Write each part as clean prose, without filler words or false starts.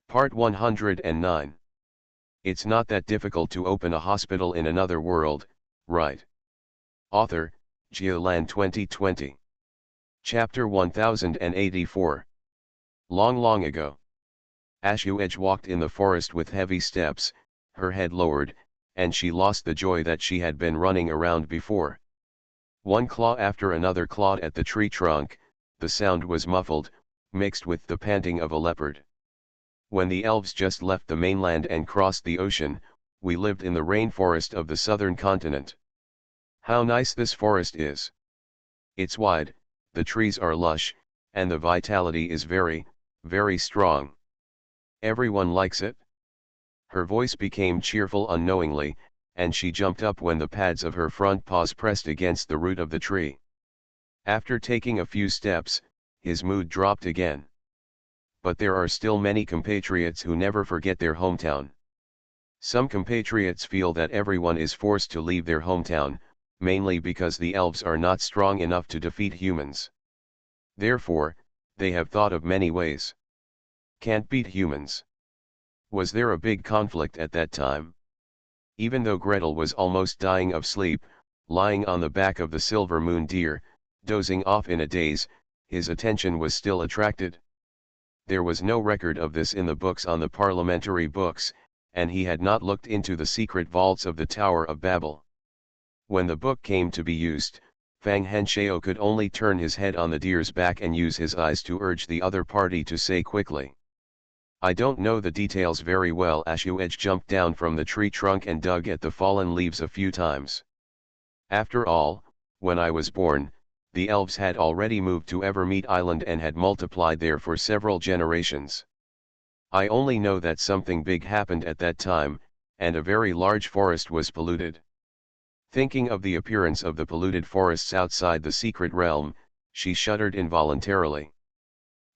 Part 109. It's not that difficult to open a hospital in another world, right? Author, Geolan 2020. Chapter 1084. Long ago. Ashuej walked in the forest with heavy steps, her head lowered, and she lost the joy that she had been running around before. One claw after another clawed at the tree trunk, the sound was muffled, mixed with the panting of a leopard. When the elves just left the mainland and crossed the ocean, we lived in the rainforest of the southern continent. How nice this forest is! It's wide, the trees are lush, and the vitality is very, very strong. Everyone likes it. Her voice became cheerful unknowingly, and she jumped up when the pads of her front paws pressed against the root of the tree. After taking a few steps, his mood dropped again. But there are still many compatriots who never forget their hometown. Some compatriots feel that everyone is forced to leave their hometown, mainly because the elves are not strong enough to defeat humans. Therefore, they have thought of many ways. Can't beat humans. Was there a big conflict at that time? Even though Gretel was almost dying of sleep, lying on the back of the silver moon deer, dozing off in a daze, his attention was still attracted. There was no record of this in the books on the parliamentary books, and he had not looked into the secret vaults of the Tower of Babel. When the book came to be used, Fang Henshao could only turn his head on the deer's back and use his eyes to urge the other party to say quickly. I don't know the details very well. Ashuej jumped down from the tree trunk and dug at the fallen leaves a few times. After all, when I was born, the elves had already moved to Evermeet Island and had multiplied there for several generations. I only know that something big happened at that time, and a very large forest was polluted. Thinking of the appearance of the polluted forests outside the secret realm, she shuddered involuntarily.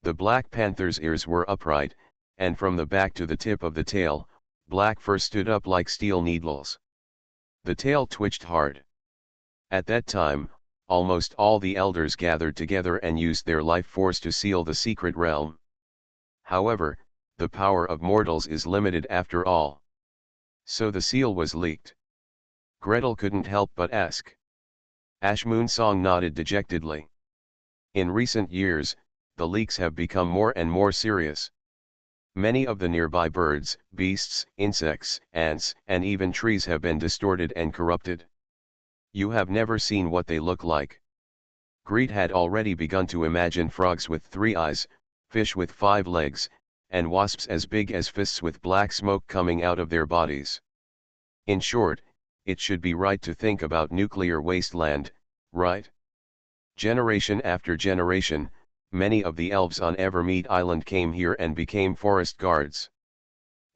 The Black Panther's ears were upright, and from the back to the tip of the tail, black fur stood up like steel needles. The tail twitched hard. At that time, almost all the elders gathered together and used their life force to seal the secret realm. However, the power of mortals is limited after all. So the seal was leaked. Gretel couldn't help but ask. Moonsong nodded dejectedly. In recent years, the leaks have become more and more serious. Many of the nearby birds, beasts, insects, ants, and even trees have been distorted and corrupted. You have never seen what they look like. Greed had already begun to imagine frogs with 3 eyes, fish with 5 legs, and wasps as big as fists with black smoke coming out of their bodies. In short, it should be right to think about nuclear wasteland, right? Generation after generation, many of the elves on Evermeet Island came here and became forest guards.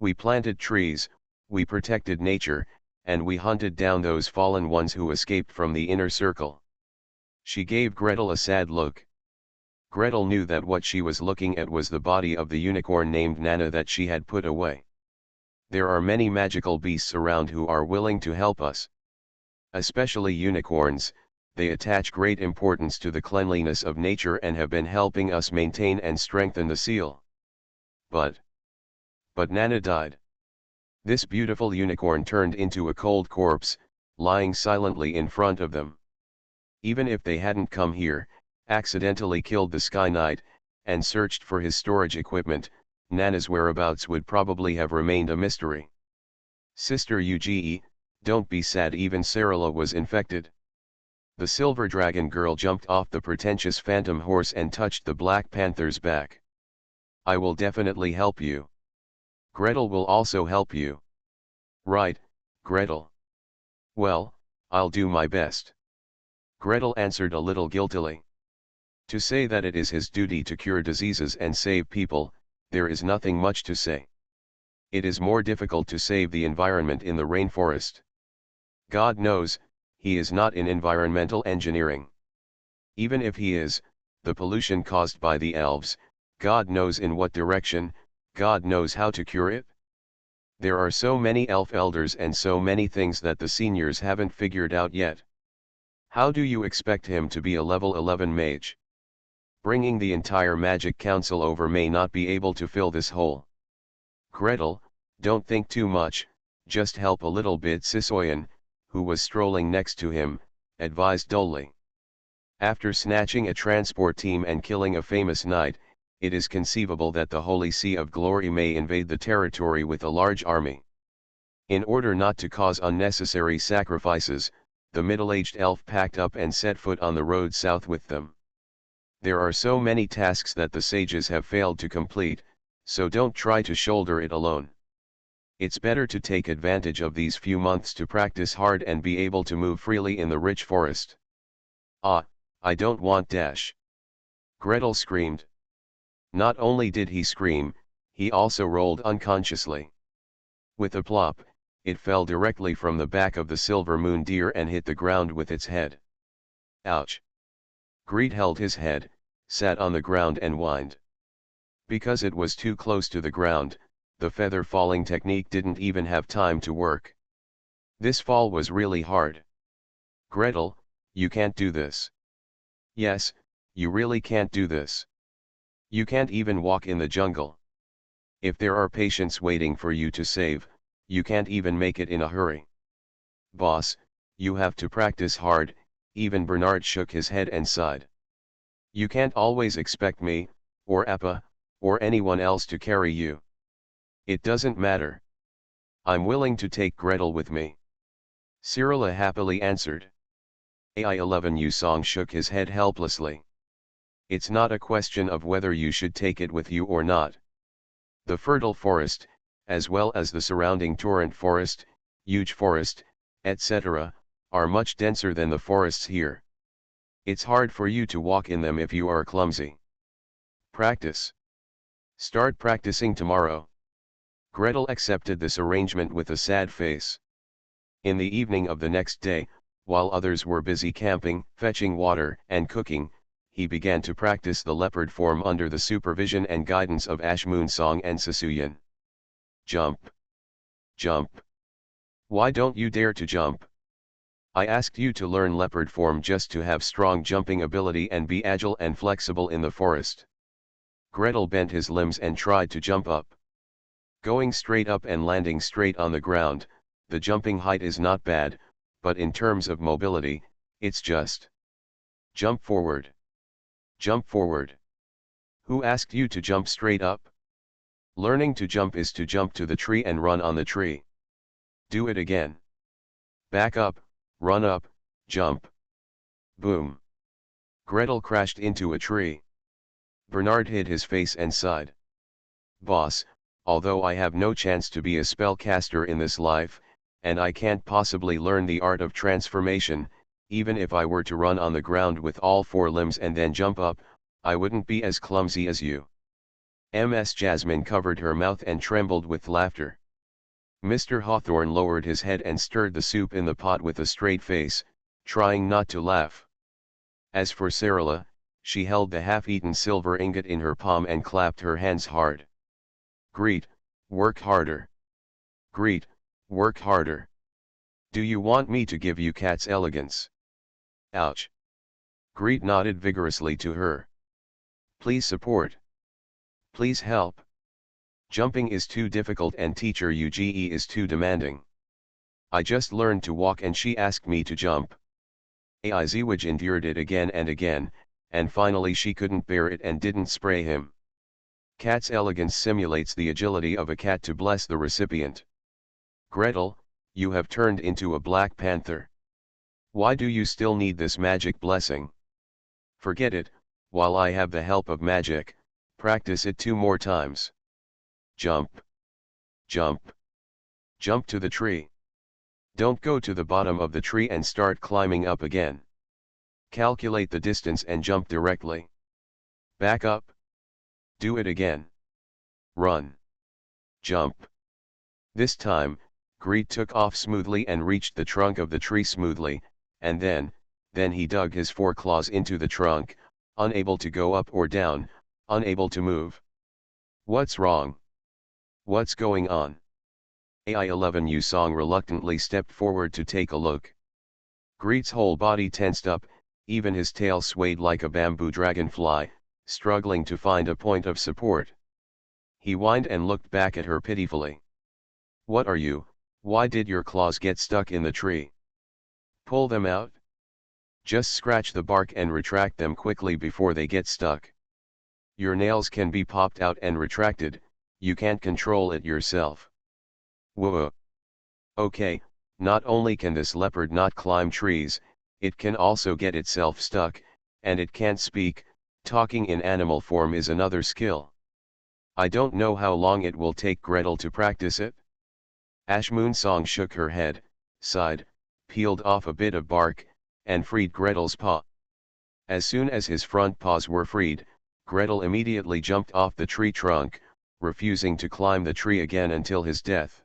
We planted trees, we protected nature, and we hunted down those fallen ones who escaped from the inner circle. She gave Gretel a sad look. Gretel knew that what she was looking at was the body of the unicorn named Nana that she had put away. There are many magical beasts around who are willing to help us. Especially unicorns, they attach great importance to the cleanliness of nature and have been helping us maintain and strengthen the seal. But Nana died. This beautiful unicorn turned into a cold corpse, lying silently in front of them. Even if they hadn't come here, accidentally killed the Sky Knight, and searched for his storage equipment, Nana's whereabouts would probably have remained a mystery. Sister Uge, don't be sad, even Sarala was infected. The silver dragon girl jumped off the pretentious phantom horse and touched the Black Panther's back. I will definitely help you. Gretel will also help you. Right, Gretel. Well, I'll do my best. Gretel answered a little guiltily. To say that it is his duty to cure diseases and save people, there is nothing much to say. It is more difficult to save the environment in the rainforest. God knows, he is not in environmental engineering. Even if he is, the pollution caused by the elves, God knows in what direction, God knows how to cure it. There are so many elf elders and so many things that the seniors haven't figured out yet. How do you expect him to be a level 11 mage? Bringing the entire magic council over may not be able to fill this hole. Gretel, don't think too much, just help a little bit. Sisoyan, who was strolling next to him, advised dully. After snatching a transport team and killing a famous knight, it is conceivable that the Holy See of Glory may invade the territory with a large army. In order not to cause unnecessary sacrifices, the middle-aged elf packed up and set foot on the road south with them. There are so many tasks that the sages have failed to complete, so don't try to shoulder it alone. It's better to take advantage of these few months to practice hard and be able to move freely in the rich forest. Ah, I don't want dash! Gretel screamed. Not only did he scream, he also rolled unconsciously. With a plop, it fell directly from the back of the silver moon deer and hit the ground with its head. Ouch! Greet held his head, sat on the ground and whined. Because it was too close to the ground, the feather falling technique didn't even have time to work. This fall was really hard. Gretel, you can't do this. Yes, you really can't do this. You can't even walk in the jungle. If there are patients waiting for you to save, you can't even make it in a hurry. Boss, you have to practice hard. Even Bernard shook his head and sighed. You can't always expect me, or Appa, or anyone else to carry you. It doesn't matter. I'm willing to take Gretel with me. Cyrilla happily answered. AI-11 Yusong shook his head helplessly. It's not a question of whether you should take it with you or not. The fertile forest, as well as the surrounding torrent forest, huge forest, etc., are much denser than the forests here. It's hard for you to walk in them if you are clumsy. Practice. Start practicing tomorrow. Gretel accepted this arrangement with a sad face. In the evening of the next day, while others were busy camping, fetching water, and cooking, he began to practice the leopard form under the supervision and guidance of Ashmoonsong and Sisuyan. Jump! Jump! Why don't you dare to jump? I asked you to learn leopard form just to have strong jumping ability and be agile and flexible in the forest. Gretel bent his limbs and tried to jump up. Going straight up and landing straight on the ground, the jumping height is not bad, but in terms of mobility, it's just. Jump forward. Jump forward. Who asked you to jump straight up? Learning to jump is to jump to the tree and run on the tree. Do it again. Back up, run up, jump. Boom. Gretel crashed into a tree. Bernard hid his face and sighed. Boss, although I have no chance to be a spellcaster in this life, and I can't possibly learn the art of transformation, even if I were to run on the ground with all four limbs and then jump up, I wouldn't be as clumsy as you. Ms. Jasmine covered her mouth and trembled with laughter. Mr. Hawthorne lowered his head and stirred the soup in the pot with a straight face, trying not to laugh. As for Cyrilla, she held the half-eaten silver ingot in her palm and clapped her hands hard. Greet, work harder. Greet, work harder. Do you want me to give you cat's elegance? Ouch. Greet nodded vigorously to her. Please support. Please help. Jumping is too difficult and teacher Uge is too demanding. I just learned to walk and she asked me to jump. Aiziwaj endured it again, and finally she couldn't bear it and didn't spray him. Cat's elegance simulates the agility of a cat to bless the recipient. Gretel, you have turned into a black panther. Why do you still need this magic blessing? Forget it, while I have the help of magic, practice it 2 more times. Jump. Jump. Jump to the tree. Don't go to the bottom of the tree and start climbing up again. Calculate the distance and jump directly. Back up. Do it again. Run. Jump. This time, Greet took off smoothly and reached the trunk of the tree smoothly, and then he dug his 4 claws into the trunk, unable to go up or down, unable to move. What's wrong? What's going on? AI-11 Yusong reluctantly stepped forward to take a look. Greet's whole body tensed up, even his tail swayed like a bamboo dragonfly, struggling to find a point of support. He whined and looked back at her pitifully. What are you? Why did your claws get stuck in the tree? Pull them out. Just scratch the bark and retract them quickly before they get stuck. Your nails can be popped out and retracted, you can't control it yourself. Whoa. Okay, not only can this leopard not climb trees, it can also get itself stuck, and it can't speak. Talking in animal form is another skill. I don't know how long it will take Gretel to practice it. Moonsong shook her head, sighed, peeled off a bit of bark, and freed Gretel's paw. As soon as his front paws were freed, Gretel immediately jumped off the tree trunk, refusing to climb the tree again until his death.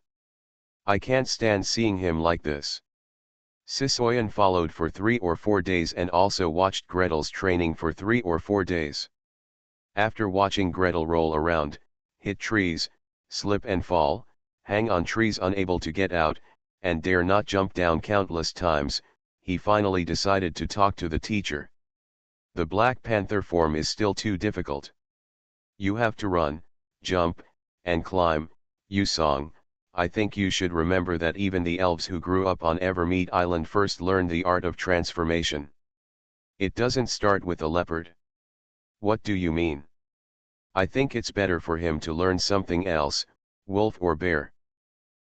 I can't stand seeing him like this. Sisoyan followed for 3 or 4 days and also watched Gretel's training for 3 or 4 days. After watching Gretel roll around, hit trees, slip and fall, hang on trees unable to get out, and dare not jump down countless times, he finally decided to talk to the teacher. The Black Panther form is still too difficult. You have to run, jump, and climb. Song, I think you should remember that even the elves who grew up on Evermeet Island first learned the art of transformation. It doesn't start with a leopard. What do you mean? I think it's better for him to learn something else, wolf or bear.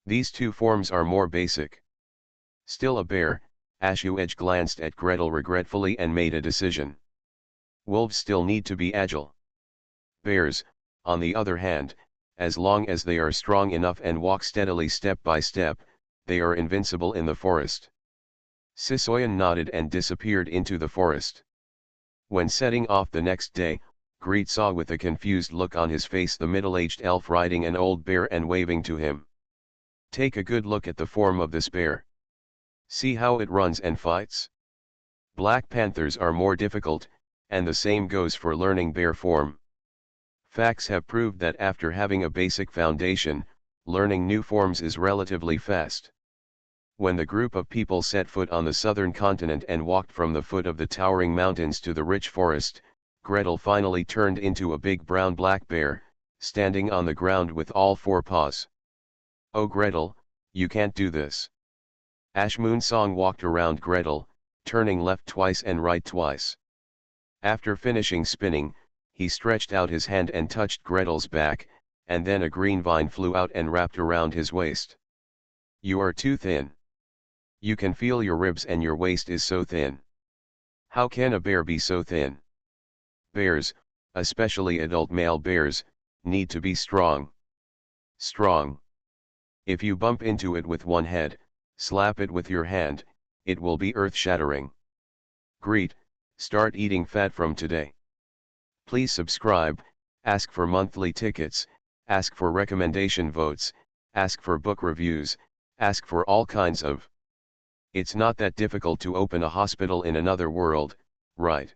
These two forms are more basic. Still a bear, Ashuedge glanced at Gretel regretfully and made a decision. Wolves still need to be agile. Bears, on the other hand, as long as they are strong enough and walk steadily step by step, they are invincible in the forest. Sisoyan nodded and disappeared into the forest. When setting off the next day, Greet saw with a confused look on his face the middle-aged elf riding an old bear and waving to him. Take a good look at the form of this bear. See how it runs and fights? Black panthers are more difficult, and the same goes for learning bear form. Facts have proved that after having a basic foundation, learning new forms is relatively fast. When the group of people set foot on the southern continent and walked from the foot of the towering mountains to the rich forest, Gretel finally turned into a big brown black bear, standing on the ground with all 4 paws. Oh Gretel, you can't do this. Moonsong walked around Gretel, turning left twice and right twice. After finishing spinning, he stretched out his hand and touched Gretel's back, and then a green vine flew out and wrapped around his waist. You are too thin. You can feel your ribs and your waist is so thin. How can a bear be so thin? Bears, especially adult male bears, need to be strong. Strong. If you bump into it with one head, slap it with your hand, it will be earth-shattering. Greet, start eating fat from today. Please subscribe, ask for monthly tickets, ask for recommendation votes, ask for book reviews, ask for all kinds of. It's not that difficult to open a hospital in another world, right?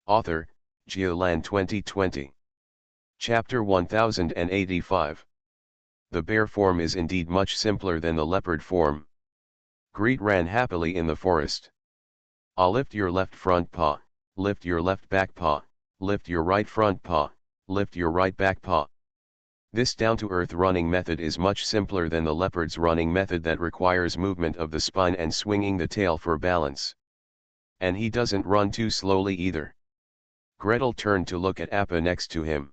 Author, Geolan 2020. Chapter 1085. The bear form is indeed much simpler than the leopard form. Greet ran happily in the forest. Lift your left front paw, lift your left back paw, lift your right front paw, lift your right back paw. This down-to-earth running method is much simpler than the leopard's running method that requires movement of the spine and swinging the tail for balance. And he doesn't run too slowly either. Gretel turned to look at Appa next to him.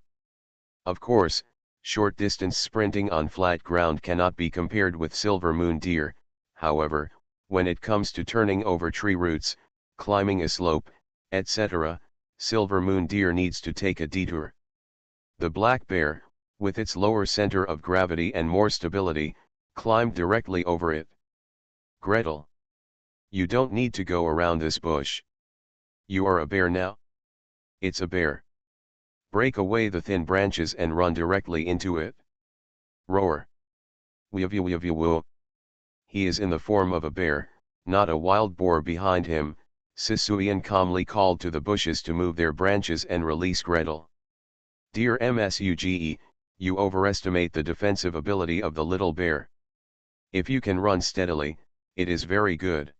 Of course, short-distance sprinting on flat ground cannot be compared with silver moon deer, however, when it comes to turning over tree roots, climbing a slope, etc., silver moon deer needs to take a detour. The black bear, with its lower center of gravity and more stability, climbed directly over it. Gretel, you don't need to go around this bush. You are a bear now. It's a bear. Break away the thin branches and run directly into it. Roar. Woo. He is in the form of a bear, not a wild boar behind him. Sisuian calmly called to the bushes to move their branches and release Gretel. Dear Msuge, you overestimate the defensive ability of the little bear. If you can run steadily, it is very good.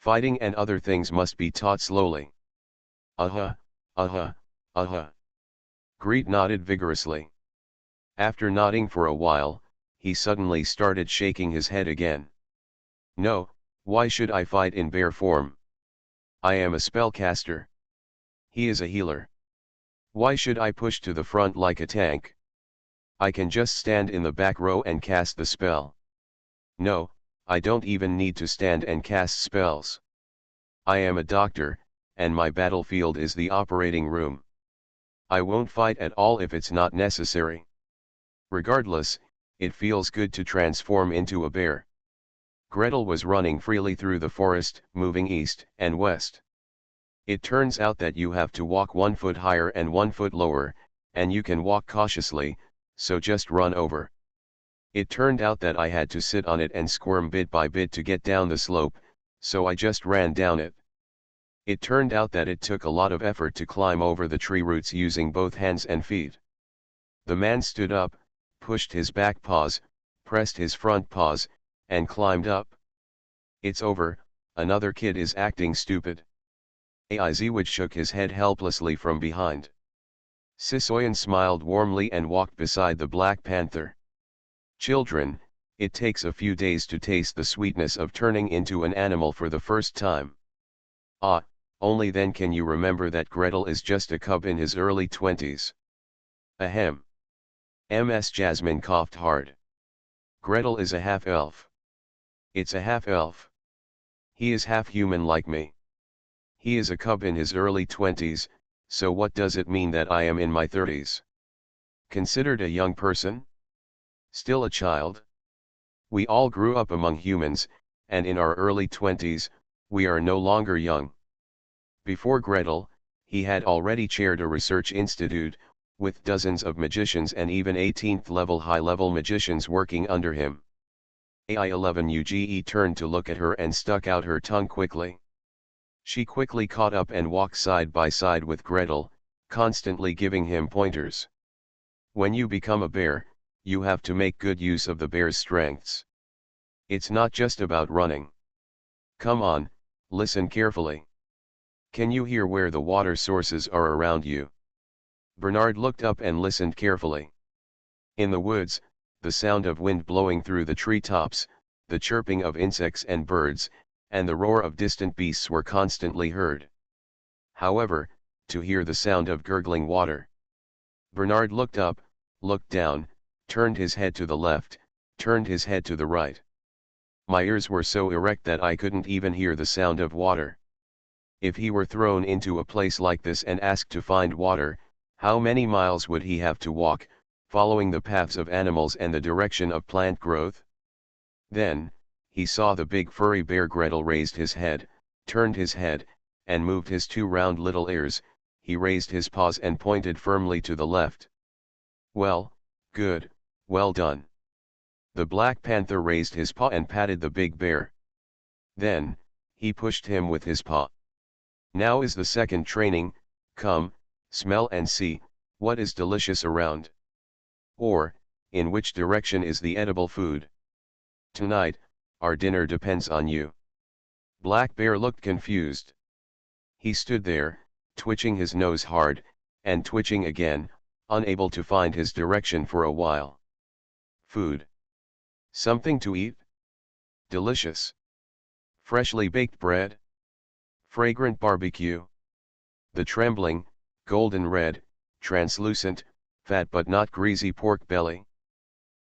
Fighting and other things must be taught slowly. Greet nodded vigorously. After nodding for a while, he suddenly started shaking his head again. No, why should I fight in bear form? I am a spellcaster. He is a healer. Why should I push to the front like a tank? I can just stand in the back row and cast the spell. No, I don't even need to stand and cast spells. I am a doctor, and my battlefield is the operating room. I won't fight at all if it's not necessary. Regardless, it feels good to transform into a bear. Gretel was running freely through the forest, moving east and west. It turns out that you have to walk 1 foot higher and 1 foot lower, and you can walk cautiously, so just run over. It turned out that I had to sit on it and squirm bit by bit to get down the slope, so I just ran down it. It turned out that it took a lot of effort to climb over the tree roots using both hands and feet. The man stood up, pushed his back paws, pressed his front paws, and climbed up. It's over, another kid is acting stupid. Aiziwaj shook his head helplessly from behind. Sisoyan smiled warmly and walked beside the Black Panther. Children, it takes a few days to taste the sweetness of turning into an animal for the first time. Ah, only then can you remember that Gretel is just a cub in his early 20s. Ahem. Ms. Jasmine coughed hard. Gretel is a half-elf. It's a half-elf. He is half-human like me. He is a cub in his early 20s, so what does it mean that I am in my 30s? Considered a young person? Still a child? We all grew up among humans, and in our early 20s, we are no longer young. Before Gretel, he had already chaired a research institute, with dozens of magicians and even 18th level high-level magicians working under him. AI-11UGE turned to look at her and stuck out her tongue quickly. She quickly caught up and walked side by side with Gretel, constantly giving him pointers. When you become a bear, you have to make good use of the bear's strengths. It's not just about running. Come on, listen carefully. Can you hear where the water sources are around you? Bernard looked up and listened carefully. In the woods, the sound of wind blowing through the treetops, the chirping of insects and birds, and the roar of distant beasts were constantly heard. However, to hear the sound of gurgling water. Bernard looked up, looked down, turned his head to the left, turned his head to the right. My ears were so erect that I couldn't even hear the sound of water. If he were thrown into a place like this and asked to find water, how many miles would he have to walk, following the paths of animals and the direction of plant growth? Then, he saw the big furry bear. Gretel raised his head, turned his head, and moved his 2 round little ears. He raised his paws and pointed firmly to the left. Well, good, well done. The Black Panther raised his paw and patted the big bear. Then, he pushed him with his paw. Now is the second training. Come, smell and see, what is delicious around. Or, in which direction is the edible food? Tonight, our dinner depends on you. Black Bear looked confused. He stood there, twitching his nose hard, and twitching again, unable to find his direction for a while. Food. Something to eat? Delicious. Freshly baked bread? Fragrant barbecue? The trembling, golden red, translucent, fat but not greasy pork belly?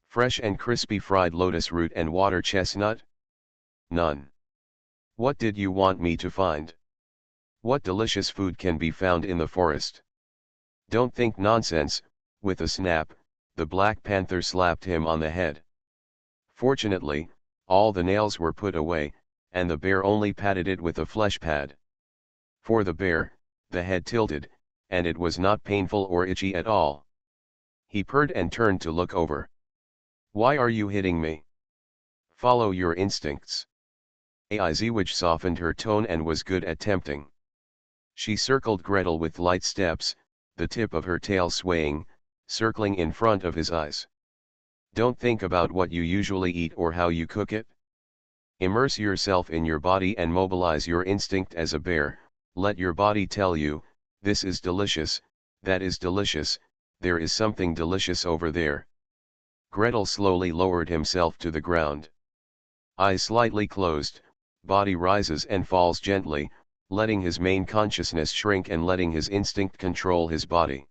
Fresh and crispy fried lotus root and water chestnut? None. What did you want me to find? What delicious food can be found in the forest? Don't think nonsense. With a snap, the Black Panther slapped him on the head. Fortunately, all the nails were put away, and the bear only patted it with a flesh pad. For the bear, the head tilted, and it was not painful or itchy at all. He purred and turned to look over. Why are you hitting me? Follow your instincts. Aiziwaj softened her tone and was good at tempting. She circled Gretel with light steps, the tip of her tail swaying, circling in front of his eyes. Don't think about what you usually eat or how you cook it. Immerse yourself in your body and mobilize your instinct as a bear. Let your body tell you, this is delicious, that is delicious, there is something delicious over there. Gretel slowly lowered himself to the ground. Eyes slightly closed, body rises and falls gently, letting his main consciousness shrink and letting his instinct control his body.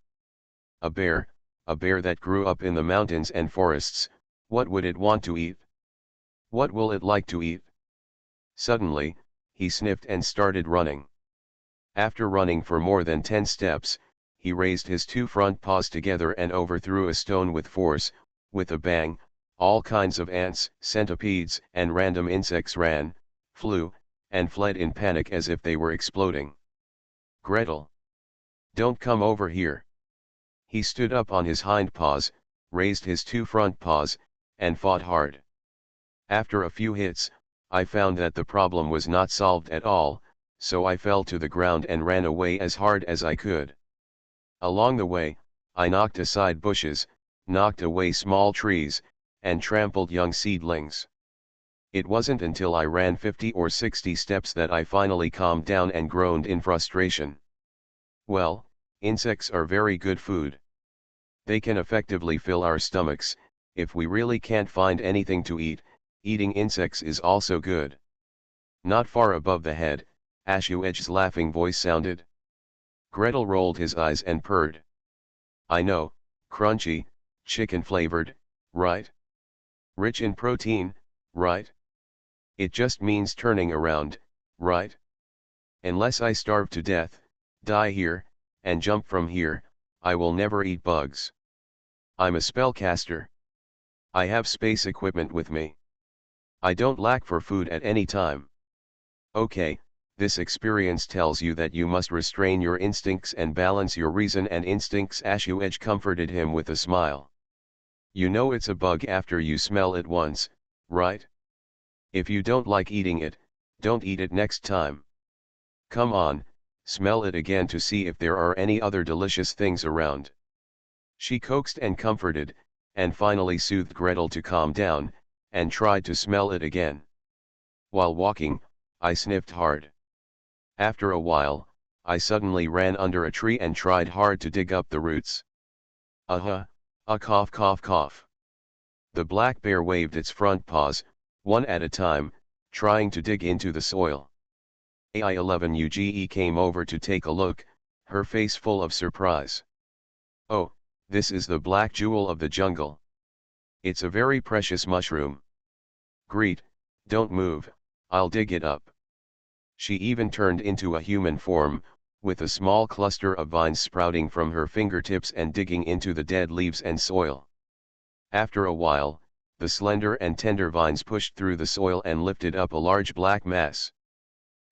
A bear that grew up in the mountains and forests, what would it want to eat? What will it like to eat? Suddenly, he sniffed and started running. After running for more than 10 steps, he raised his two front paws together and overthrew a stone with force. With a bang, all kinds of ants, centipedes, and random insects ran, flew, and fled in panic as if they were exploding. Gretel! Don't come over here! He stood up on his hind paws, raised his two front paws, and fought hard. After a few hits, I found that the problem was not solved at all, so I fell to the ground and ran away as hard as I could. Along the way, I knocked aside bushes, knocked away small trees, and trampled young seedlings. It wasn't until I ran 50 or 60 steps that I finally calmed down and groaned in frustration. Well, insects are very good food. They can effectively fill our stomachs. If we really can't find anything to eat, eating insects is also good. Not far above the head, Ashuej's laughing voice sounded. Gretel rolled his eyes and purred. I know, crunchy, chicken-flavored, right? Rich in protein, right? It just means turning around, right? Unless I starve to death, die here, and jump from here, I will never eat bugs. I'm a spellcaster. I have space equipment with me. I don't lack for food at any time. Okay, this experience tells you that you must restrain your instincts and balance your reason and instincts. Ashuej comforted him with a smile. You know it's a bug after you smell it once, right? If you don't like eating it, don't eat it next time. Come on, smell it again to see if there are any other delicious things around. She coaxed and comforted, and finally soothed Gretel to calm down, and tried to smell it again. While walking, I sniffed hard. After a while, I suddenly ran under a tree and tried hard to dig up the roots. A cough cough cough. The black bear waved its front paws, one at a time, trying to dig into the soil. AI-11UGE came over to take a look, her face full of surprise. Oh, this is the black jewel of the jungle. It's a very precious mushroom. Greet, don't move, I'll dig it up. She even turned into a human form, with a small cluster of vines sprouting from her fingertips and digging into the dead leaves and soil. After a while, the slender and tender vines pushed through the soil and lifted up a large black mass.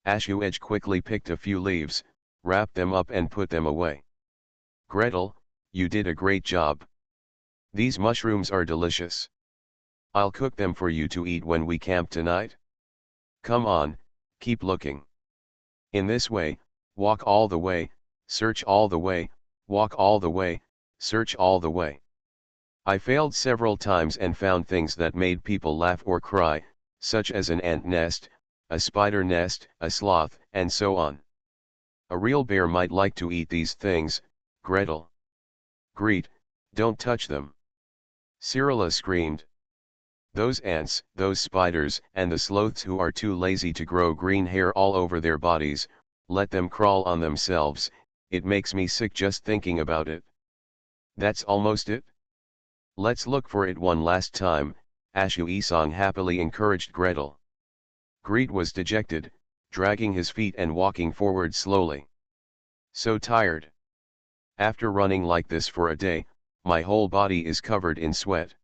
Ashuej quickly picked a few leaves, wrapped them up and put them away. Gretel, you did a great job. These mushrooms are delicious. I'll cook them for you to eat when we camp tonight. Come on, keep looking. In this way, walk all the way, search all the way, walk all the way, search all the way. I failed several times and found things that made people laugh or cry, such as an ant nest, a spider nest, a sloth, and so on. A real bear might like to eat these things, Gretel. Greet, don't touch them. Cyrilla screamed. Those ants, those spiders, and the sloths who are too lazy to grow green hair all over their bodies, let them crawl on themselves, it makes me sick just thinking about it. That's almost it? Let's look for it one last time, Ashuej happily encouraged Gretel. Greet was dejected, dragging his feet and walking forward slowly. So tired. After running like this for a day, my whole body is covered in sweat.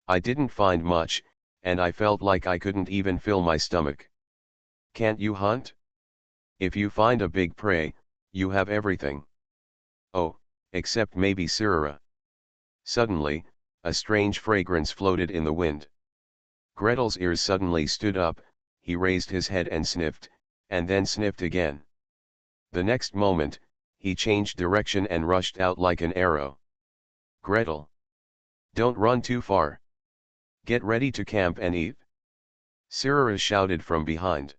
I didn't find much, and I felt like I couldn't even fill my stomach. Can't you hunt? If you find a big prey, you have everything. Oh, except maybe Syrilla. Suddenly, a strange fragrance floated in the wind. Gretel's ears suddenly stood up, he raised his head and sniffed, and then sniffed again. The next moment, he changed direction and rushed out like an arrow. Gretel! Don't run too far. Get ready to camp and eat. Syrilla shouted from behind.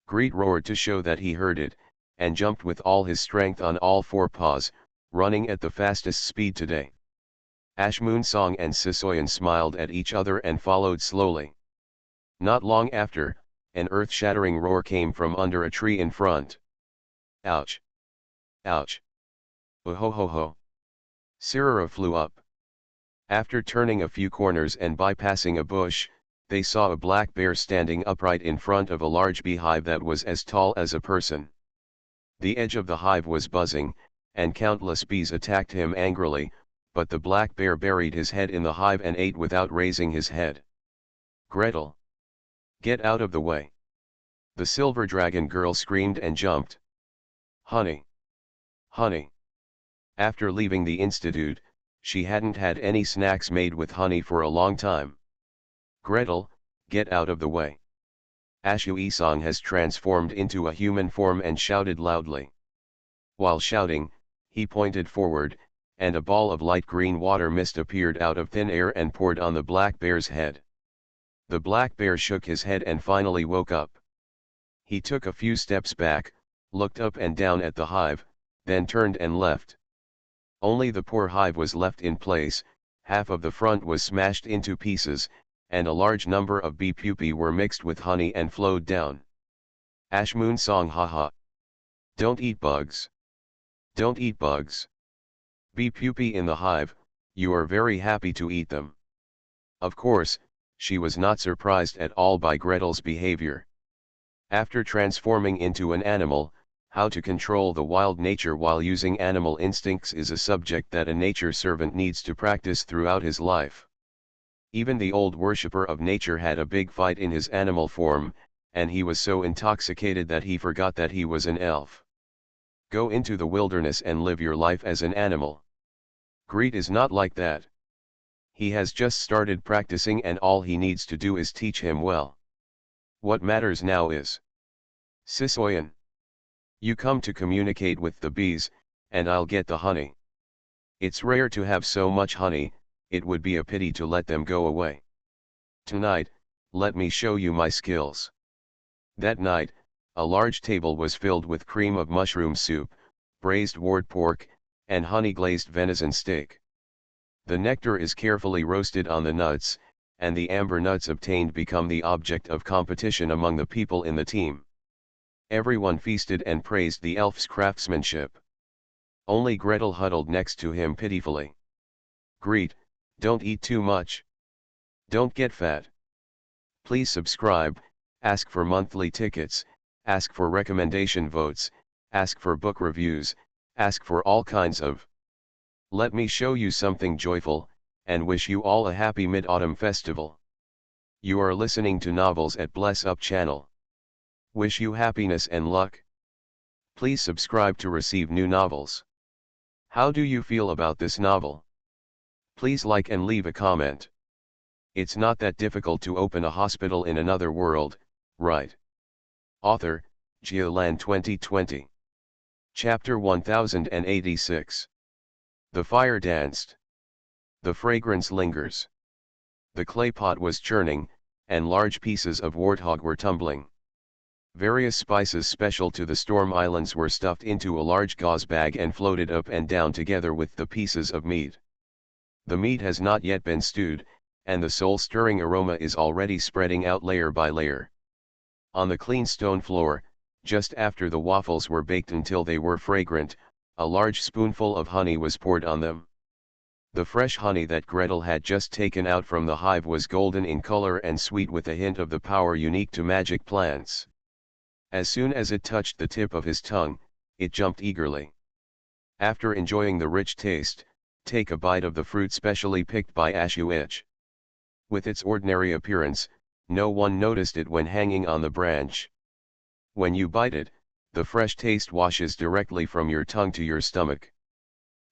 Greet roared to show that he heard it, and jumped with all his strength on all four paws, running at the fastest speed today. Ashmoonsong and Sisoyan smiled at each other and followed slowly. Not long after, an earth-shattering roar came from under a tree in front. Ouch! Ouch! Oh-ho-ho-ho! Sirara flew up. After turning a few corners and bypassing a bush, they saw a black bear standing upright in front of a large beehive that was as tall as a person. The edge of the hive was buzzing, and countless bees attacked him angrily, but the black bear buried his head in the hive and ate without raising his head. Gretel! Get out of the way! The silver dragon girl screamed and jumped. Honey! Honey! After leaving the institute, she hadn't had any snacks made with honey for a long time. Gretel, get out of the way! Ashu-Isong has transformed into a human form and shouted loudly. While shouting, he pointed forward, and a ball of light green water mist appeared out of thin air and poured on the black bear's head. The black bear shook his head and finally woke up. He took a few steps back, looked up and down at the hive, then turned and left. Only the poor hive was left in place, half of the front was smashed into pieces, and a large number of bee pupae were mixed with honey and flowed down. Ashmoonsong haha. Don't eat bugs. Don't eat bugs. Bee pupae in the hive, you are very happy to eat them. Of course, she was not surprised at all by Gretel's behavior. After transforming into an animal, how to control the wild nature while using animal instincts is a subject that a nature servant needs to practice throughout his life. Even the old worshipper of nature had a big fight in his animal form, and he was so intoxicated that he forgot that he was an elf. Go into the wilderness and live your life as an animal. Greet is not like that. He has just started practicing and all he needs to do is teach him well. What matters now is Sisoyan. You come to communicate with the bees, and I'll get the honey. It's rare to have so much honey, it would be a pity to let them go away. Tonight, let me show you my skills. That night, a large table was filled with cream of mushroom soup, braised wart pork, and honey-glazed venison steak. The nectar is carefully roasted on the nuts, and the amber nuts obtained become the object of competition among the people in the team. Everyone feasted and praised the elf's craftsmanship. Only Gretel huddled next to him pitifully. Greet, don't eat too much. Don't get fat. Please subscribe, ask for monthly tickets, ask for recommendation votes, ask for book reviews, ask for all kinds of. Let me show you something joyful, and wish you all a happy Mid-Autumn Festival. You are listening to Novels at Bless Up channel. Wish you happiness and luck. Please subscribe to receive new novels. How do you feel about this novel? Please like and leave a comment. It's not that difficult to open a hospital in another world, right? Author, Jialan 2020. Chapter 1086. The fire danced. The fragrance lingers. The clay pot was churning, and large pieces of warthog were tumbling. Various spices special to the Storm Islands were stuffed into a large gauze bag and floated up and down together with the pieces of meat. The meat has not yet been stewed, and the soul-stirring aroma is already spreading out layer by layer. On the clean stone floor, just after the waffles were baked until they were fragrant, a large spoonful of honey was poured on them. The fresh honey that Gretel had just taken out from the hive was golden in color and sweet with a hint of the power unique to magic plants. As soon as it touched the tip of his tongue, it jumped eagerly. After enjoying the rich taste, take a bite of the fruit specially picked by Ashu-Ich. With its ordinary appearance, no one noticed it when hanging on the branch. When you bite it, the fresh taste washes directly from your tongue to your stomach.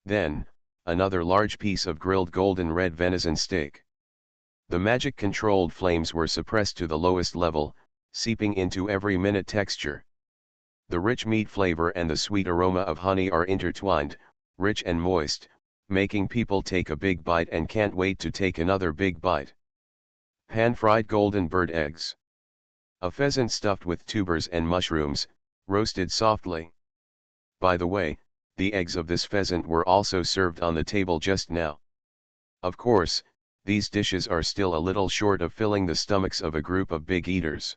Then, another large piece of grilled golden red venison steak. The magic-controlled flames were suppressed to the lowest level, seeping into every minute texture. The rich meat flavor and the sweet aroma of honey are intertwined, rich and moist, making people take a big bite and can't wait to take another big bite. Pan-fried golden bird eggs. A pheasant stuffed with tubers and mushrooms, roasted softly. By the way, the eggs of this pheasant were also served on the table just now. Of course, these dishes are still a little short of filling the stomachs of a group of big eaters.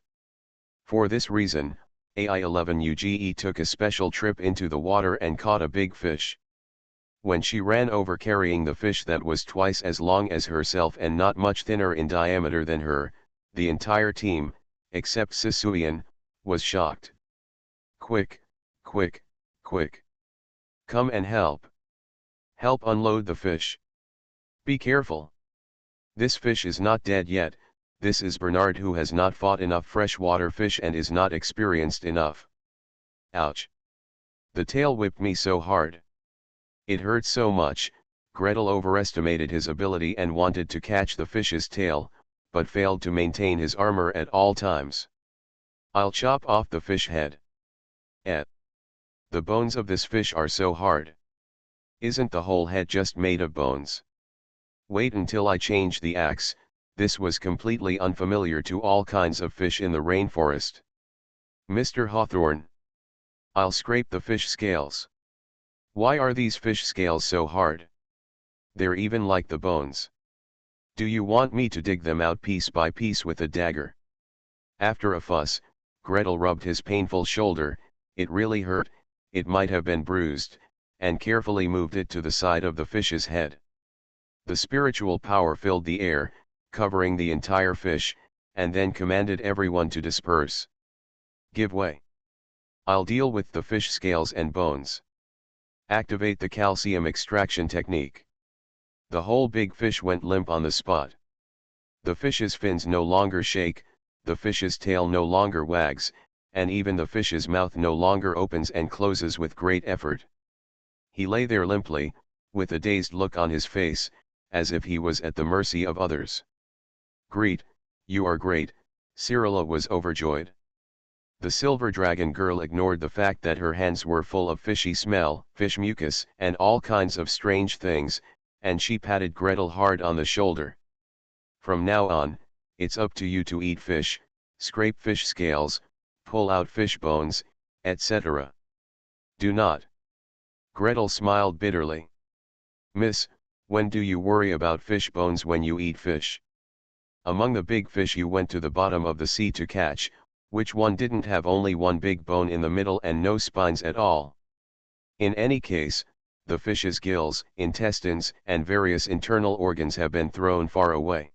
For this reason, AI-11UGE took a special trip into the water and caught a big fish. When she ran over carrying the fish that was twice as long as herself and not much thinner in diameter than her, the entire team, except Sisuian, was shocked. Quick, quick, quick. Come and help. Help unload the fish. Be careful. This fish is not dead yet. This is Bernard who has not fought enough freshwater fish and is not experienced enough. Ouch. The tail whipped me so hard. It hurt so much. Gretel overestimated his ability and wanted to catch the fish's tail, but failed to maintain his armor at all times. I'll chop off the fish head. The bones of this fish are so hard. Isn't the whole head just made of bones? Wait until I change the axe. This was completely unfamiliar to all kinds of fish in the rainforest. Mr. Hawthorne. I'll scrape the fish scales. Why are these fish scales so hard? They're even like the bones. Do you want me to dig them out piece by piece with a dagger? After a fuss, Gretel rubbed his painful shoulder. It really hurt, it might have been bruised, and carefully moved it to the side of the fish's head. The spiritual power filled the air, covering the entire fish, and then commanded everyone to disperse. Give way. I'll deal with the fish scales and bones. Activate the calcium extraction technique. The whole big fish went limp on the spot. The fish's fins no longer shake, the fish's tail no longer wags, and even the fish's mouth no longer opens and closes with great effort. He lay there limply, with a dazed look on his face, as if he was at the mercy of others. Great, you are great, Cyrilla was overjoyed. The silver dragon girl ignored the fact that her hands were full of fishy smell, fish mucus, and all kinds of strange things, and she patted Gretel hard on the shoulder. From now on, it's up to you to eat fish, scrape fish scales, pull out fish bones, etc. Do not. Gretel smiled bitterly. Miss, when do you worry about fish bones when you eat fish? Among the big fish you went to the bottom of the sea to catch, which one didn't have only one big bone in the middle and no spines at all? In any case, the fish's gills, intestines, and various internal organs have been thrown far away.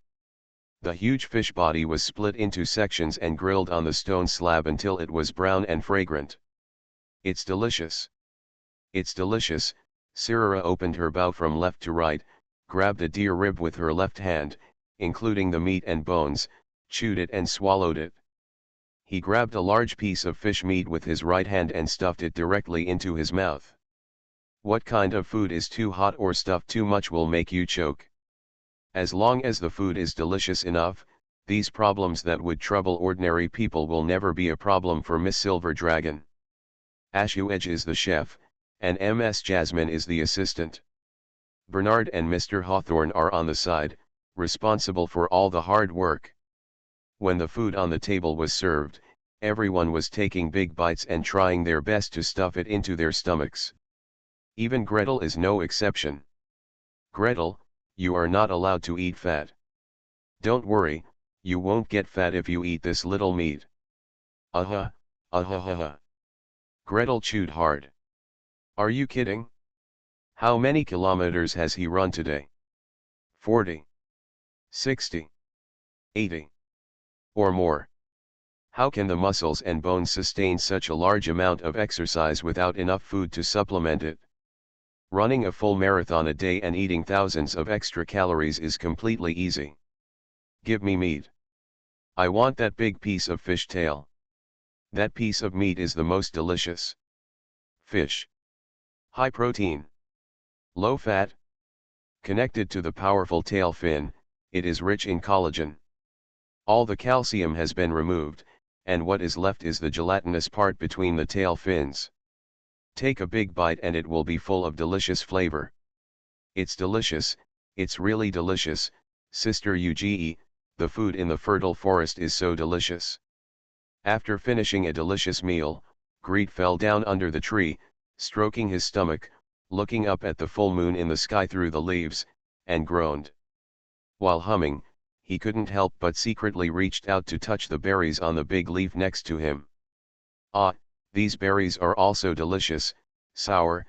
The huge fish body was split into sections and grilled on the stone slab until it was brown and fragrant. It's delicious. It's delicious. Cyrilla opened her bow from left to right, grabbed a deer rib with her left hand, including the meat and bones, chewed it and swallowed it. He grabbed a large piece of fish meat with his right hand and stuffed it directly into his mouth. What kind of food is too hot or stuffed too much will make you choke? As long as the food is delicious enough, these problems that would trouble ordinary people will never be a problem for Miss Silver Dragon. Ashuedge is the chef, and Ms. Jasmine is the assistant. Bernard and Mr. Hawthorne are on the side, responsible for all the hard work. When the food on the table was served, everyone was taking big bites and trying their best to stuff it into their stomachs. Even Gretel is no exception. Gretel, you are not allowed to eat fat. Don't worry, you won't get fat if you eat this little meat. Aha, aha. Gretel chewed hard. Are you kidding? How many kilometers has he run today? 40. 60. 80. Or more. How can the muscles and bones sustain such a large amount of exercise without enough food to supplement it? Running a full marathon a day and eating thousands of extra calories is completely easy. Give me meat. I want that big piece of fish tail. That piece of meat is the most delicious. Fish. High protein. Low fat. Connected to the powerful tail fin, it is rich in collagen. All the calcium has been removed, and what is left is the gelatinous part between the tail fins. Take a big bite and it will be full of delicious flavor. It's delicious, it's really delicious, Sister Uge, the food in the fertile forest is so delicious. After finishing a delicious meal, Greet fell down under the tree, stroking his stomach, looking up at the full moon in the sky through the leaves, and groaned. While humming, he couldn't help but secretly reached out to touch the berries on the big leaf next to him. Ah, these berries are also delicious, sour,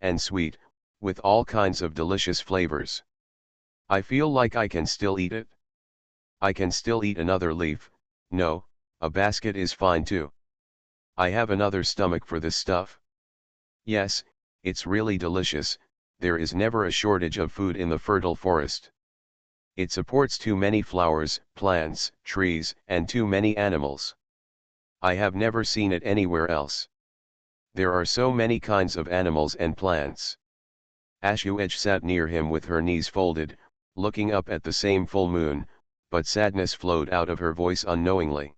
and sweet, with all kinds of delicious flavors. I feel like I can still eat it. I can still eat another leaf. No, a basket is fine too. I have another stomach for this stuff. Yes, it's really delicious. There is never a shortage of food in the fertile forest. It supports too many flowers, plants, trees, and too many animals. I have never seen it anywhere else. There are so many kinds of animals and plants. Ashuej sat near him with her knees folded, looking up at the same full moon, but sadness flowed out of her voice unknowingly.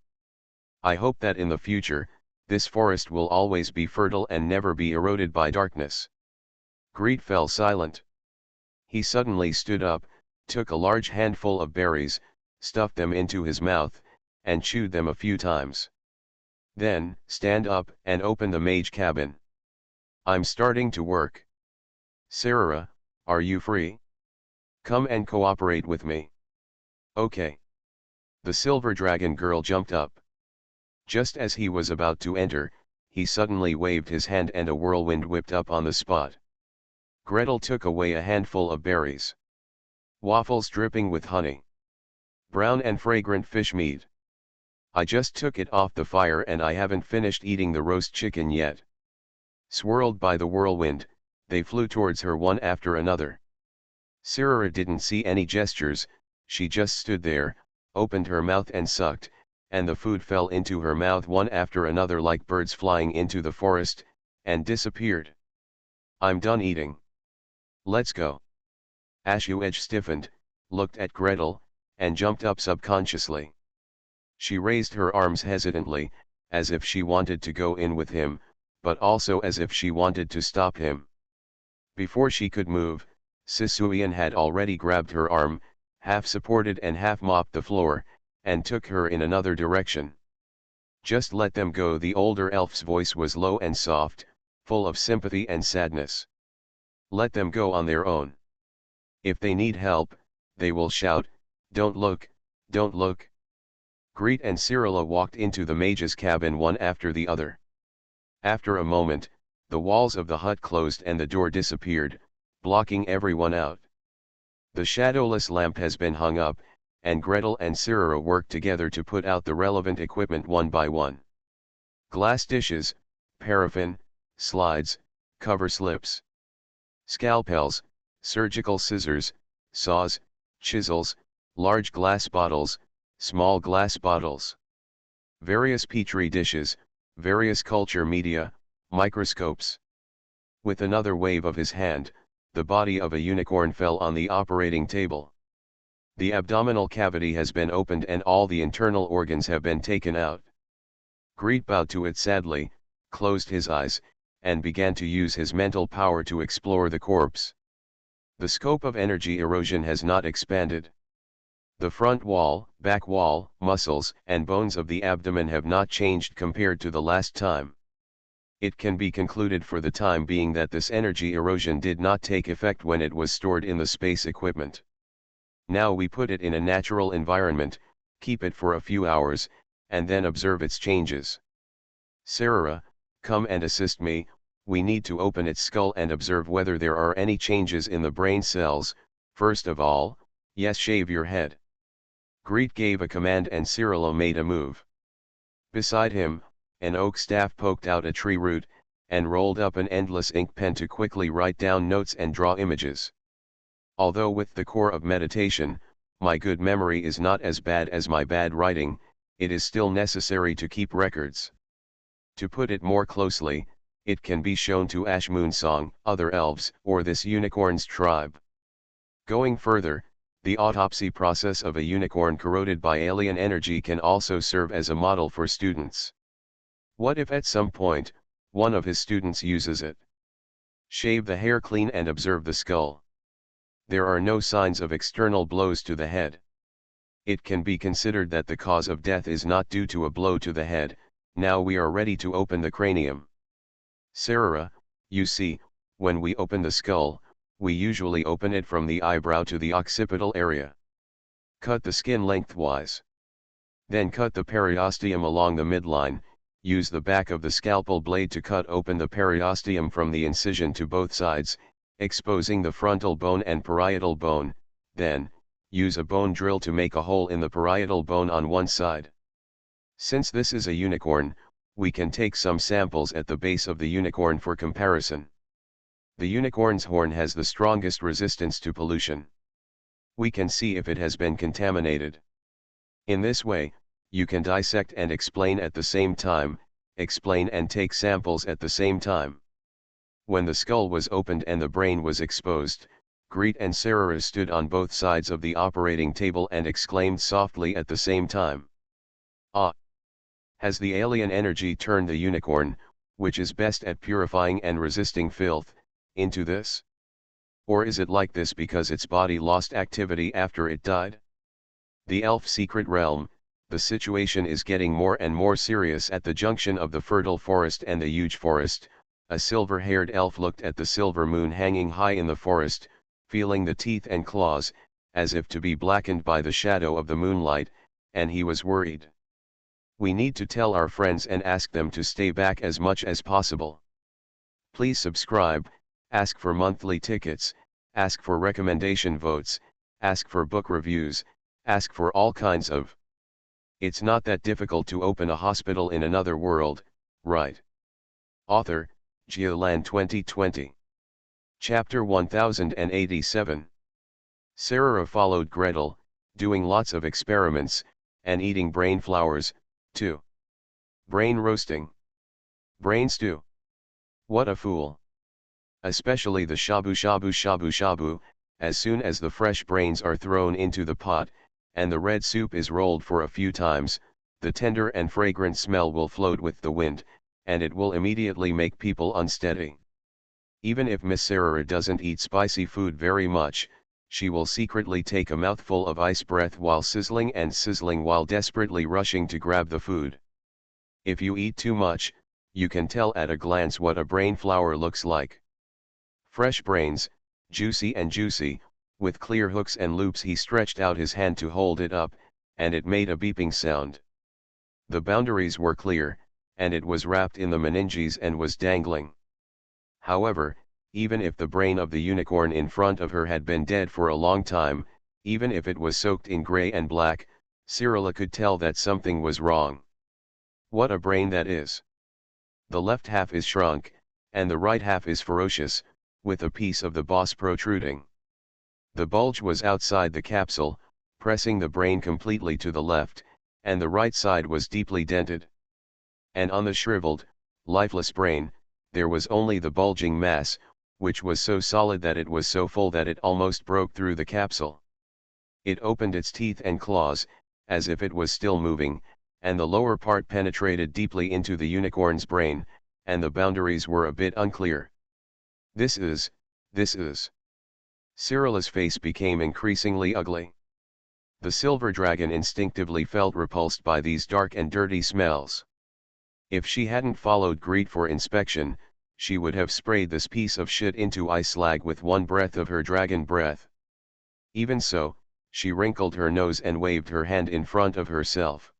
I hope that in the future, this forest will always be fertile and never be eroded by darkness. Greet fell silent. He suddenly stood up, took a large handful of berries, stuffed them into his mouth, and chewed them a few times. Then, stand up and open the mage cabin. I'm starting to work. Sarah, are you free? Come and cooperate with me. Okay. The silver dragon girl jumped up. Just as he was about to enter, he suddenly waved his hand and a whirlwind whipped up on the spot. Gretel took away a handful of berries. Waffles dripping with honey. Brown and fragrant fish meat. I just took it off the fire and I haven't finished eating the roast chicken yet. Swirled by the whirlwind, they flew towards her one after another. Sarah didn't see any gestures, she just stood there, opened her mouth and sucked, and the food fell into her mouth one after another like birds flying into the forest, and disappeared. I'm done eating. Let's go. Ashuej stiffened, looked at Gretel, and jumped up subconsciously. She raised her arms hesitantly, as if she wanted to go in with him, but also as if she wanted to stop him. Before she could move, Sisuian had already grabbed her arm, half supported and half mopped the floor, and took her in another direction. Just let them go. The older elf's voice was low and soft, full of sympathy and sadness. Let them go on their own. If they need help, they will shout, don't look, don't look. Greet and Cyrilla walked into the mage's cabin one after the other. After a moment, the walls of the hut closed and the door disappeared, blocking everyone out. The shadowless lamp has been hung up, and Gretel and Cyrilla worked together to put out the relevant equipment one by one. Glass dishes, paraffin, slides, cover slips, scalpels, surgical scissors, saws, chisels, large glass bottles, small glass bottles, various petri dishes, various culture media, microscopes. With another wave of his hand, the body of a unicorn fell on the operating table. The abdominal cavity has been opened and all the internal organs have been taken out. Greet bowed to it sadly, closed his eyes, and began to use his mental power to explore the corpse. The scope of energy erosion has not expanded. The front wall, back wall, muscles, and bones of the abdomen have not changed compared to the last time. It can be concluded for the time being that this energy erosion did not take effect when it was stored in the space equipment. Now we put it in a natural environment, keep it for a few hours, and then observe its changes. Sarah, come and assist me. We need to open its skull and observe whether there are any changes in the brain cells. First of all, yes, shave your head. Greet gave a command and Cyrilla made a move. Beside him, an oak staff poked out a tree root, and rolled up an endless ink pen to quickly write down notes and draw images. Although with the core of meditation, my good memory is not as bad as my bad writing, it is still necessary to keep records. To put it more closely, it can be shown to Ash Moonsong, other elves, or this unicorn's tribe. Going further, the autopsy process of a unicorn corroded by alien energy can also serve as a model for students. What if at some point, one of his students uses it? Shave the hair clean and observe the skull. There are no signs of external blows to the head. It can be considered that the cause of death is not due to a blow to the head. Now we are ready to open the cranium. Sarah, you see, when we open the skull, we usually open it from the eyebrow to the occipital area. Cut the skin lengthwise. Then cut the periosteum along the midline, use the back of the scalpel blade to cut open the periosteum from the incision to both sides, exposing the frontal bone and parietal bone, then, use a bone drill to make a hole in the parietal bone on one side. Since this is a unicorn, we can take some samples at the base of the unicorn for comparison. The unicorn's horn has the strongest resistance to pollution. We can see if it has been contaminated. In this way, you can dissect and explain at the same time, explain and take samples at the same time. When the skull was opened and the brain was exposed, Greet and Sarah stood on both sides of the operating table and exclaimed softly at the same time. Ah! Has the alien energy turned the unicorn, which is best at purifying and resisting filth, into this? Or is it like this because its body lost activity after it died? The elf secret realm, the situation is getting more and more serious at the junction of the fertile forest and the huge forest. A silver-haired elf looked at the silver moon hanging high in the forest, feeling the teeth and claws, as if to be blackened by the shadow of the moonlight, and he was worried. We need to tell our friends and ask them to stay back as much as possible. Please subscribe, ask for monthly tickets, ask for recommendation votes, ask for book reviews, ask for all kinds of. It's not that difficult to open a hospital in another world, right? Author, Geoland 2020. Chapter 1087. Sarah followed Gretel, doing lots of experiments, and eating brain flowers, too. Brain roasting. Brain stew. What a fool. Especially the shabu shabu shabu shabu, as soon as the fresh brains are thrown into the pot, and the red soup is rolled for a few times, the tender and fragrant smell will float with the wind, and it will immediately make people unsteady. Even if Miss Sarah doesn't eat spicy food very much, she will secretly take a mouthful of ice breath while sizzling while desperately rushing to grab the food. If you eat too much, you can tell at a glance what a brain flower looks like. Fresh brains, juicy and juicy, with clear hooks and loops. He stretched out his hand to hold it up, and it made a beeping sound. The boundaries were clear, and it was wrapped in the meninges and was dangling. However, even if the brain of the unicorn in front of her had been dead for a long time, even if it was soaked in gray and black, Cyrilla could tell that something was wrong. What a brain that is! The left half is shrunk, and the right half is ferocious, with a piece of the boss protruding. The bulge was outside the capsule, pressing the brain completely to the left, and the right side was deeply dented. And on the shriveled, lifeless brain, there was only the bulging mass, which was so solid that it was so full that it almost broke through the capsule. It opened its teeth and claws, as if it was still moving, and the lower part penetrated deeply into the unicorn's brain, and the boundaries were a bit unclear. This is. Cyrilla's face became increasingly ugly. The silver dragon instinctively felt repulsed by these dark and dirty smells. If she hadn't followed Greet for inspection, she would have sprayed this piece of shit into ice slag with one breath of her dragon breath. Even so, she wrinkled her nose and waved her hand in front of herself.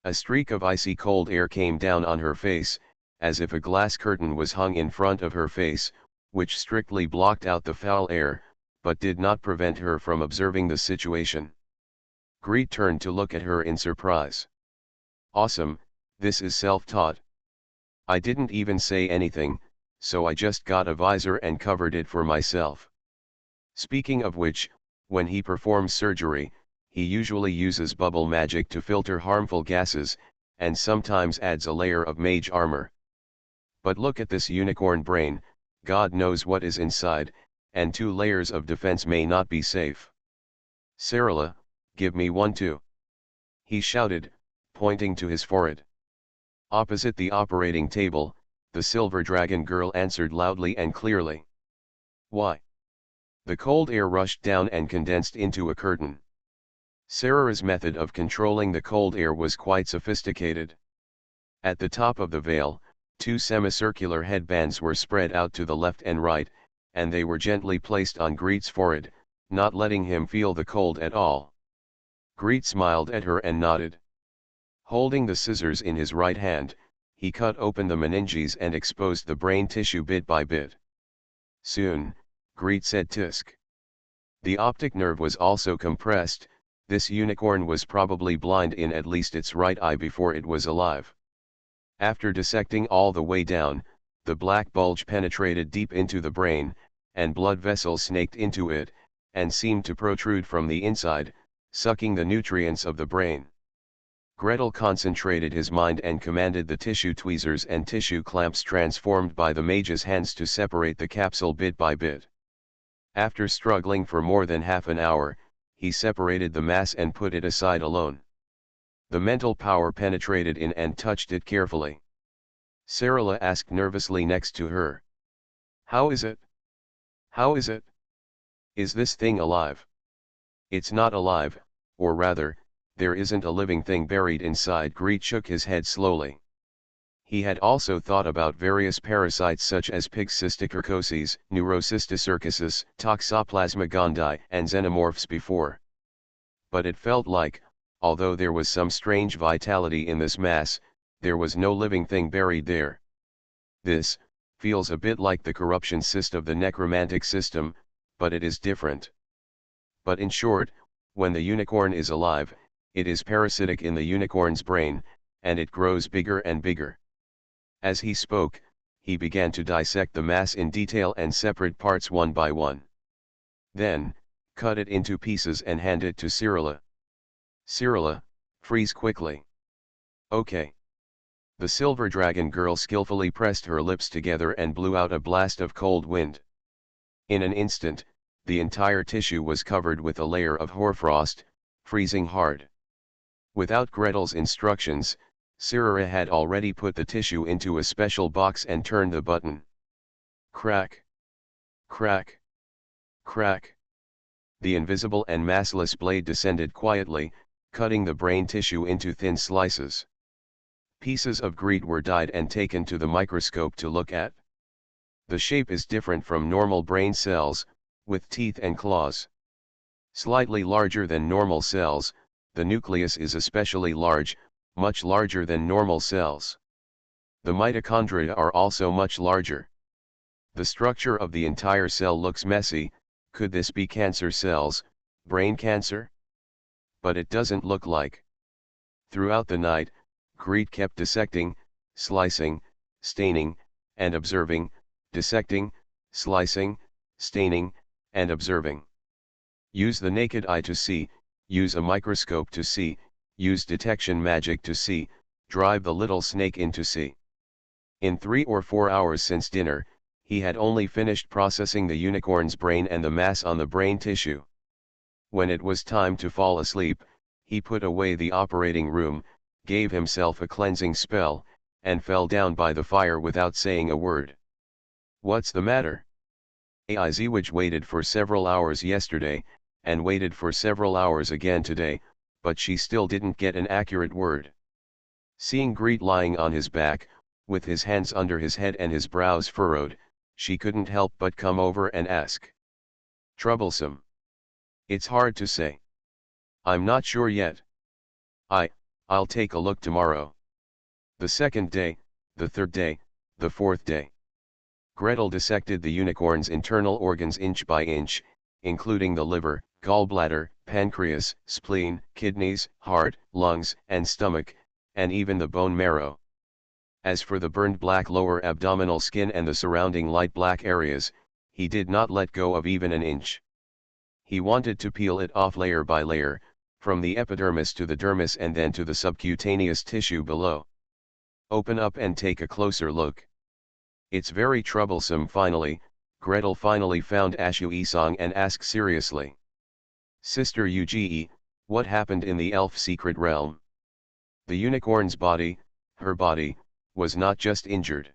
A streak of icy cold air came down on her face, as if a glass curtain was hung in front of her face, which strictly blocked out the foul air, but did not prevent her from observing the situation. Greet turned to look at her in surprise. Awesome, this is self-taught. I didn't even say anything, so I just got a visor and covered it for myself. Speaking of which, when he performs surgery, he usually uses bubble magic to filter harmful gases, and sometimes adds a layer of mage armor. But look at this unicorn brain, God knows what is inside, and 2 layers of defense may not be safe. Cyrilla, give me one too. He shouted, pointing to his forehead. Opposite the operating table, the silver dragon girl answered loudly and clearly. Why? The cold air rushed down and condensed into a curtain. Sarah's method of controlling the cold air was quite sophisticated. At the top of the veil, 2 semicircular headbands were spread out to the left and right, and they were gently placed on Greet's forehead, not letting him feel the cold at all. Greet smiled at her and nodded. Holding the scissors in his right hand, he cut open the meninges and exposed the brain tissue bit by bit. Soon, Greet said tisk. The optic nerve was also compressed. This unicorn was probably blind in at least its right eye before it was alive. After dissecting all the way down, the black bulge penetrated deep into the brain, and blood vessels snaked into it, and seemed to protrude from the inside, sucking the nutrients of the brain. Gretel concentrated his mind and commanded the tissue tweezers and tissue clamps transformed by the mage's hands to separate the capsule bit by bit. After struggling for more than half an hour, he separated the mass and put it aside alone. The mental power penetrated in and touched it carefully. Sarala asked nervously next to her. "How is it? How is it? Is this thing alive?" "It's not alive, or rather, there isn't a living thing buried inside." Greet shook his head slowly. He had also thought about various parasites such as Pyxisticurcosis, Neurocysticircuses, Toxoplasma gondii, and Xenomorphs before. But it felt like, although there was some strange vitality in this mass, there was no living thing buried there. This feels a bit like the corruption cyst of the necromantic system, but it is different. But in short, when the unicorn is alive, it is parasitic in the unicorn's brain, and it grows bigger and bigger. As he spoke, he began to dissect the mass in detail and separate parts one by one. Then, cut it into pieces and hand it to Sarala. "Sarala, freeze quickly." "Okay." The silver dragon girl skillfully pressed her lips together and blew out a blast of cold wind. In an instant, the entire tissue was covered with a layer of hoarfrost, freezing hard. Without Gretel's instructions, Sarala had already put the tissue into a special box and turned the button. Crack! Crack! Crack! The invisible and massless blade descended quietly, cutting the brain tissue into thin slices. Pieces of Greet were dyed and taken to the microscope to look at. The shape is different from normal brain cells, with teeth and claws. Slightly larger than normal cells, the nucleus is especially large, much larger than normal cells. The mitochondria are also much larger. The structure of the entire cell looks messy. Could this be cancer cells, brain cancer? But it doesn't look like. Throughout the night, Greet kept dissecting, slicing, staining, and observing, dissecting, slicing, staining, and observing. Use the naked eye to see, use a microscope to see, use detection magic to see, drive the little snake in to see. In 3 or 4 hours since dinner, he had only finished processing the unicorn's brain and the mass on the brain tissue. When it was time to fall asleep, he put away the operating room, gave himself a cleansing spell, and fell down by the fire without saying a word. "What's the matter?" Zwij waited for several hours yesterday, and waited for several hours again today, but she still didn't get an accurate word. Seeing Greet lying on his back, with his hands under his head and his brows furrowed, she couldn't help but come over and ask. "Troublesome?" "It's hard to say. I'm not sure yet. I'll take a look tomorrow." The second day, the third day, the fourth day. Gretel dissected the unicorn's internal organs inch by inch, including the liver, gallbladder, pancreas, spleen, kidneys, heart, lungs, and stomach, and even the bone marrow. As for the burned black lower abdominal skin and the surrounding light black areas, he did not let go of even an inch. He wanted to peel it off layer by layer, from the epidermis to the dermis and then to the subcutaneous tissue below. "Open up and take a closer look." "It's very troublesome." Gretel finally found Ashu Isong and asked seriously. "Sister Uge, what happened in the elf secret realm?" "The unicorn's body, her body, was not just injured."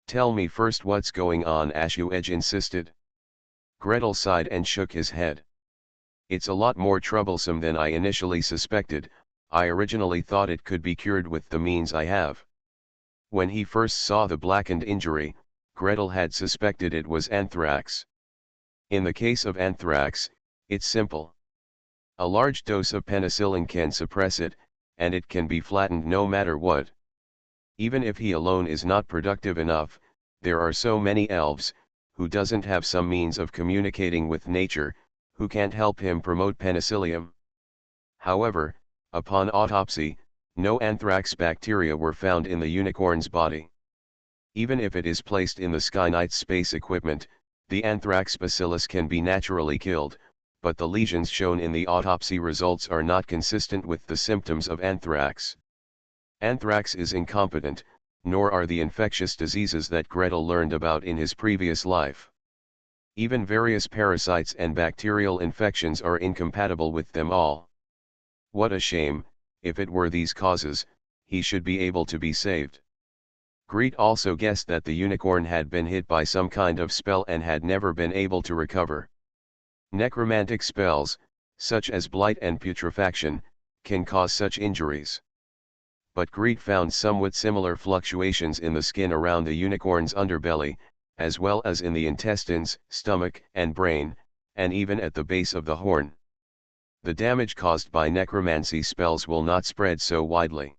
"Tell me first what's going on," Ashu Edge insisted. Gretel sighed and shook his head. "It's a lot more troublesome than I initially suspected. I originally thought it could be cured with the means I have." When he first saw the blackened injury, Gretel had suspected it was anthrax. In the case of anthrax, it's simple. A large dose of penicillin can suppress it, and it can be flattened no matter what. Even if he alone is not productive enough, there are so many elves, who doesn't have some means of communicating with nature, who can't help him promote penicillium. However, upon autopsy, no anthrax bacteria were found in the unicorn's body. Even if it is placed in the Skynight's space equipment, the anthrax bacillus can be naturally killed, but the lesions shown in the autopsy results are not consistent with the symptoms of anthrax. Anthrax is incompetent, nor are the infectious diseases that Gretel learned about in his previous life. Even various parasites and bacterial infections are incompatible with them all. What a shame, if it were these causes, he should be able to be saved. Greet also guessed that the unicorn had been hit by some kind of spell and had never been able to recover. Necromantic spells, such as blight and putrefaction, can cause such injuries. But Greet found somewhat similar fluctuations in the skin around the unicorn's underbelly, as well as in the intestines, stomach, and brain, and even at the base of the horn. The damage caused by necromancy spells will not spread so widely.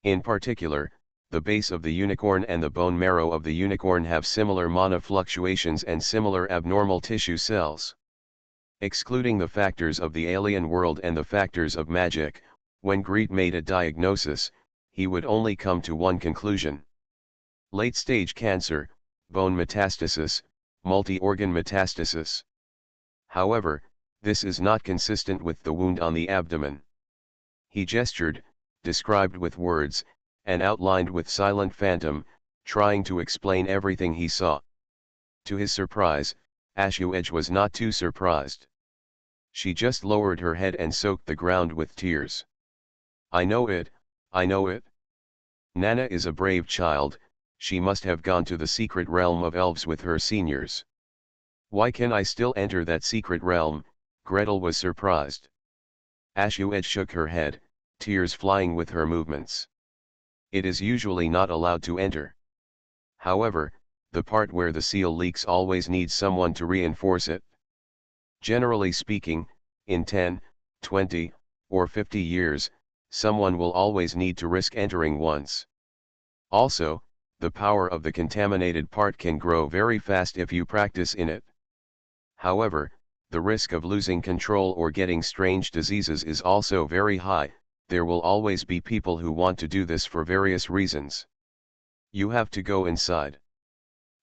In particular, the base of the unicorn and the bone marrow of the unicorn have similar mana fluctuations and similar abnormal tissue cells. Excluding the factors of the alien world and the factors of magic, when Greet made a diagnosis, he would only come to one conclusion. Late-stage cancer, bone metastasis, multi-organ metastasis. However, this is not consistent with the wound on the abdomen. He gestured, described with words, and outlined with silent phantom, trying to explain everything he saw. To his surprise, Ashuedge was not too surprised. She just lowered her head and soaked the ground with tears. I know it, I know it. Nana is a brave child, she must have gone to the secret realm of elves with her seniors. Why can I still enter that secret realm? Gretel was surprised. Ashuedge shook her head, tears flying with her movements. It is usually not allowed to enter. However, the part where the seal leaks always needs someone to reinforce it. Generally speaking, in 10, 20, or 50 years, someone will always need to risk entering once. Also, the power of the contaminated part can grow very fast if you practice in it. However, the risk of losing control or getting strange diseases is also very high. There will always be people who want to do this for various reasons. You have to go inside.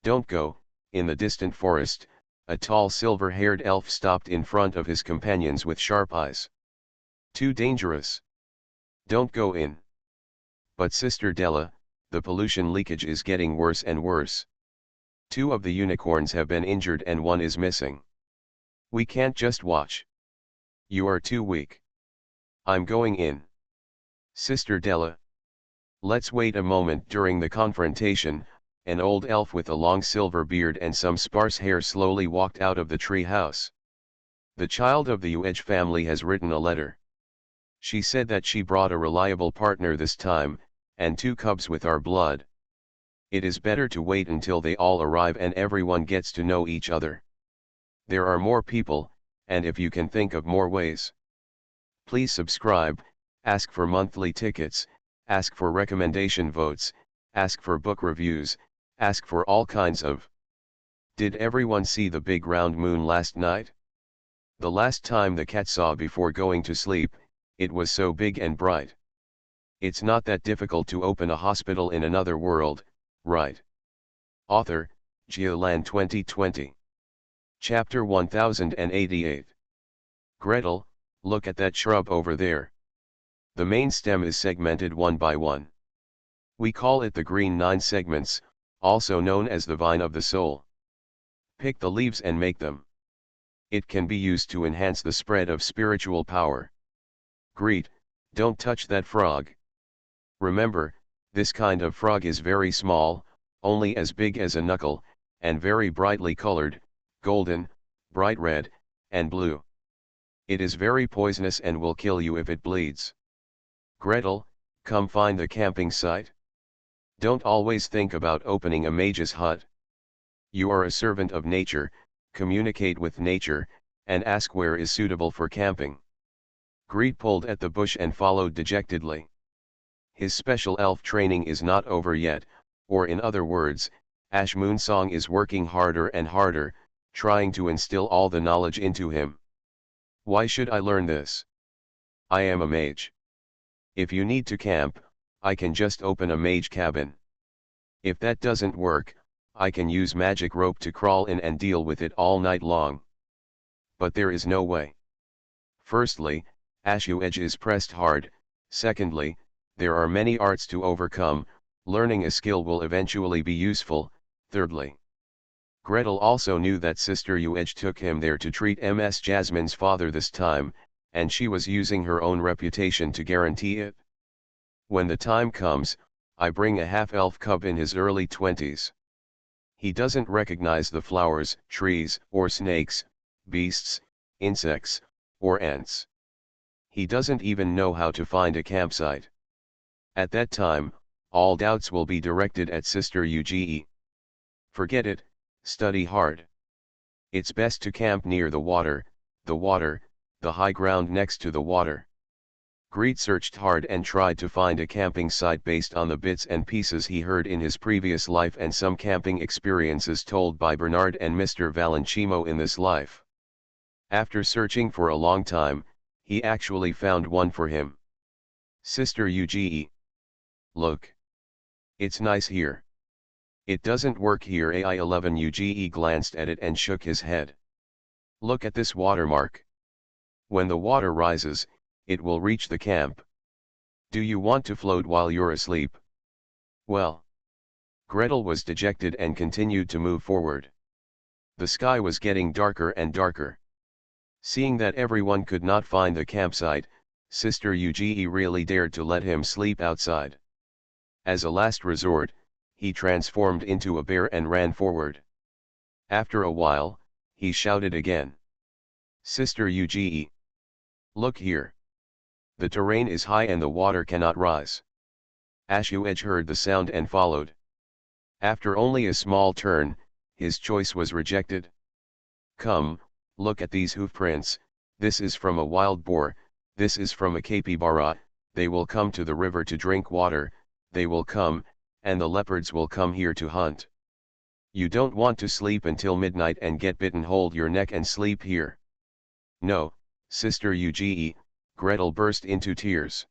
Don't go. In the distant forest, a tall silver-haired elf stopped in front of his companions with sharp eyes. Too dangerous. Don't go in. But Sister Della, the pollution leakage is getting worse and worse. 2 of the unicorns have been injured and 1 is missing. We can't just watch. You are too weak. I'm going in. Sister Della. Let's wait a moment. During the confrontation, an old elf with a long silver beard and some sparse hair slowly walked out of the tree house. The child of the Uedge family has written a letter. She said that she brought a reliable partner this time, and 2 cubs with our blood. It is better to wait until they all arrive and everyone gets to know each other. There are more people, and if you can think of more ways. Please subscribe, ask for monthly tickets, ask for recommendation votes, ask for book reviews, ask for all kinds of. Did everyone see the big round moon last night? The last time the cat saw before going to sleep, it was so big and bright. It's not that difficult to open a hospital in another world, right? Author, Geoland 2020. Chapter 1088. Gretel, look at that shrub over there. The main stem is segmented one by one. We call it the green 9 segments, also known as the vine of the soul. Pick the leaves and make them. It can be used to enhance the spread of spiritual power. Greet, don't touch that frog. Remember, this kind of frog is very small, only as big as a knuckle, and very brightly colored, golden, bright red, and blue. It is very poisonous and will kill you if it bleeds. Gretel, come find the camping site. Don't always think about opening a mage's hut. You are a servant of nature, communicate with nature, and ask where is suitable for camping. Greed pulled at the bush and followed dejectedly. His special elf training is not over yet, or in other words, Ash Moonsong is working harder and harder, trying to instill all the knowledge into him. Why should I learn this? I am a mage. If you need to camp, I can just open a mage cabin. If that doesn't work, I can use magic rope to crawl in and deal with it all night long. But there is no way. Firstly, Ashu Edge is pressed hard. Secondly, there are many arts to overcome. Learning a skill will eventually be useful. Thirdly, Gretel also knew that Sister Uedge took him there to treat Ms. Jasmine's father this time, and she was using her own reputation to guarantee it. When the time comes, I bring a half-elf cub in his early 20s. He doesn't recognize the flowers, trees, or snakes, beasts, insects, or ants. He doesn't even know how to find a campsite. At that time, all doubts will be directed at Sister Uge. Forget it, study hard. It's best to camp near the water, the high ground next to the water. Greed searched hard and tried to find a camping site based on the bits and pieces he heard in his previous life and some camping experiences told by Bernard and Mr. Valenchimo in this life. After searching for a long time, he actually found one for him. Sister Uge. Look. It's nice here. It doesn't work here. AI-11 Uge glanced at it and shook his head. Look at this watermark. When the water rises, it will reach the camp. Do you want to float while you're asleep? Well. Gretel was dejected and continued to move forward. The sky was getting darker and darker. Seeing that everyone could not find the campsite, Sister Uge really dared to let him sleep outside. As a last resort, he transformed into a bear and ran forward. After a while, he shouted again. Sister Uge. Look here. The terrain is high and the water cannot rise. Ashu Edge heard the sound and followed. After only a small turn, his choice was rejected. Come, look at these hoof prints. This is from a wild boar, this is from a capybara. They will come to the river to drink water, they will come, and the leopards will come here to hunt. You don't want to sleep until midnight and get bitten. Hold your neck and sleep here. No, Sister Uge. Gretel burst into tears.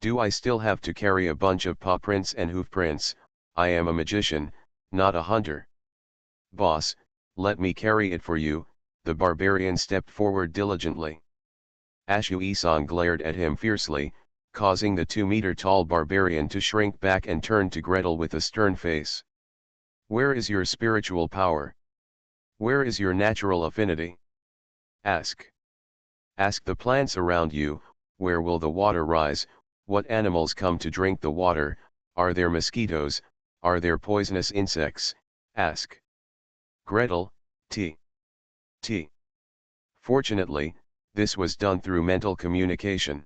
Do I still have to carry a bunch of paw prints and hoof prints? I am a magician, not a hunter. Boss, let me carry it for you. The barbarian stepped forward diligently. Ashu Isong glared at him fiercely, causing the 2-meter-tall barbarian to shrink back and turn to Gretel with a stern face. Where is your spiritual power? Where is your natural affinity? Ask. Ask the plants around you, where will the water rise, what animals come to drink the water, are there mosquitoes, are there poisonous insects? Ask. Gretel, T. Fortunately, this was done through mental communication.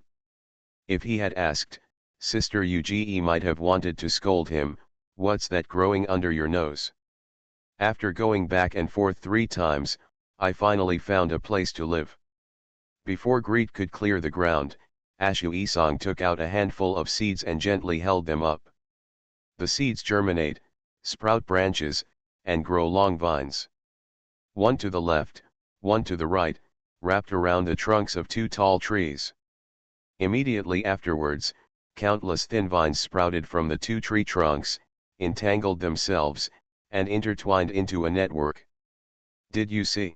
If he had asked, Sister Uge might have wanted to scold him, what's that growing under your nose? After going back and forth 3 times, I finally found a place to live. Before Greed could clear the ground, Ashu Isong took out a handful of seeds and gently held them up. The seeds germinate, sprout branches, and grow long vines. One to the left, one to the right, wrapped around the trunks of 2 tall trees. Immediately afterwards, countless thin vines sprouted from the 2 tree trunks, entangled themselves, and intertwined into a network. Did you see?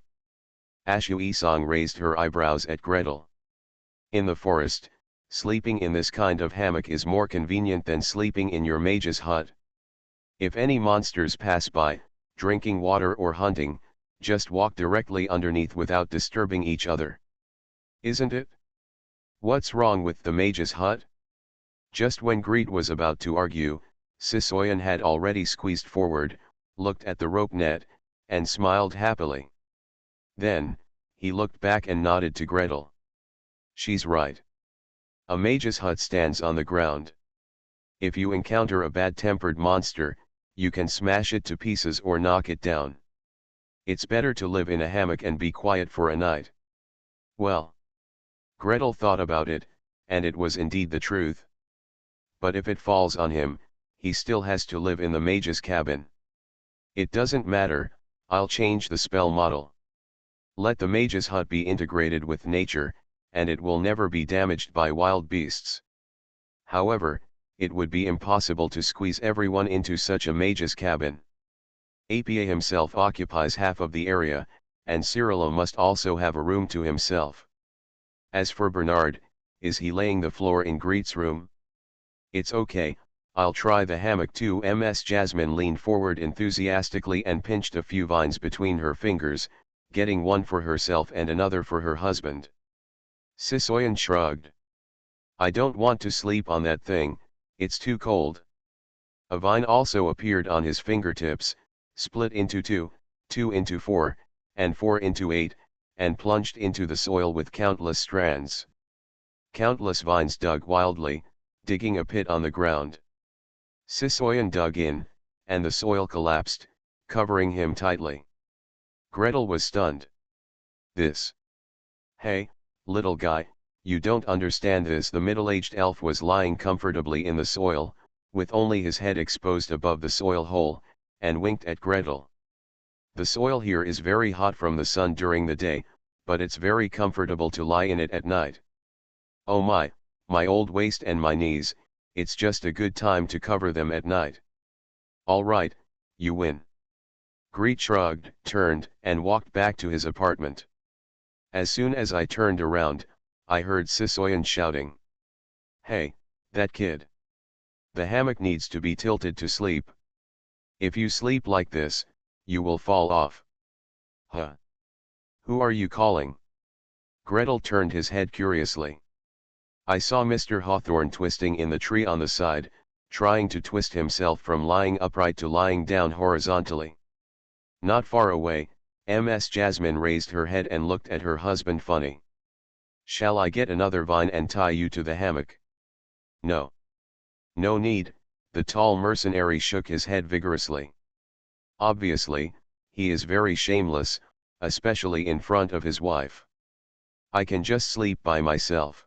Ashu Isong raised her eyebrows at Gretel. In the forest, sleeping in this kind of hammock is more convenient than sleeping in your mage's hut. If any monsters pass by, drinking water or hunting, just walk directly underneath without disturbing each other. Isn't it? What's wrong with the mage's hut? Just when Greed was about to argue, Sisoyan had already squeezed forward, looked at the rope net, and smiled happily. Then, he looked back and nodded to Gretel. She's right. A mage's hut stands on the ground. If you encounter a bad-tempered monster, you can smash it to pieces or knock it down. It's better to live in a hammock and be quiet for a night. Well, Gretel thought about it, and it was indeed the truth. But if it falls on him, he still has to live in the mage's cabin. It doesn't matter, I'll change the spell model. Let the mage's hut be integrated with nature, and it will never be damaged by wild beasts. However, it would be impossible to squeeze everyone into such a mage's cabin. Apa himself occupies half of the area, and Cyrilla must also have a room to himself. As for Bernard, is he laying the floor in Greet's room? It's okay, I'll try the hammock too. Ms. Jasmine leaned forward enthusiastically and pinched a few vines between her fingers, getting one for herself and another for her husband. Sisoyan shrugged. I don't want to sleep on that thing, it's too cold. A vine also appeared on his fingertips, split into two, 2 into 4, and 4 into 8, and plunged into the soil with countless strands. Countless vines dug wildly, digging a pit on the ground. Sisoyan dug in, and the soil collapsed, covering him tightly. Gretel was stunned. This. Hey, little guy, you don't understand this. The middle-aged elf was lying comfortably in the soil, with only his head exposed above the soil hole, and winked at Gretel. The soil here is very hot from the sun during the day, but it's very comfortable to lie in it at night. Oh my old waist and my knees, it's just a good time to cover them at night. All right, you win. Greet shrugged, turned, and walked back to his apartment. As soon as I turned around, I heard Sisoyan shouting. Hey, that kid. The hammock needs to be tilted to sleep. If you sleep like this, you will fall off. Huh? Who are you calling? Gretel turned his head curiously. I saw Mr. Hawthorne twisting in the tree on the side, trying to twist himself from lying upright to lying down horizontally. Not far away, Ms. Jasmine raised her head and looked at her husband funny. Shall I get another vine and tie you to the hammock? No. No need, the tall mercenary shook his head vigorously. Obviously, he is very shameless, especially in front of his wife. I can just sleep by myself.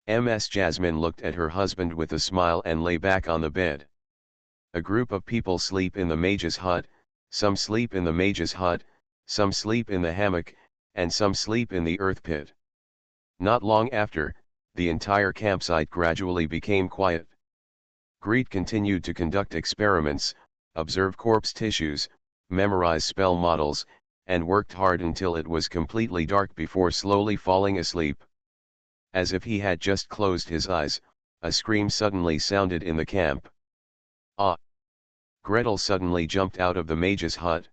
Ms. Jasmine looked at her husband with a smile and lay back on the bed. A group of people sleep in the mage's hut, some sleep in the mage's hut, some sleep in the hammock, and some sleep in the earth pit. Not long after, the entire campsite gradually became quiet. Greet continued to conduct experiments, observe corpse tissues, memorize spell models, and worked hard until it was completely dark before slowly falling asleep. As if he had just closed his eyes, a scream suddenly sounded in the camp. Ah! Gretel suddenly jumped out of the mage's hut.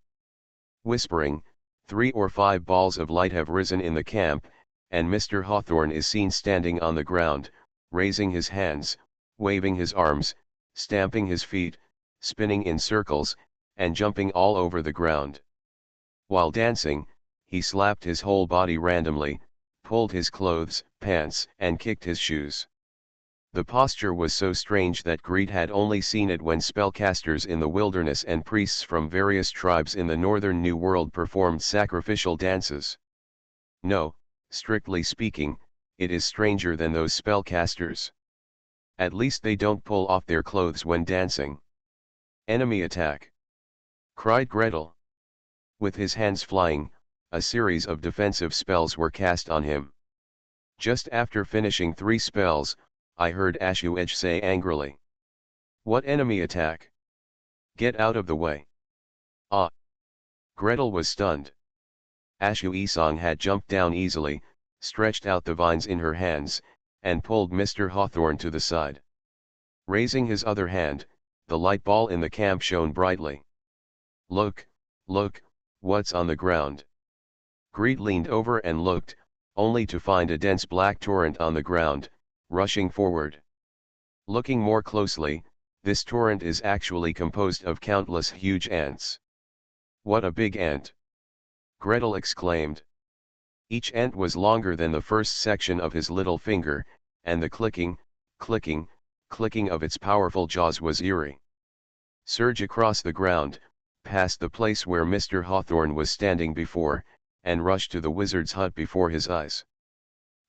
Whispering, 3 or 5 balls of light have risen in the camp, and Mr. Hawthorne is seen standing on the ground, raising his hands, waving his arms, stamping his feet, spinning in circles, and jumping all over the ground. While dancing, he slapped his whole body randomly, pulled his clothes, pants, and kicked his shoes. The posture was so strange that Greet had only seen it when spellcasters in the wilderness and priests from various tribes in the northern New World performed sacrificial dances. No, strictly speaking, it is stranger than those spellcasters. At least they don't pull off their clothes when dancing. Enemy attack! Cried Gretel. With his hands flying, a series of defensive spells were cast on him. Just after finishing 3 spells, I heard Ashuej say angrily. What enemy attack? Get out of the way. Ah! Gretel was stunned. Ashu Isong had jumped down easily, stretched out the vines in her hands, and pulled Mr. Hawthorne to the side. Raising his other hand, the light ball in the camp shone brightly. Look, what's on the ground? Greet leaned over and looked, only to find a dense black torrent on the ground, rushing forward. Looking more closely, this torrent is actually composed of countless huge ants. What a big ant! Gretel exclaimed. Each ant was longer than the first section of his little finger, and the clicking of its powerful jaws was eerie. Surge across the ground, past the place where Mr. Hawthorne was standing before, and rush to the wizard's hut before his eyes.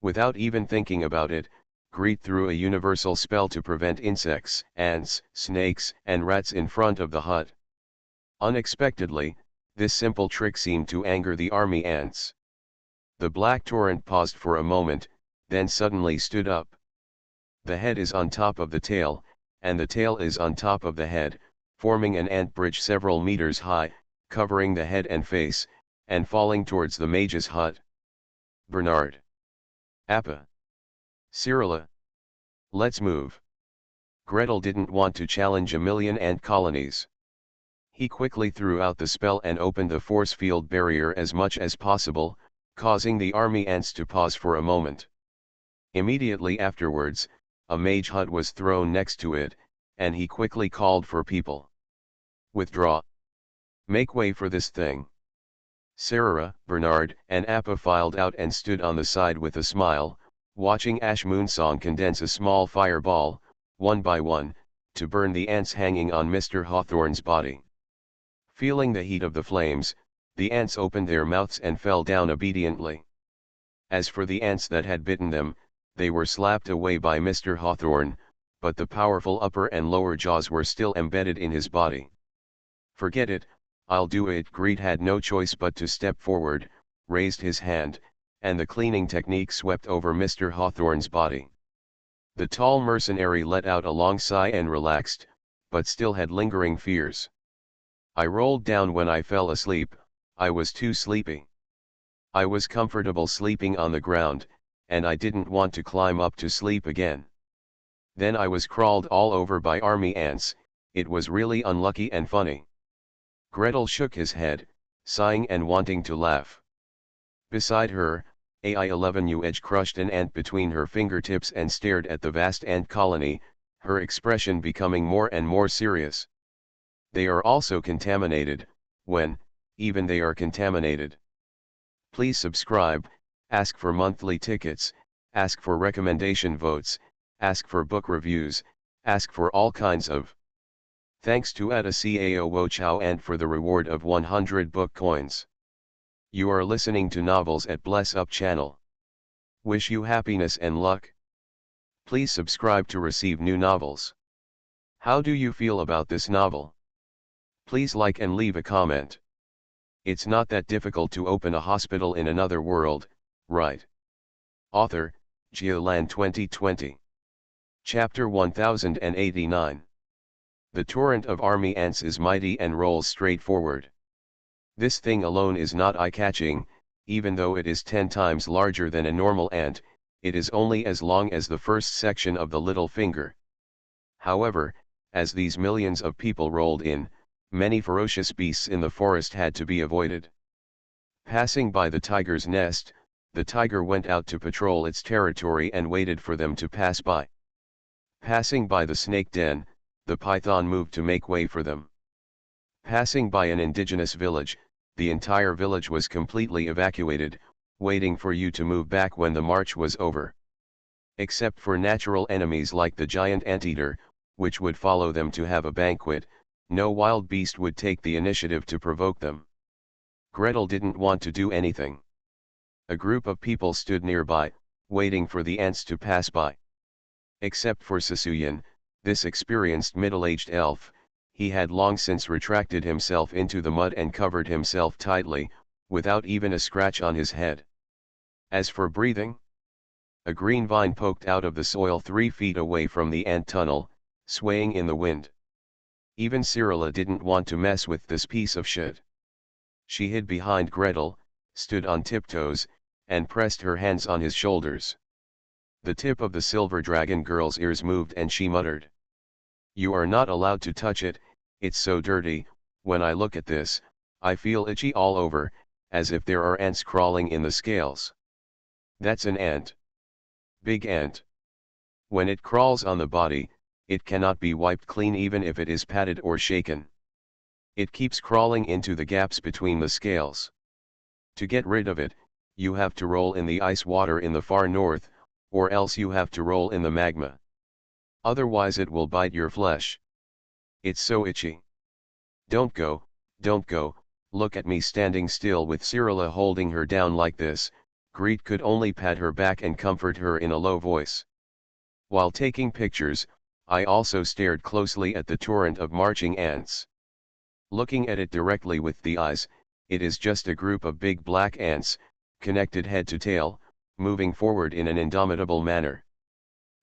Without even thinking about it, Greet threw a universal spell to prevent insects, ants, snakes, and rats in front of the hut. Unexpectedly, this simple trick seemed to anger the army ants. The black torrent paused for a moment, then suddenly stood up. The head is on top of the tail, and the tail is on top of the head, forming an ant bridge several meters high, covering the head and face, and falling towards the mage's hut. Bernard. Appa. Cyrilla. Let's move. Gretel didn't want to challenge a million ant colonies. He quickly threw out the spell and opened the force field barrier as much as possible, causing the army ants to pause for a moment. Immediately afterwards, a mage hut was thrown next to it, and he quickly called for people. Withdraw. Make way for this thing. Sarah, Bernard, and Appa filed out and stood on the side with a smile, watching Ash Moonsong condense a small fireball, one by one, to burn the ants hanging on Mr. Hawthorne's body. Feeling the heat of the flames, the ants opened their mouths and fell down obediently. As for the ants that had bitten them, they were slapped away by Mr. Hawthorne, but the powerful upper and lower jaws were still embedded in his body. Forget it, I'll do it. Greet had no choice but to step forward, raised his hand, and the cleaning technique swept over Mr. Hawthorne's body. The tall mercenary let out a long sigh and relaxed, but still had lingering fears. I rolled down when I fell asleep, I was too sleepy. I was comfortable sleeping on the ground, and I didn't want to climb up to sleep again. Then I was crawled all over by army ants, it was really unlucky and funny. Gretel shook his head, sighing and wanting to laugh. Beside her, AI-11 Edge crushed an ant between her fingertips and stared at the vast ant colony, her expression becoming more and more serious. They are also contaminated, even they are contaminated. Please subscribe, ask for monthly tickets, ask for recommendation votes, ask for book reviews, ask for all kinds of. Thanks to Ada Cao Wo Chow and for the reward of 100 book coins. You are listening to Novels at Bless Up channel. Wish you happiness and luck. Please subscribe to receive new novels. How do you feel about this novel? Please like and leave a comment. It's not that difficult to open a hospital in another world, right? Author, Jialan 2020. Chapter 1089. The torrent of army ants is mighty and rolls straight forward. This thing alone is not eye-catching, even though it is 10 times larger than a normal ant, it is only as long as the first section of the little finger. However, as these millions of people rolled in, many ferocious beasts in the forest had to be avoided. Passing by the tiger's nest, the tiger went out to patrol its territory and waited for them to pass by. Passing by the snake den, the python moved to make way for them. Passing by an indigenous village, the entire village was completely evacuated, waiting for you to move back when the march was over. Except for natural enemies like the giant anteater, which would follow them to have a banquet, no wild beast would take the initiative to provoke them. Gretel didn't want to do anything. A group of people stood nearby, waiting for the ants to pass by. Except for Sasuyan, this experienced middle-aged elf, he had long since retracted himself into the mud and covered himself tightly, without even a scratch on his head. As for breathing, a green vine poked out of the soil 3 feet away from the ant tunnel, swaying in the wind. Even Cyrilla didn't want to mess with this piece of shit. She hid behind Gretel, stood on tiptoes, and pressed her hands on his shoulders. The tip of the silver dragon girl's ears moved and she muttered. "You are not allowed to touch it, it's so dirty. When I look at this, I feel itchy all over, as if there are ants crawling in the scales." That's an ant. Big ant. When it crawls on the body, it cannot be wiped clean even if it is patted or shaken. It keeps crawling into the gaps between the scales. To get rid of it, you have to roll in the ice water in the far north, or else you have to roll in the magma. Otherwise it will bite your flesh. It's so itchy. Don't go, don't go, look at me standing still with Cyrilla holding her down like this. Greet could only pat her back and comfort her in a low voice. While taking pictures, I also stared closely at the torrent of marching ants. Looking at it directly with the eyes, it is just a group of big black ants, connected head to tail, moving forward in an indomitable manner.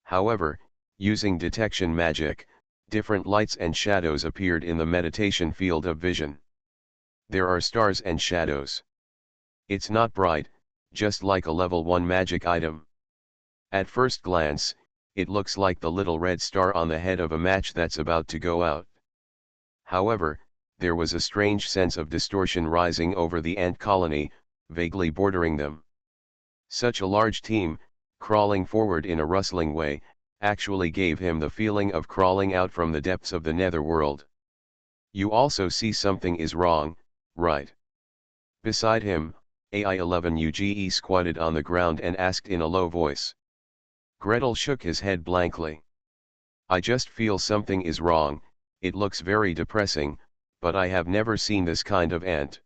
However, using detection magic, different lights and shadows appeared in the meditation field of vision. There are stars and shadows. It's not bright, just like a level 1 magic item. At first glance, it looks like the little red star on the head of a match that's about to go out. However, there was a strange sense of distortion rising over the ant colony, vaguely bordering them. Such a large team, crawling forward in a rustling way, actually gave him the feeling of crawling out from the depths of the netherworld. You also see something is wrong, right? Beside him, AI-11UGE squatted on the ground and asked in a low voice. Gretel shook his head blankly. I just feel something is wrong, it looks very depressing, but I have never seen this kind of ant.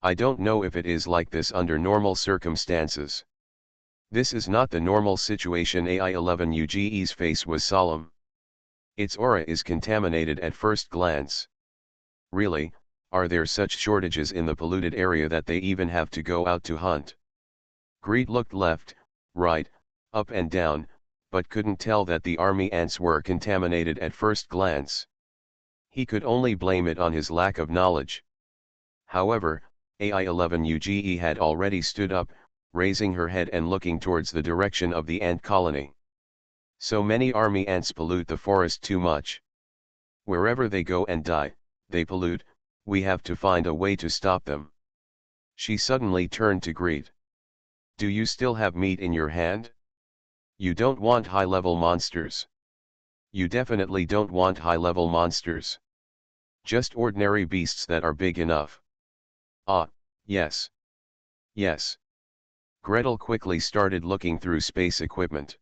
I don't know if it is like this under normal circumstances. This is not the normal situation. AI-11UGE's face was solemn. Its aura is contaminated at first glance. Really, are there such shortages in the polluted area that they even have to go out to hunt? Greet looked left, right, up and down, but couldn't tell that the army ants were contaminated at first glance. He could only blame it on his lack of knowledge. However, AI-11UGE had already stood up, raising her head and looking towards the direction of the ant colony. So many army ants pollute the forest too much. Wherever they go and die, they pollute, we have to find a way to stop them. She suddenly turned to Greet. Do you still have meat in your hand? You don't want high-level monsters. You definitely don't want high-level monsters. Just ordinary beasts that are big enough. Ah, yes. Yes. Gretel quickly started looking through space equipment.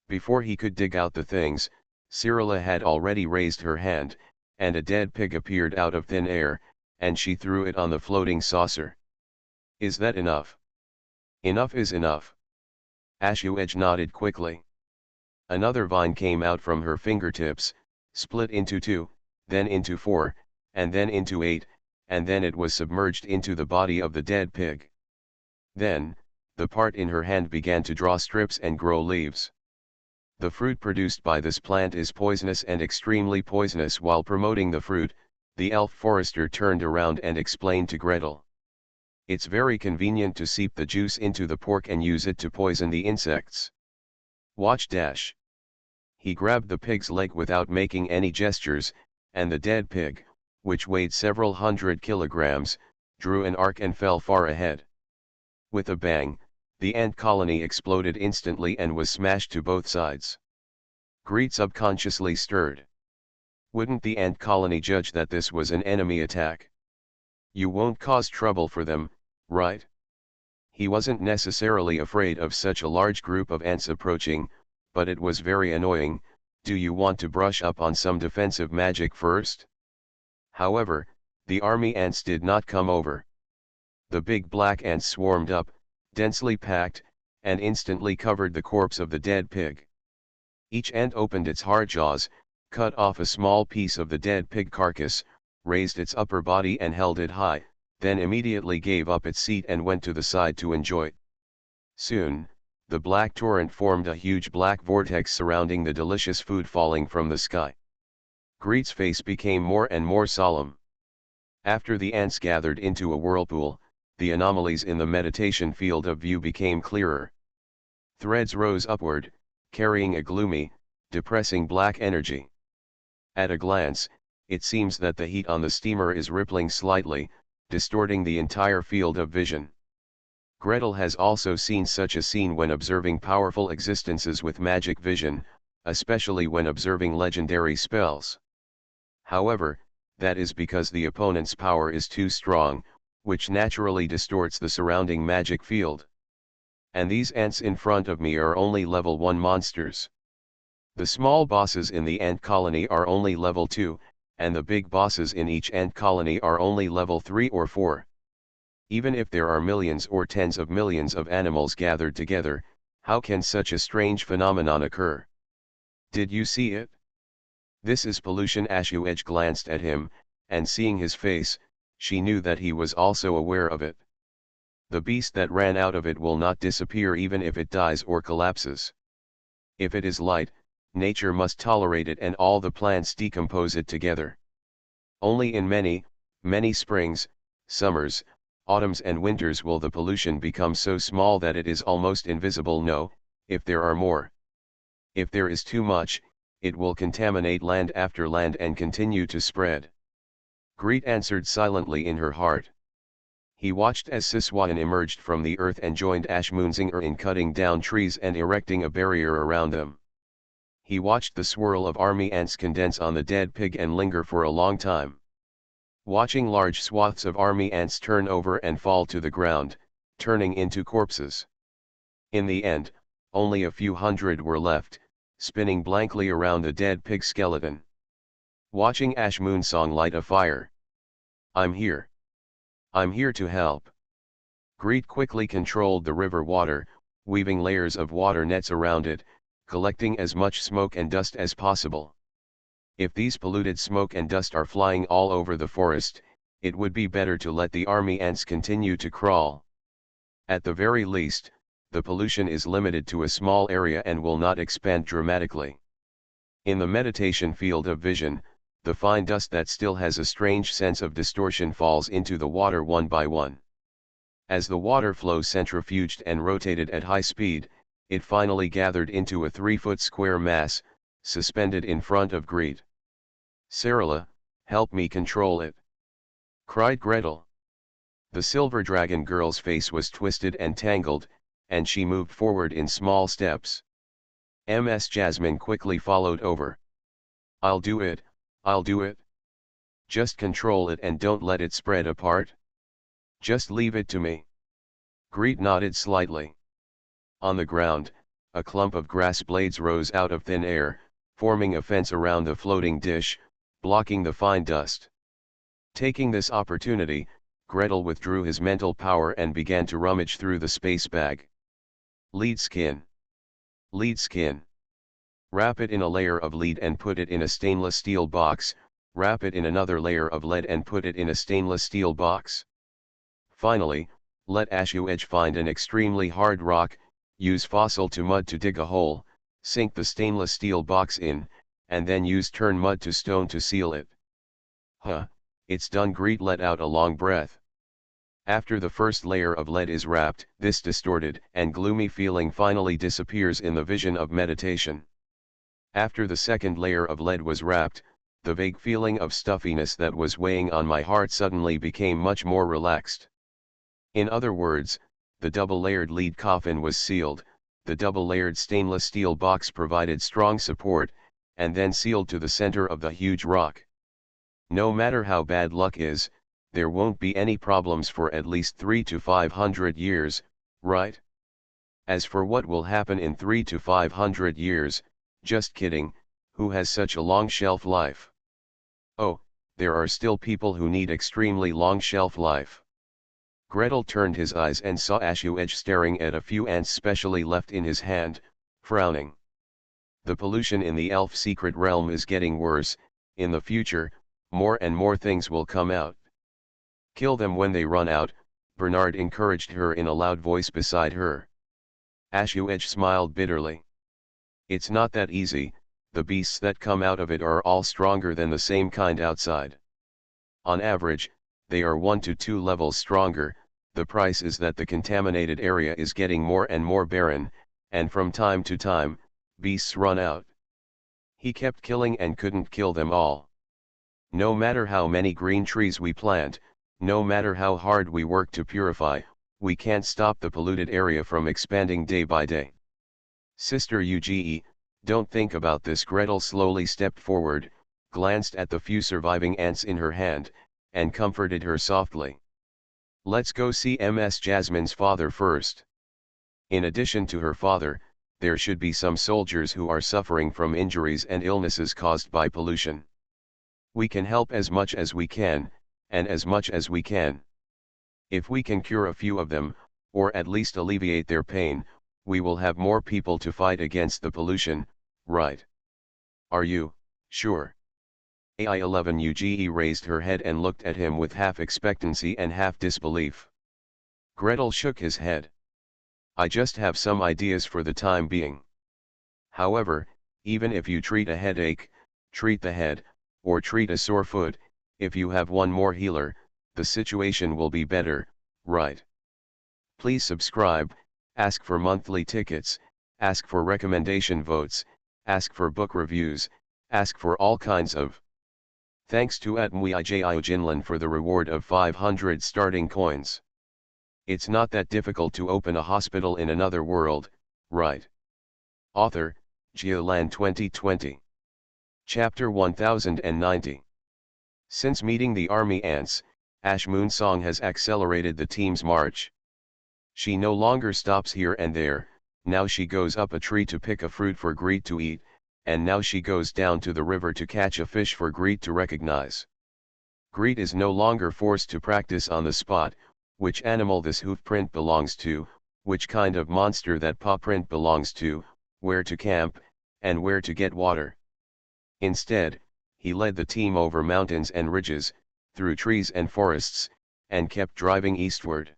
Before he could dig out the things, Cyrilla had already raised her hand, and a dead pig appeared out of thin air, and she threw it on the floating saucer. Is that enough? Enough is enough. Ashuej nodded quickly. Another vine came out from her fingertips, split into 2, then into 4, and then into 8, and then it was submerged into the body of the dead pig. Then, the part in her hand began to draw strips and grow leaves. The fruit produced by this plant is poisonous and extremely poisonous. While promoting the fruit, the elf forester turned around and explained to Gretel. It's very convenient to seep the juice into the pork and use it to poison the insects. Watch dash. He grabbed the pig's leg without making any gestures, and the dead pig, which weighed several hundred kilograms, drew an arc and fell far ahead. With a bang, the ant colony exploded instantly and was smashed to both sides. Greet subconsciously stirred. Wouldn't the ant colony judge that this was an enemy attack? You won't cause trouble for them, right? He wasn't necessarily afraid of such a large group of ants approaching, but it was very annoying. Do you want to brush up on some defensive magic first? However, the army ants did not come over. The big black ants swarmed up, densely packed, and instantly covered the corpse of the dead pig. Each ant opened its hard jaws, cut off a small piece of the dead pig carcass, raised its upper body and held it high, then immediately gave up its seat and went to the side to enjoy it. Soon, the black torrent formed a huge black vortex surrounding the delicious food falling from the sky. Greet's face became more and more solemn. After the ants gathered into a whirlpool, the anomalies in the meditation field of view became clearer. Threads rose upward, carrying a gloomy, depressing black energy. At a glance, it seems that the heat on the steamer is rippling slightly, distorting the entire field of vision. Gretel has also seen such a scene when observing powerful existences with magic vision, especially when observing legendary spells. However, that is because the opponent's power is too strong, which naturally distorts the surrounding magic field. And these ants in front of me are only level 1 monsters. The small bosses in the ant colony are only level 2, and the big bosses in each ant colony are only level 3 or 4. Even if there are millions or tens of millions of animals gathered together, how can such a strange phenomenon occur? Did you see it? This is pollution. Ashuej glanced at him, and seeing his face, she knew that he was also aware of it. The beast that ran out of it will not disappear even if it dies or collapses. If it is light, nature must tolerate it and all the plants decompose it together. Only in many, many springs, summers, autumns and winters will the pollution become so small that it is almost invisible. No, if there are more. If there is too much, it will contaminate land after land and continue to spread. Greet answered silently in her heart. He watched as Siswayan emerged from the earth and joined Ashmunzinger in cutting down trees and erecting a barrier around them. He watched the swirl of army ants condense on the dead pig and linger for a long time. Watching large swaths of army ants turn over and fall to the ground, turning into corpses. In the end, only a few hundred were left, spinning blankly around the dead pig skeleton. Watching Ashmoonsong light a fire. I'm here. I'm here to help. Greet quickly controlled the river water, weaving layers of water nets around it, collecting as much smoke and dust as possible. If these polluted smoke and dust are flying all over the forest, it would be better to let the army ants continue to crawl. At the very least, the pollution is limited to a small area and will not expand dramatically. In the meditation field of vision, the fine dust that still has a strange sense of distortion falls into the water one by one. As the water flow centrifuged and rotated at high speed, it finally gathered into a 3-foot square mass, suspended in front of Greet. Sarala, help me control it, cried Gretel. The silver dragon girl's face was twisted and tangled, and she moved forward in small steps. Ms. Jasmine quickly followed over. I'll do it, I'll do it. Just control it and don't let it spread apart. Just leave it to me. Greet nodded slightly. On the ground, a clump of grass blades rose out of thin air, forming a fence around the floating dish, blocking the fine dust. Taking this opportunity, Gretel withdrew his mental power and began to rummage through the space bag. Lead skin. Lead skin. Wrap it in a layer of lead and put it in a stainless steel box, wrap it in another layer of lead and put it in a stainless steel box. Finally, let Ashuej find an extremely hard rock, use fossil to mud to dig a hole, sink the stainless steel box in, and then use turn mud to stone to seal it. Huh, it's done. Greet let out a long breath. After the first layer of lead is wrapped, this distorted and gloomy feeling finally disappears in the vision of meditation. After the second layer of lead was wrapped, the vague feeling of stuffiness that was weighing on my heart suddenly became much more relaxed. In other words, the double-layered lead coffin was sealed, the double-layered stainless steel box provided strong support, and then sealed to the center of the huge rock. No matter how bad luck is, there won't be any problems for at least 300 to 500 years, right? As for what will happen in 300 to 500 years, just kidding, who has such a long shelf life? Oh, there are still people who need extremely long shelf life. Gretel turned his eyes and saw Ashuej staring at a few ants specially left in his hand, frowning. The pollution in the elf secret realm is getting worse. In the future, more and more things will come out. Kill them when they run out, Bernard encouraged her in a loud voice beside her. Ashuej smiled bitterly. It's not that easy, the beasts that come out of it are all stronger than the same kind outside. On average, they are 1 to 2 levels stronger. The price is that the contaminated area is getting more and more barren, and from time to time, beasts run out. He kept killing and couldn't kill them all. No matter how many green trees we plant, no matter how hard we work to purify, we can't stop the polluted area from expanding day by day. Sister Uge, don't think about this. Gretel slowly stepped forward, glanced at the few surviving ants in her hand, and comforted her softly. Let's go see Ms. Jasmine's father first. In addition to her father, there should be some soldiers who are suffering from injuries and illnesses caused by pollution. We can help as much as we can, and as much as we can. If we can cure a few of them, or at least alleviate their pain, we will have more people to fight against the pollution, right? Are you sure? AI-11 UGE raised her head and looked at him with half expectancy and half disbelief. Gretel shook his head. I just have some ideas for the time being. However, even if you treat a headache, treat the head, or treat a sore foot, if you have one more healer, the situation will be better, right? Please subscribe, ask for monthly tickets, ask for recommendation votes, ask for book reviews, ask for all kinds of. Thanks to @MWIJIOJinlan for the reward of 500 starting coins. It's not that difficult to open a hospital in another world, right? Author, Jialan 2020. Chapter 1090. Since meeting the army ants, Ash Moonsong has accelerated the team's march. She no longer stops here and there, now she goes up a tree to pick a fruit for Greet to eat, and now she goes down to the river to catch a fish for Greet to recognize. Greet is no longer forced to practice on the spot, which animal this hoof print belongs to, which kind of monster that paw print belongs to, where to camp, and where to get water. Instead, he led the team over mountains and ridges, through trees and forests, and kept driving eastward.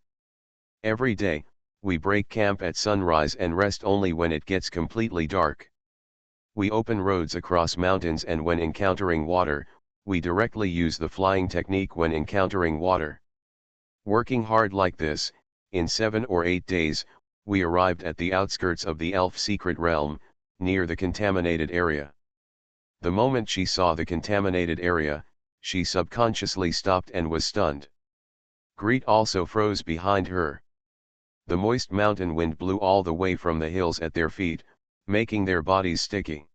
Every day, we break camp at sunrise and rest only when it gets completely dark. We open roads across mountains, and when encountering water, we directly use the flying technique when encountering water. Working hard like this, in 7 or 8 days, we arrived at the outskirts of the elf secret realm, near the contaminated area. The moment she saw the contaminated area, she subconsciously stopped and was stunned. Greet also froze behind her. The moist mountain wind blew all the way from the hills at their feet, making their bodies sticky.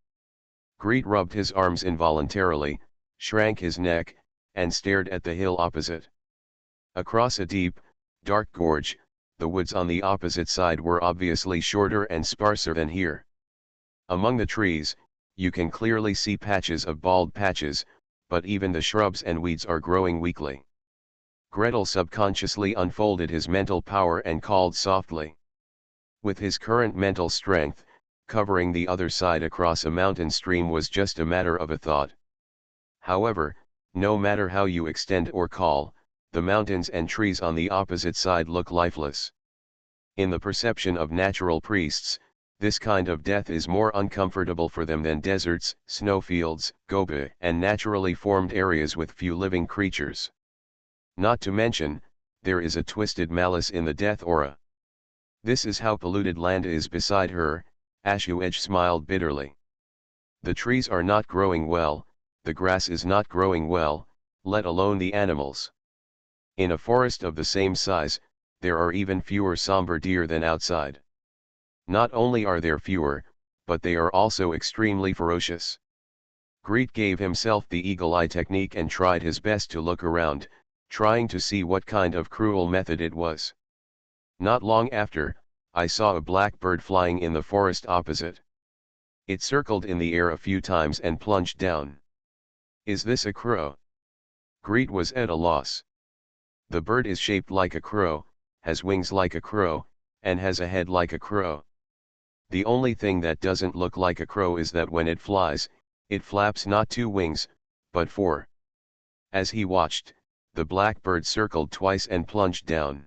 Greet rubbed his arms involuntarily, shrank his neck, and stared at the hill opposite. Across a deep, dark gorge, the woods on the opposite side were obviously shorter and sparser than here. Among the trees, you can clearly see patches of bald patches, but even the shrubs and weeds are growing weakly. Gretel subconsciously unfolded his mental power and called softly. With his current mental strength, covering the other side across a mountain stream was just a matter of a thought. However, no matter how you extend or call, the mountains and trees on the opposite side look lifeless. In the perception of natural priests, this kind of death is more uncomfortable for them than deserts, snowfields, gobi, and naturally formed areas with few living creatures. Not to mention, there is a twisted malice in the death aura. This is how polluted land is beside her. Ashuej smiled bitterly. The trees are not growing well, the grass is not growing well, let alone the animals. In a forest of the same size, there are even fewer somber deer than outside. Not only are there fewer, but they are also extremely ferocious. Greet gave himself the eagle eye technique and tried his best to look around, trying to see what kind of cruel method it was. Not long after, I saw a black bird flying in the forest opposite. It circled in the air a few times and plunged down. Is this a crow? Greet was at a loss. The bird is shaped like a crow, has wings like a crow, and has a head like a crow. The only thing that doesn't look like a crow is that when it flies, it flaps not 2 wings, but 4. As he watched, the black bird circled twice and plunged down.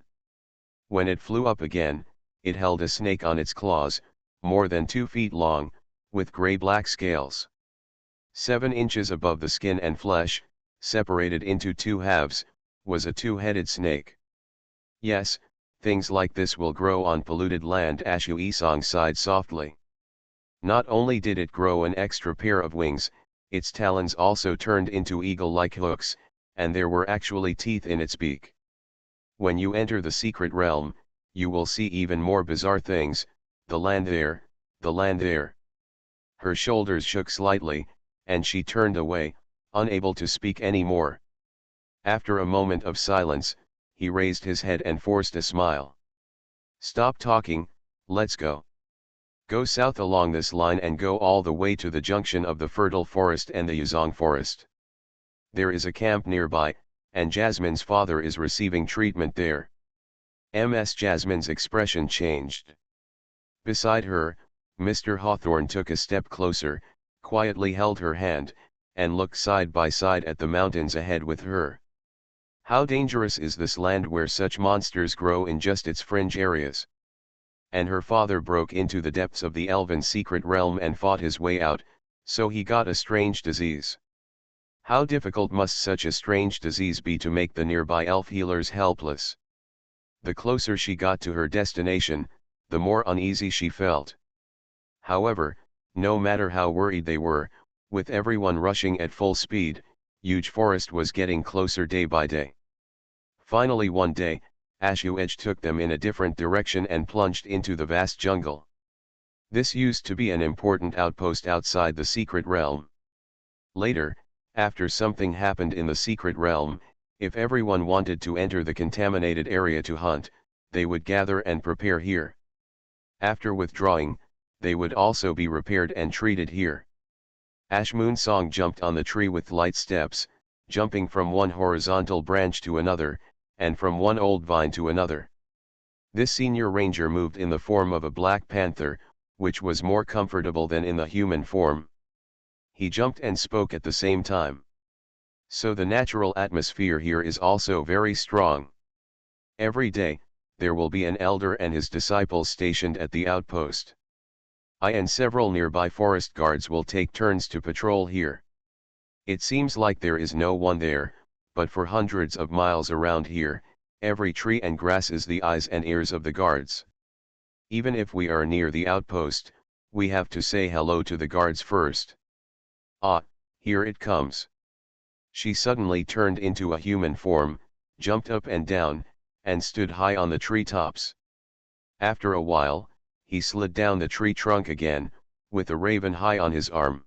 When it flew up again, it held a snake on its claws, more than 2 feet long, with gray-black scales. 7 inches above the skin and flesh, separated into 2 halves, was a 2-headed snake. Yes, things like this will grow on polluted land. Ashu Isong sighed softly. Not only did it grow an extra pair of wings, its talons also turned into eagle-like hooks, and there were actually teeth in its beak. When you enter the secret realm, you will see even more bizarre things. The land there, the land there. Her shoulders shook slightly, and she turned away, unable to speak any more. After a moment of silence, he raised his head and forced a smile. Stop talking, let's go. Go south along this line and go all the way to the junction of the fertile forest and the Yuzong forest. There is a camp nearby, and Jasmine's father is receiving treatment there. Jasmine's expression changed. Beside her, Mr. Hawthorne took a step closer, quietly held her hand, and looked side by side at the mountains ahead with her. How dangerous is this land where such monsters grow in just its fringe areas? And her father broke into the depths of the elven secret realm and fought his way out, so he got a strange disease. How difficult must such a strange disease be to make the nearby elf healers helpless? The closer she got to her destination, the more uneasy she felt. However, no matter how worried they were, with everyone rushing at full speed, huge forest was getting closer day by day. Finally one day, Ashuedge took them in a different direction and plunged into the vast jungle. This used to be an important outpost outside the secret realm. Later, after something happened in the secret realm, if everyone wanted to enter the contaminated area to hunt, they would gather and prepare here. After withdrawing, they would also be repaired and treated here. Moonsong jumped on the tree with light steps, jumping from one horizontal branch to another, and from one old vine to another. This senior ranger moved in the form of a black panther, which was more comfortable than in the human form. He jumped and spoke at the same time. So the natural atmosphere here is also very strong. Every day, there will be an elder and his disciples stationed at the outpost. I and several nearby forest guards will take turns to patrol here. It seems like there is no one there, but for hundreds of miles around here, every tree and grass is the eyes and ears of the guards. Even if we are near the outpost, we have to say hello to the guards first. Ah, here it comes. She suddenly turned into a human form, jumped up and down, and stood high on the treetops. After a while, he slid down the tree trunk again, with a raven high on his arm.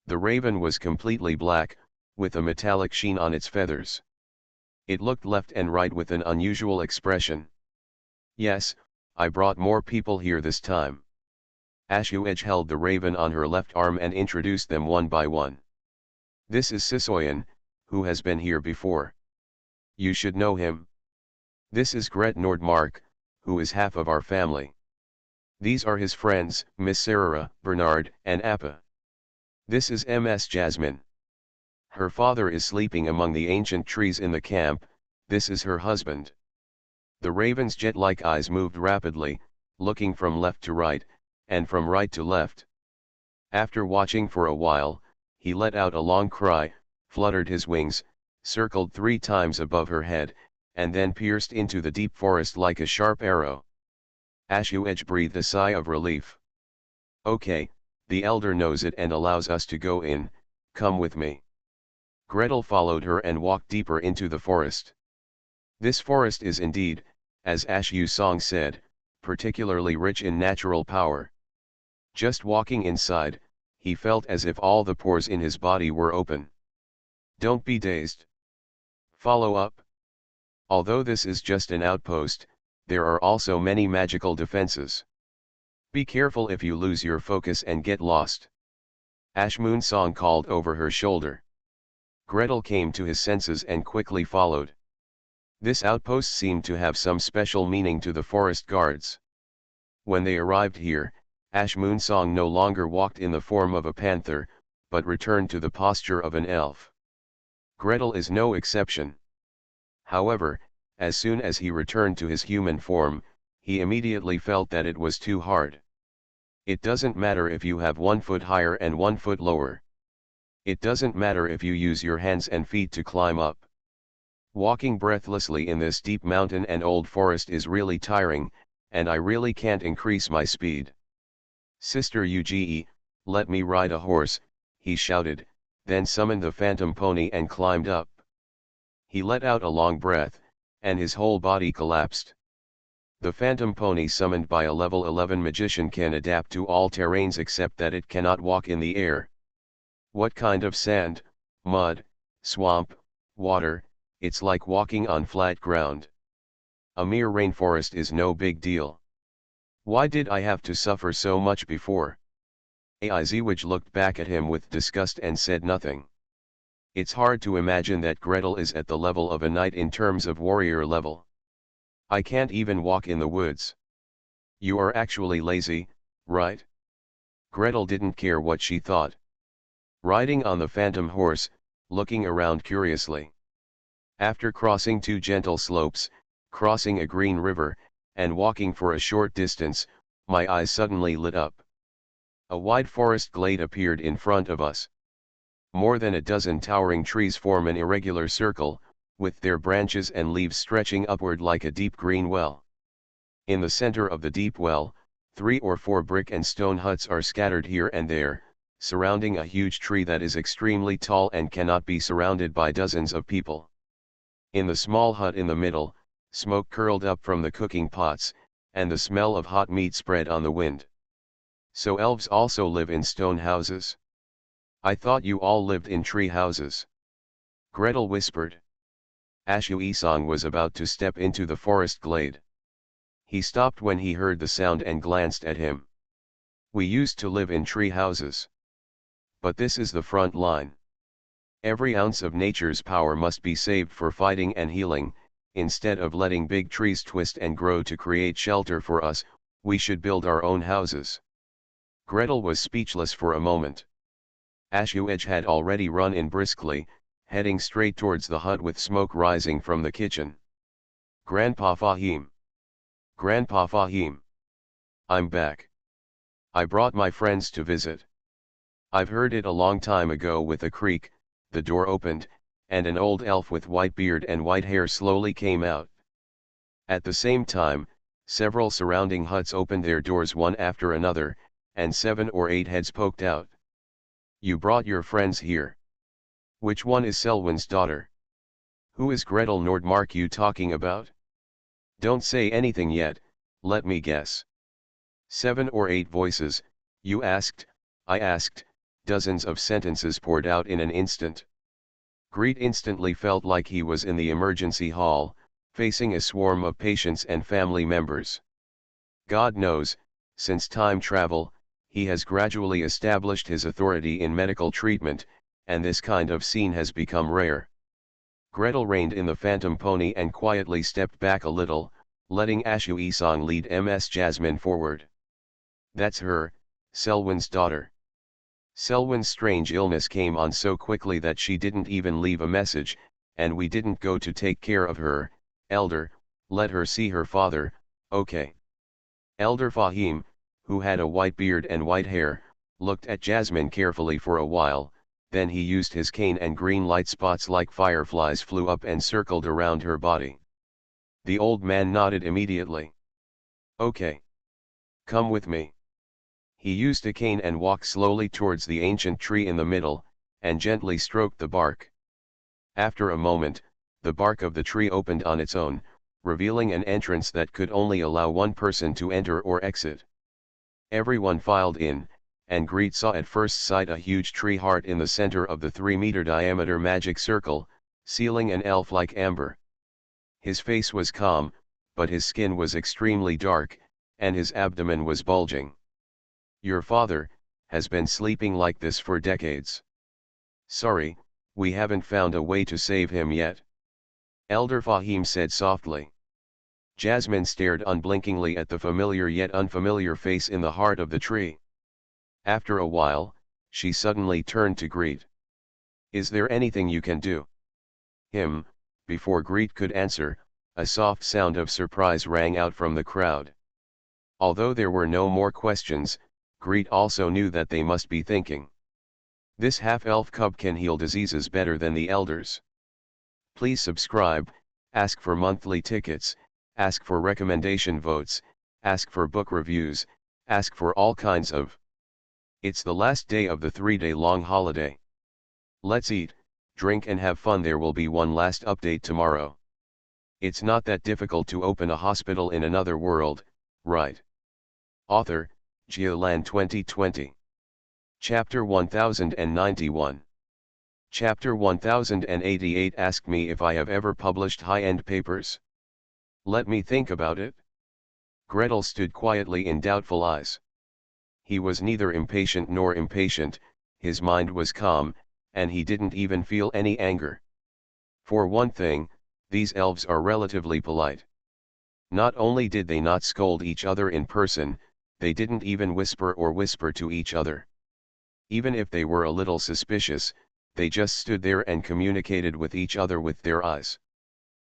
The raven was completely black, with a metallic sheen on its feathers. It looked left and right with an unusual expression. Yes, I brought more people here this time. Ashuedge held the raven on her left arm and introduced them one by one. This is Sisoyan, who has been here before. You should know him. This is Gret Nordmark, who is half of our family. These are his friends, Miss Sarah, Bernard, and Appa. This is Ms. Jasmine. Her father is sleeping among the ancient trees in the camp, this is her husband. The raven's jet-like eyes moved rapidly, looking from left to right, and from right to left. After watching for a while, he let out a long cry, fluttered his wings, circled 3 times above her head, and then pierced into the deep forest like a sharp arrow. Ashuedge breathed a sigh of relief. Okay, the elder knows it and allows us to go in, come with me. Gretel followed her and walked deeper into the forest. This forest is indeed, as Song said, particularly rich in natural power. Just walking inside, he felt as if all the pores in his body were open. Don't be dazed. Follow up. Although this is just an outpost, there are also many magical defenses. Be careful if you lose your focus and get lost. Moonsong called over her shoulder. Gretel came to his senses and quickly followed. This outpost seemed to have some special meaning to the forest guards. When they arrived here, Moonsong no longer walked in the form of a panther, but returned to the posture of an elf. Gretel is no exception. However, as soon as he returned to his human form, he immediately felt that it was too hard. It doesn't matter if you have 1 foot higher and 1 foot lower. It doesn't matter if you use your hands and feet to climb up. Walking breathlessly in this deep mountain and old forest is really tiring, and I really can't increase my speed. Sister Uge, let me ride a horse, he shouted, then summoned the phantom pony and climbed up. He let out a long breath, and his whole body collapsed. The phantom pony summoned by a level 11 magician can adapt to all terrains except that it cannot walk in the air. What kind of sand, mud, swamp, water, it's like walking on flat ground. A mere rainforest is no big deal. Why did I have to suffer so much before? Aiziwage looked back at him with disgust and said nothing. It's hard to imagine that Gretel is at the level of a knight in terms of warrior level. I can't even walk in the woods. You are actually lazy, right? Gretel didn't care what she thought. Riding on the phantom horse, looking around curiously. After crossing 2 gentle slopes, crossing a green river, and walking for a short distance, my eyes suddenly lit up. A wide forest glade appeared in front of us. More than a dozen towering trees form an irregular circle, with their branches and leaves stretching upward like a deep green well. In the center of the deep well, 3 or 4 brick and stone huts are scattered here and there, surrounding a huge tree that is extremely tall and cannot be surrounded by dozens of people. In the small hut in the middle, smoke curled up from the cooking pots, and the smell of hot meat spread on the wind. So elves also live in stone houses? I thought you all lived in tree houses. Gretel whispered. Ashu-Isang was about to step into the forest glade. He stopped when he heard the sound and glanced at him. We used to live in tree houses. But this is the front line. Every ounce of nature's power must be saved for fighting and healing. Instead of letting big trees twist and grow to create shelter for us, we should build our own houses. Gretel was speechless for a moment. Ashu-Edge had already run in briskly, heading straight towards the hut with smoke rising from the kitchen. Grandpa Fahim! Grandpa Fahim! I'm back. I brought my friends to visit. I've heard it a long time ago. With a creak, the door opened, and an old elf with white beard and white hair slowly came out. At the same time, several surrounding huts opened their doors one after another, and 7 or 8 heads poked out. You brought your friends here. Which one is Selwyn's daughter? Who is Gretel Nordmark you talking about? Don't say anything yet, let me guess. 7 or 8 voices, you asked, I asked, dozens of sentences poured out in an instant. Greet instantly felt like he was in the emergency hall, facing a swarm of patients and family members. God knows, since time travel, he has gradually established his authority in medical treatment, and this kind of scene has become rare. Gretel reined in the phantom pony and quietly stepped back a little, letting Ashu-Isang lead Ms. Jasmine forward. That's her, Selwyn's daughter. Selwyn's strange illness came on so quickly that she didn't even leave a message, and we didn't go to take care of her. Elder, let her see her father, okay? Elder Fahim, who had a white beard and white hair, looked at Jasmine carefully for a while, then he used his cane and green light spots like fireflies flew up and circled around her body. The old man nodded immediately. Okay. Come with me. He used a cane and walked slowly towards the ancient tree in the middle, and gently stroked the bark. After a moment, the bark of the tree opened on its own, revealing an entrance that could only allow one person to enter or exit. Everyone filed in, and Greet saw at first sight a huge tree heart in the center of the 3-meter diameter magic circle, sealing an elf like amber. His face was calm, but his skin was extremely dark, and his abdomen was bulging. Your father has been sleeping like this for decades. Sorry, we haven't found a way to save him yet. Elder Fahim said softly. Jasmine stared unblinkingly at the familiar yet unfamiliar face in the heart of the tree. After a while, she suddenly turned to Greet. Is there anything you can do? Before Greet could answer, a soft sound of surprise rang out from the crowd. Although there were no more questions, Greet also knew that they must be thinking. This half-elf cub can heal diseases better than the elders. Please subscribe, ask for monthly tickets, ask for recommendation votes, ask for book reviews, ask for all kinds of. It's the last day of the 3-day-long holiday. Let's eat, drink and have fun. There will be one last update tomorrow. It's not that difficult to open a hospital in another world, right? Author, Geolan 2020. Chapter 1091. Chapter 1088. Ask me if I have ever published high-end papers. Let me think about it. Gretel stood quietly in doubtful eyes. He was neither impatient nor impatient, his mind was calm, and he didn't even feel any anger. For one thing, these elves are relatively polite. Not only did they not scold each other in person, they didn't even whisper to each other. Even if they were a little suspicious, they just stood there and communicated with each other with their eyes.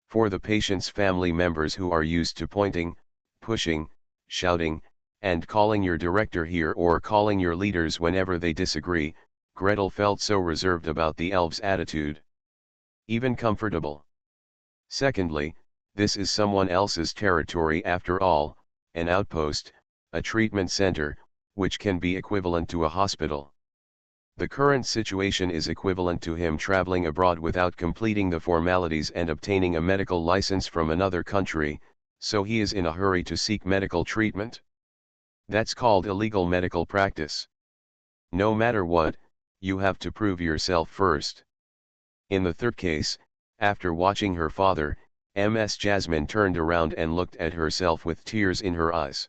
For the patient's family members who are used to pointing, pushing, shouting, and calling your director here or calling your leaders whenever they disagree, Gretel felt so reserved about the elves' attitude. Even comfortable. Secondly, this is someone else's territory after all, an outpost, a treatment center, which can be equivalent to a hospital. The current situation is equivalent to him traveling abroad without completing the formalities and obtaining a medical license from another country, so he is in a hurry to seek medical treatment. That's called illegal medical practice. No matter what, you have to prove yourself first. In the third case, after watching her father, Ms. Jasmine turned around and looked at herself with tears in her eyes.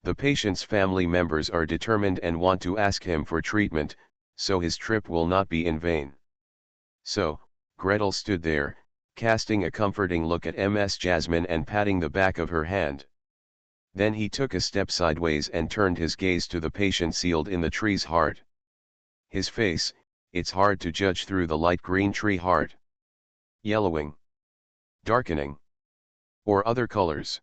The patient's family members are determined and want to ask him for treatment, so his trip will not be in vain. So, Gretel stood there, casting a comforting look at Ms. Jasmine and patting the back of her hand. Then he took a step sideways and turned his gaze to the patient sealed in the tree's heart. His face, it's hard to judge through the light green tree heart. Yellowing. Darkening. Or other colors.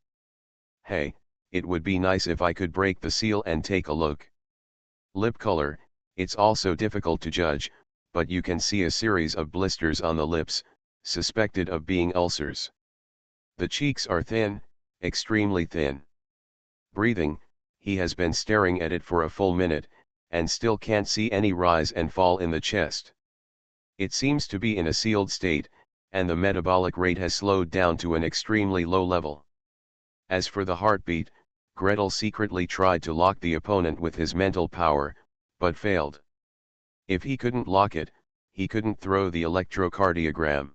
Hey, it would be nice if I could break the seal and take a look. Lip color, it's also difficult to judge, but you can see a series of blisters on the lips, suspected of being ulcers. The cheeks are thin, extremely thin. Breathing, he has been staring at it for a full minute, and still can't see any rise and fall in the chest. It seems to be in a sealed state, and the metabolic rate has slowed down to an extremely low level. As for the heartbeat, Gretel secretly tried to lock the opponent with his mental power, but failed. If he couldn't lock it, he couldn't throw the electrocardiogram.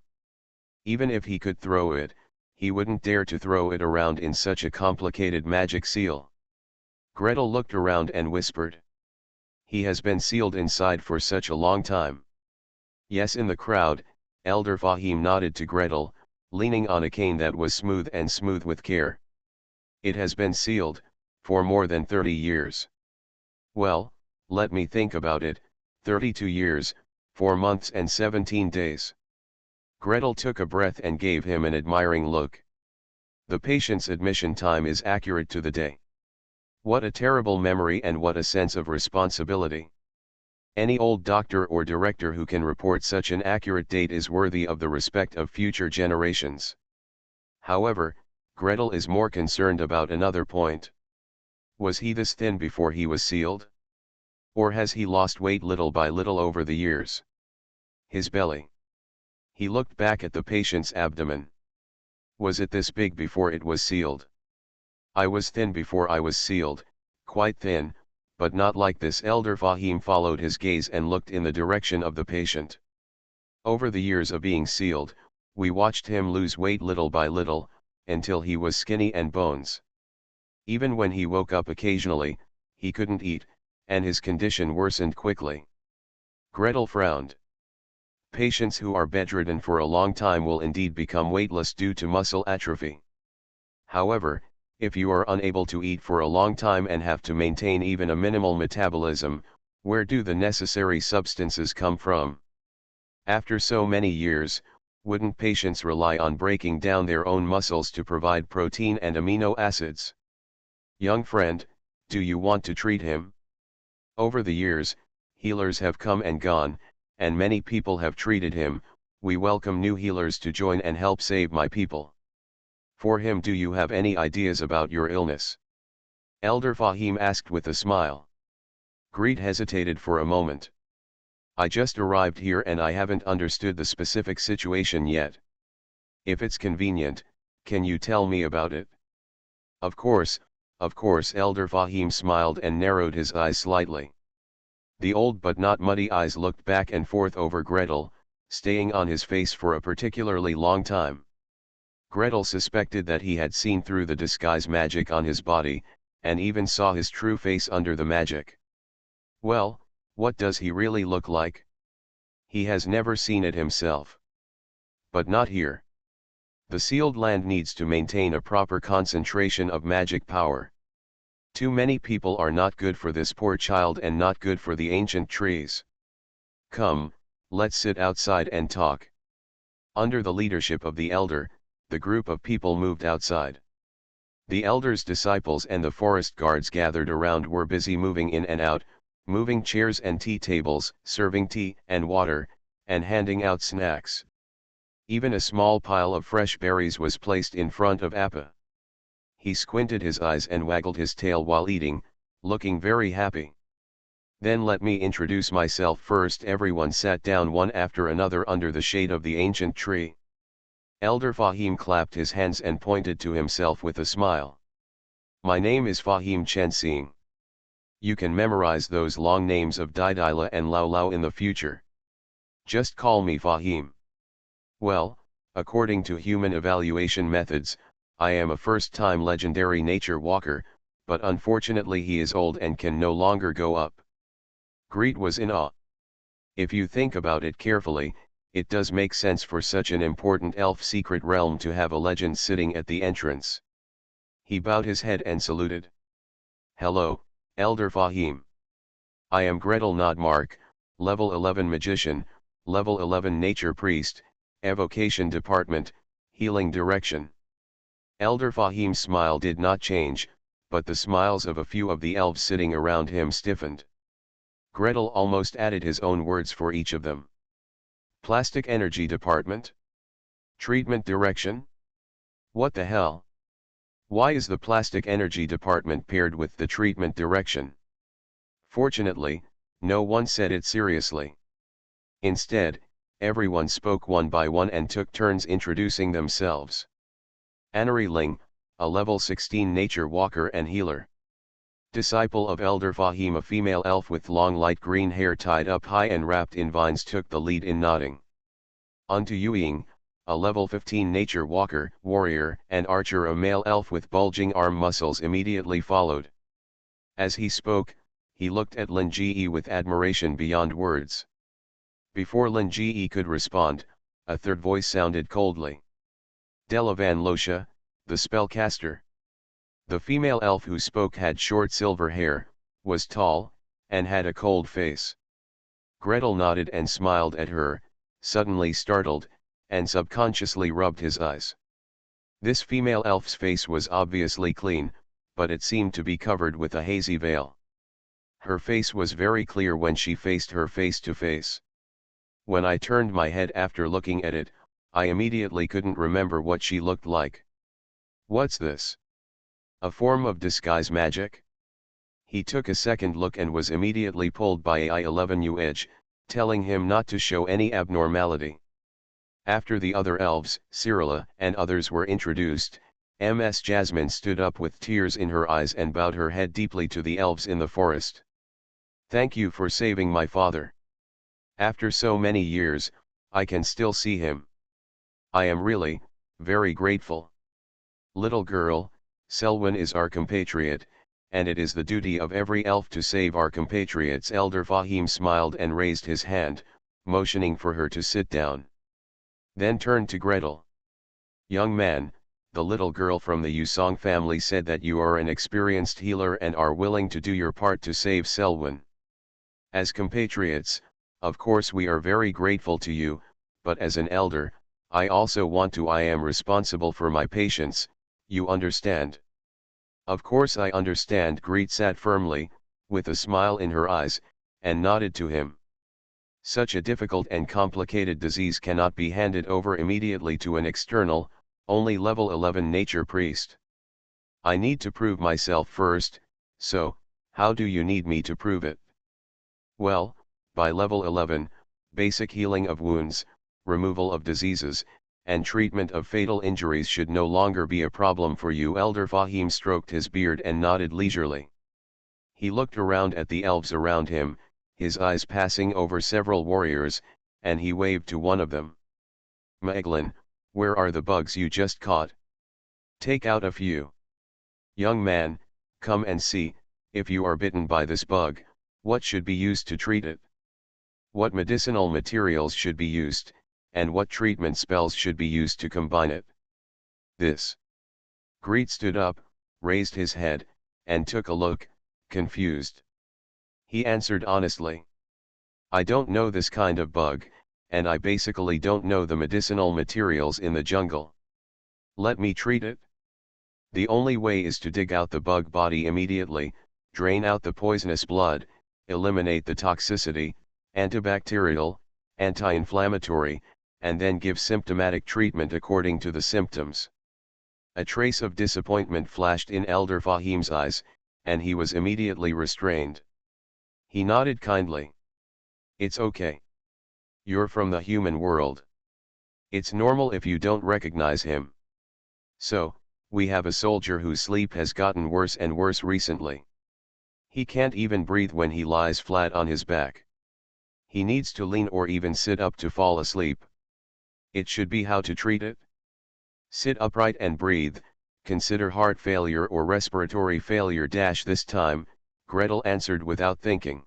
Even if he could throw it, he wouldn't dare to throw it around in such a complicated magic seal. Gretel looked around and whispered. He has been sealed inside for such a long time. Yes, in the crowd, Elder Fahim nodded to Gretel, leaning on a cane that was smooth with care. It has been sealed, for more than 30 years. Well, let me think about it, 32 years, 4 months and 17 days. Gretel took a breath and gave him an admiring look. The patient's admission time is accurate to the day. What a terrible memory and what a sense of responsibility. Any old doctor or director who can report such an accurate date is worthy of the respect of future generations. However, Gretel is more concerned about another point. Was he this thin before he was sealed? Or has he lost weight little by little over the years? His belly. He looked back at the patient's abdomen. Was it this big before it was sealed? I was thin before I was sealed, quite thin, but not like this. Elder Fahim followed his gaze and looked in the direction of the patient. Over the years of being sealed, we watched him lose weight little by little, until he was skinny and bones. Even when he woke up occasionally, he couldn't eat, and his condition worsened quickly. Gretel frowned. Patients who are bedridden for a long time will indeed become weightless due to muscle atrophy. However, if you are unable to eat for a long time and have to maintain even a minimal metabolism, where do the necessary substances come from? After so many years, wouldn't patients rely on breaking down their own muscles to provide protein and amino acids? Young friend, do you want to treat him? Over the years, healers have come and gone, and many people have treated him. We welcome new healers to join and help save my people. For him, do you have any ideas about your illness? Elder Fahim asked with a smile. Greet hesitated for a moment. I just arrived here and I haven't understood the specific situation yet. If it's convenient, can you tell me about it? Of course, Elder Fahim smiled and narrowed his eyes slightly. The old but not muddy eyes looked back and forth over Gretel, staying on his face for a particularly long time. Gretel suspected that he had seen through the disguise magic on his body, and even saw his true face under the magic. Well, what does he really look like? He has never seen it himself. But not here. The sealed land needs to maintain a proper concentration of magic power. Too many people are not good for this poor child and not good for the ancient trees. Come, let's sit outside and talk. Under the leadership of the elder, the group of people moved outside. The elder's disciples and the forest guards gathered around were busy moving in and out, moving chairs and tea tables, serving tea and water, and handing out snacks. Even a small pile of fresh berries was placed in front of Appa. He squinted his eyes and waggled his tail while eating, looking very happy. Then let me introduce myself first. Everyone sat down one after another under the shade of the ancient tree. Elder Fahim clapped his hands and pointed to himself with a smile. My name is Fahim Chensing. You can memorize those long names of Didila and Lao Lao in the future. Just call me Fahim. Well, according to human evaluation methods, I am a first-time legendary nature walker, but unfortunately he is old and can no longer go up. Greet was in awe. If you think about it carefully, it does make sense for such an important elf secret realm to have a legend sitting at the entrance. He bowed his head and saluted. Hello, Elder Fahim. I am Gretel Nodmark, level 11 magician, level 11 nature priest, evocation department, healing direction. Elder Fahim's smile did not change, but the smiles of a few of the elves sitting around him stiffened. Gretel almost added his own words for each of them. Plastic energy department? Treatment direction? What the hell? Why is the plastic energy department paired with the treatment direction? Fortunately, no one said it seriously. Instead, everyone spoke one by one and took turns introducing themselves. Anari Ling, a level 16 nature walker and healer. Disciple of Elder Fahim, a female elf with long light green hair tied up high and wrapped in vines, took the lead in nodding. Unto Yuing, a level 15 nature walker, warrior, and archer, a male elf with bulging arm muscles, immediately followed. As he spoke, he looked at Lin Ji with admiration beyond words. Before Lin Ji could respond, a third voice sounded coldly. Delavan Losha, the spellcaster. The female elf who spoke had short silver hair, was tall, and had a cold face. Gretel nodded and smiled at her, suddenly startled, and subconsciously rubbed his eyes. This female elf's face was obviously clean, but it seemed to be covered with a hazy veil. Her face was very clear when she faced her face to face. When I turned my head after looking at it, I immediately couldn't remember what she looked like. What's this? A form of disguise magic? He took a second look and was immediately pulled by AI-11 edge, telling him not to show any abnormality. After the other elves, Cyrilla and others were introduced, Ms. Jasmine stood up with tears in her eyes and bowed her head deeply to the elves in the forest. Thank you for saving my father. After so many years, I can still see him. I am really, very grateful. Little girl, Selwyn is our compatriot, and it is the duty of every elf to save our compatriots. Elder Fahim smiled and raised his hand, motioning for her to sit down. Then turned to Gretel. Young man, the little girl from the Yusong family said that you are an experienced healer and are willing to do your part to save Selwyn. As compatriots, of course we are very grateful to you, but as an elder, I also want to. I am responsible for my patients, you understand? Of course I understand. Greet sat firmly, with a smile in her eyes, and nodded to him. Such a difficult and complicated disease cannot be handed over immediately to an external, only level 11 nature priest. I need to prove myself first, so, how do you need me to prove it? Well, by level 11, basic healing of wounds, removal of diseases, and treatment of fatal injuries should no longer be a problem for you. Elder Fahim stroked his beard and nodded leisurely. He looked around at the elves around him, his eyes passing over several warriors, and he waved to one of them. Maeglin, where are the bugs you just caught? Take out a few. Young man, come and see, if you are bitten by this bug, what should be used to treat it? What medicinal materials should be used, and what treatment spells should be used to combine it. This. Greet stood up, raised his head, and took a look, confused. He answered honestly. I don't know this kind of bug, and I basically don't know the medicinal materials in the jungle. Let me treat it. The only way is to dig out the bug body immediately, drain out the poisonous blood, eliminate the toxicity, antibacterial, anti-inflammatory, and then give symptomatic treatment according to the symptoms. A trace of disappointment flashed in Elder Fahim's eyes, and he was immediately restrained. He nodded kindly. It's okay. You're from the human world. It's normal if you don't recognize him. So, we have a soldier whose sleep has gotten worse and worse recently. He can't even breathe when he lies flat on his back. He needs to lean or even sit up to fall asleep. It should be how to treat it. Sit upright and breathe, consider heart failure or respiratory failure. This time, Gretel answered without thinking.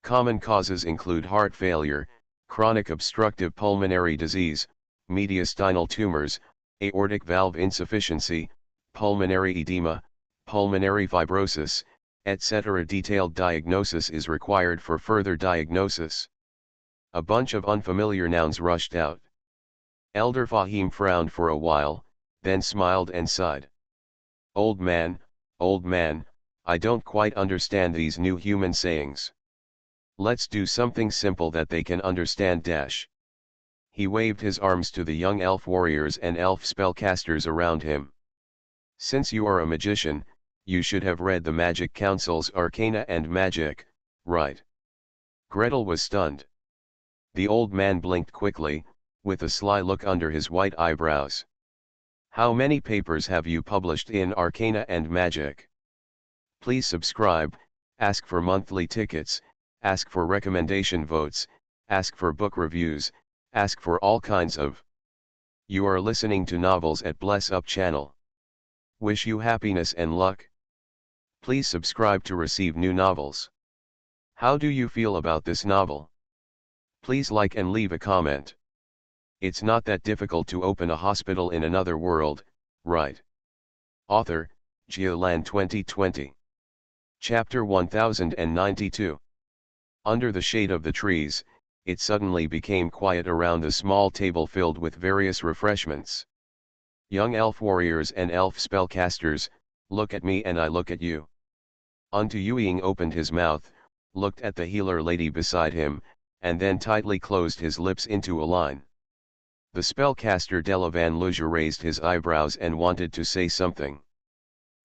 Common causes include heart failure, chronic obstructive pulmonary disease, mediastinal tumors, aortic valve insufficiency, pulmonary edema, pulmonary fibrosis, etc. Detailed diagnosis is required for further diagnosis. A bunch of unfamiliar nouns rushed out. Elder Fahim frowned for a while, then smiled and sighed. Old man, I don't quite understand these new human sayings. Let's do something simple that they can understand. He waved his arms to the young elf warriors and elf spellcasters around him. Since you are a magician, you should have read the Magic Council's Arcana and Magic, right? Gretel was stunned. The old man blinked quickly, with a sly look under his white eyebrows. How many papers have you published in Arcana and Magic? Please subscribe, ask for monthly tickets, ask for recommendation votes, ask for book reviews, ask for all kinds of. You are listening to Novels at Bless Up channel. Wish you happiness and luck. Please subscribe to receive new novels. How do you feel about this novel? Please like and leave a comment. It's not that difficult to open a hospital in another world, right? Author, Jialan 2020. Chapter 1092. Under the shade of the trees, it suddenly became quiet around the small table filled with various refreshments. Young elf warriors and elf spellcasters, look at me and I look at you. Unto Yueying opened his mouth, looked at the healer lady beside him, and then tightly closed his lips into a line. The spellcaster Delavan Luja raised his eyebrows and wanted to say something.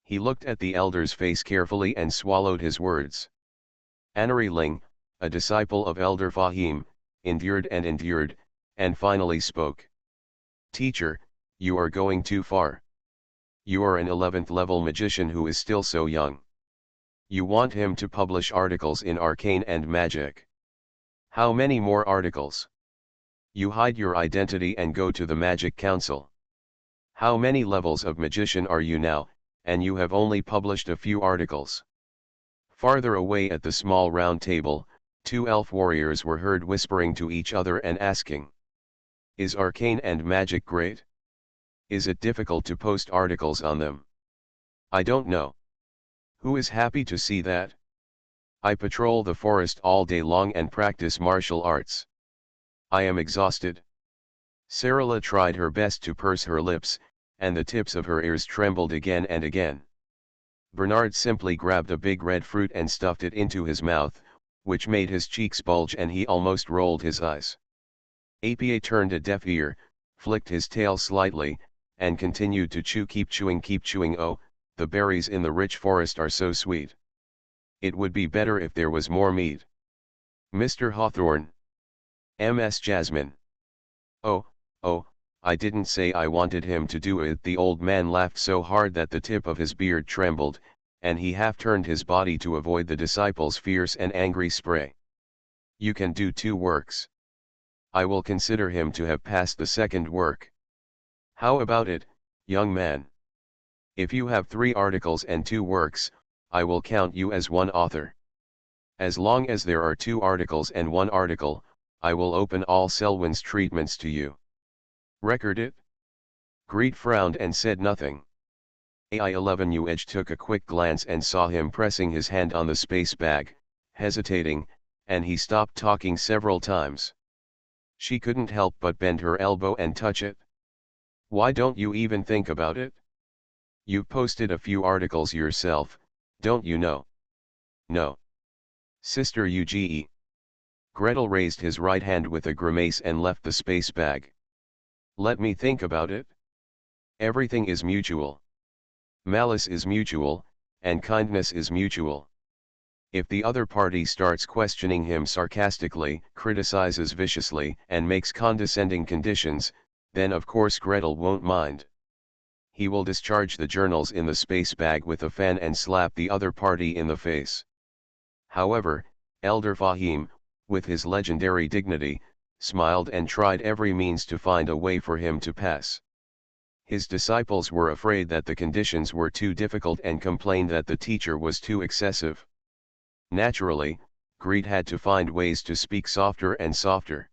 He looked at the elder's face carefully and swallowed his words. Anari Ling, a disciple of Elder Fahim, endured, and finally spoke. Teacher, you are going too far. You are an 11th level magician who is still so young. You want him to publish articles in Arcane and Magic. How many more articles? You hide your identity and go to the Magic Council. How many levels of magician are you now, and you have only published a few articles? Farther away at the small round table, two elf warriors were heard whispering to each other and asking. Is Arcane and Magic great? Is it difficult to post articles on them? I don't know. Who is happy to see that? I patrol the forest all day long and practice martial arts. I am exhausted. Sarala tried her best to purse her lips, and the tips of her ears trembled again and again. Bernard simply grabbed a big red fruit and stuffed it into his mouth, which made his cheeks bulge and he almost rolled his eyes. Apa turned a deaf ear, flicked his tail slightly, and continued to chew. Keep chewing. Oh, the berries in the rich forest are so sweet. It would be better if there was more meat. Mr. Hawthorne. Ms. Jasmine. Oh, I didn't say I wanted him to do it. The old man laughed so hard that the tip of his beard trembled, and he half turned his body to avoid the disciple's fierce and angry spray. You can do 2 works. I will consider him to have passed the second work. How about it, young man? If you have 3 articles and 2 works, I will count you as one author. As long as there are 2 articles and 1 article, I will open all Selwyn's treatments to you. Record it? Greet frowned and said nothing. AI-11UH took a quick glance and saw him pressing his hand on the space bag, hesitating, and he stopped talking several times. She couldn't help but bend her elbow and touch it. Why don't you even think about it? You've posted a few articles yourself, don't you know? No. Sister Uge. Gretel raised his right hand with a grimace and left the space bag. Let me think about it. Everything is mutual. Malice is mutual, and kindness is mutual. If the other party starts questioning him sarcastically, criticizes viciously, and makes condescending conditions, then of course Gretel won't mind. He will discharge the journals in the space bag with a fan and slap the other party in the face. However, Elder Fahim, with his legendary dignity, smiled and tried every means to find a way for him to pass. His disciples were afraid that the conditions were too difficult and complained that the teacher was too excessive. Naturally, Greet had to find ways to speak softer and softer.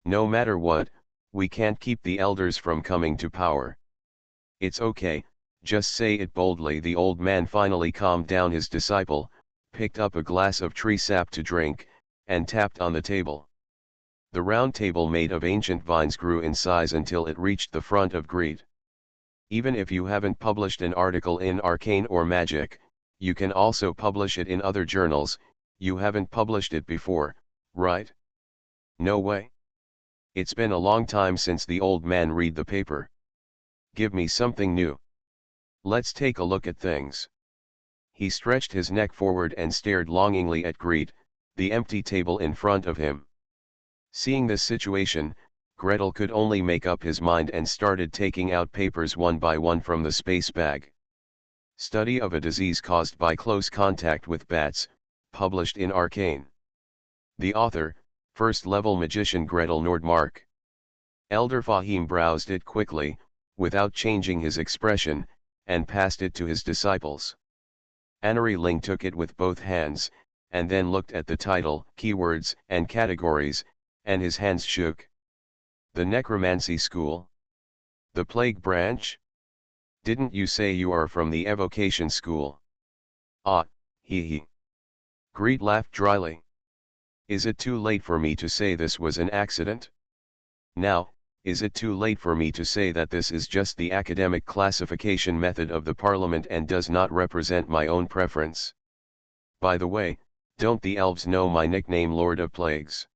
No matter what, we can't keep the elders from coming to power. It's okay, just say it boldly. The old man finally calmed down his disciple, picked up a glass of tree sap to drink, and tapped on the table. The round table made of ancient vines grew in size until it reached the front of Greet. Even if you haven't published an article in Arcane or Magic, you can also publish it in other journals. You haven't published it before, right? No way. It's been a long time since the old man read the paper. Give me something new. Let's take a look at things. He stretched his neck forward and stared longingly at Greet, the empty table in front of him. Seeing this situation, Gretel could only make up his mind and started taking out papers one by one from the space bag. Study of a disease caused by close contact with bats, published in Arcane. The author, first-level magician Gretel Nordmark. Elder Fahim browsed it quickly, without changing his expression, and passed it to his disciples. Annery Ling took it with both hands, and then looked at the title, keywords, and categories, and his hands shook. The Necromancy School? The Plague Branch? Didn't you say you are from the Evocation School? Ah, he. Greet laughed dryly. Is it too late for me to say this was an accident? Now, is it too late for me to say that this is just the academic classification method of the Parliament and does not represent my own preference? By the way, don't the elves know my nickname Lord of Plagues?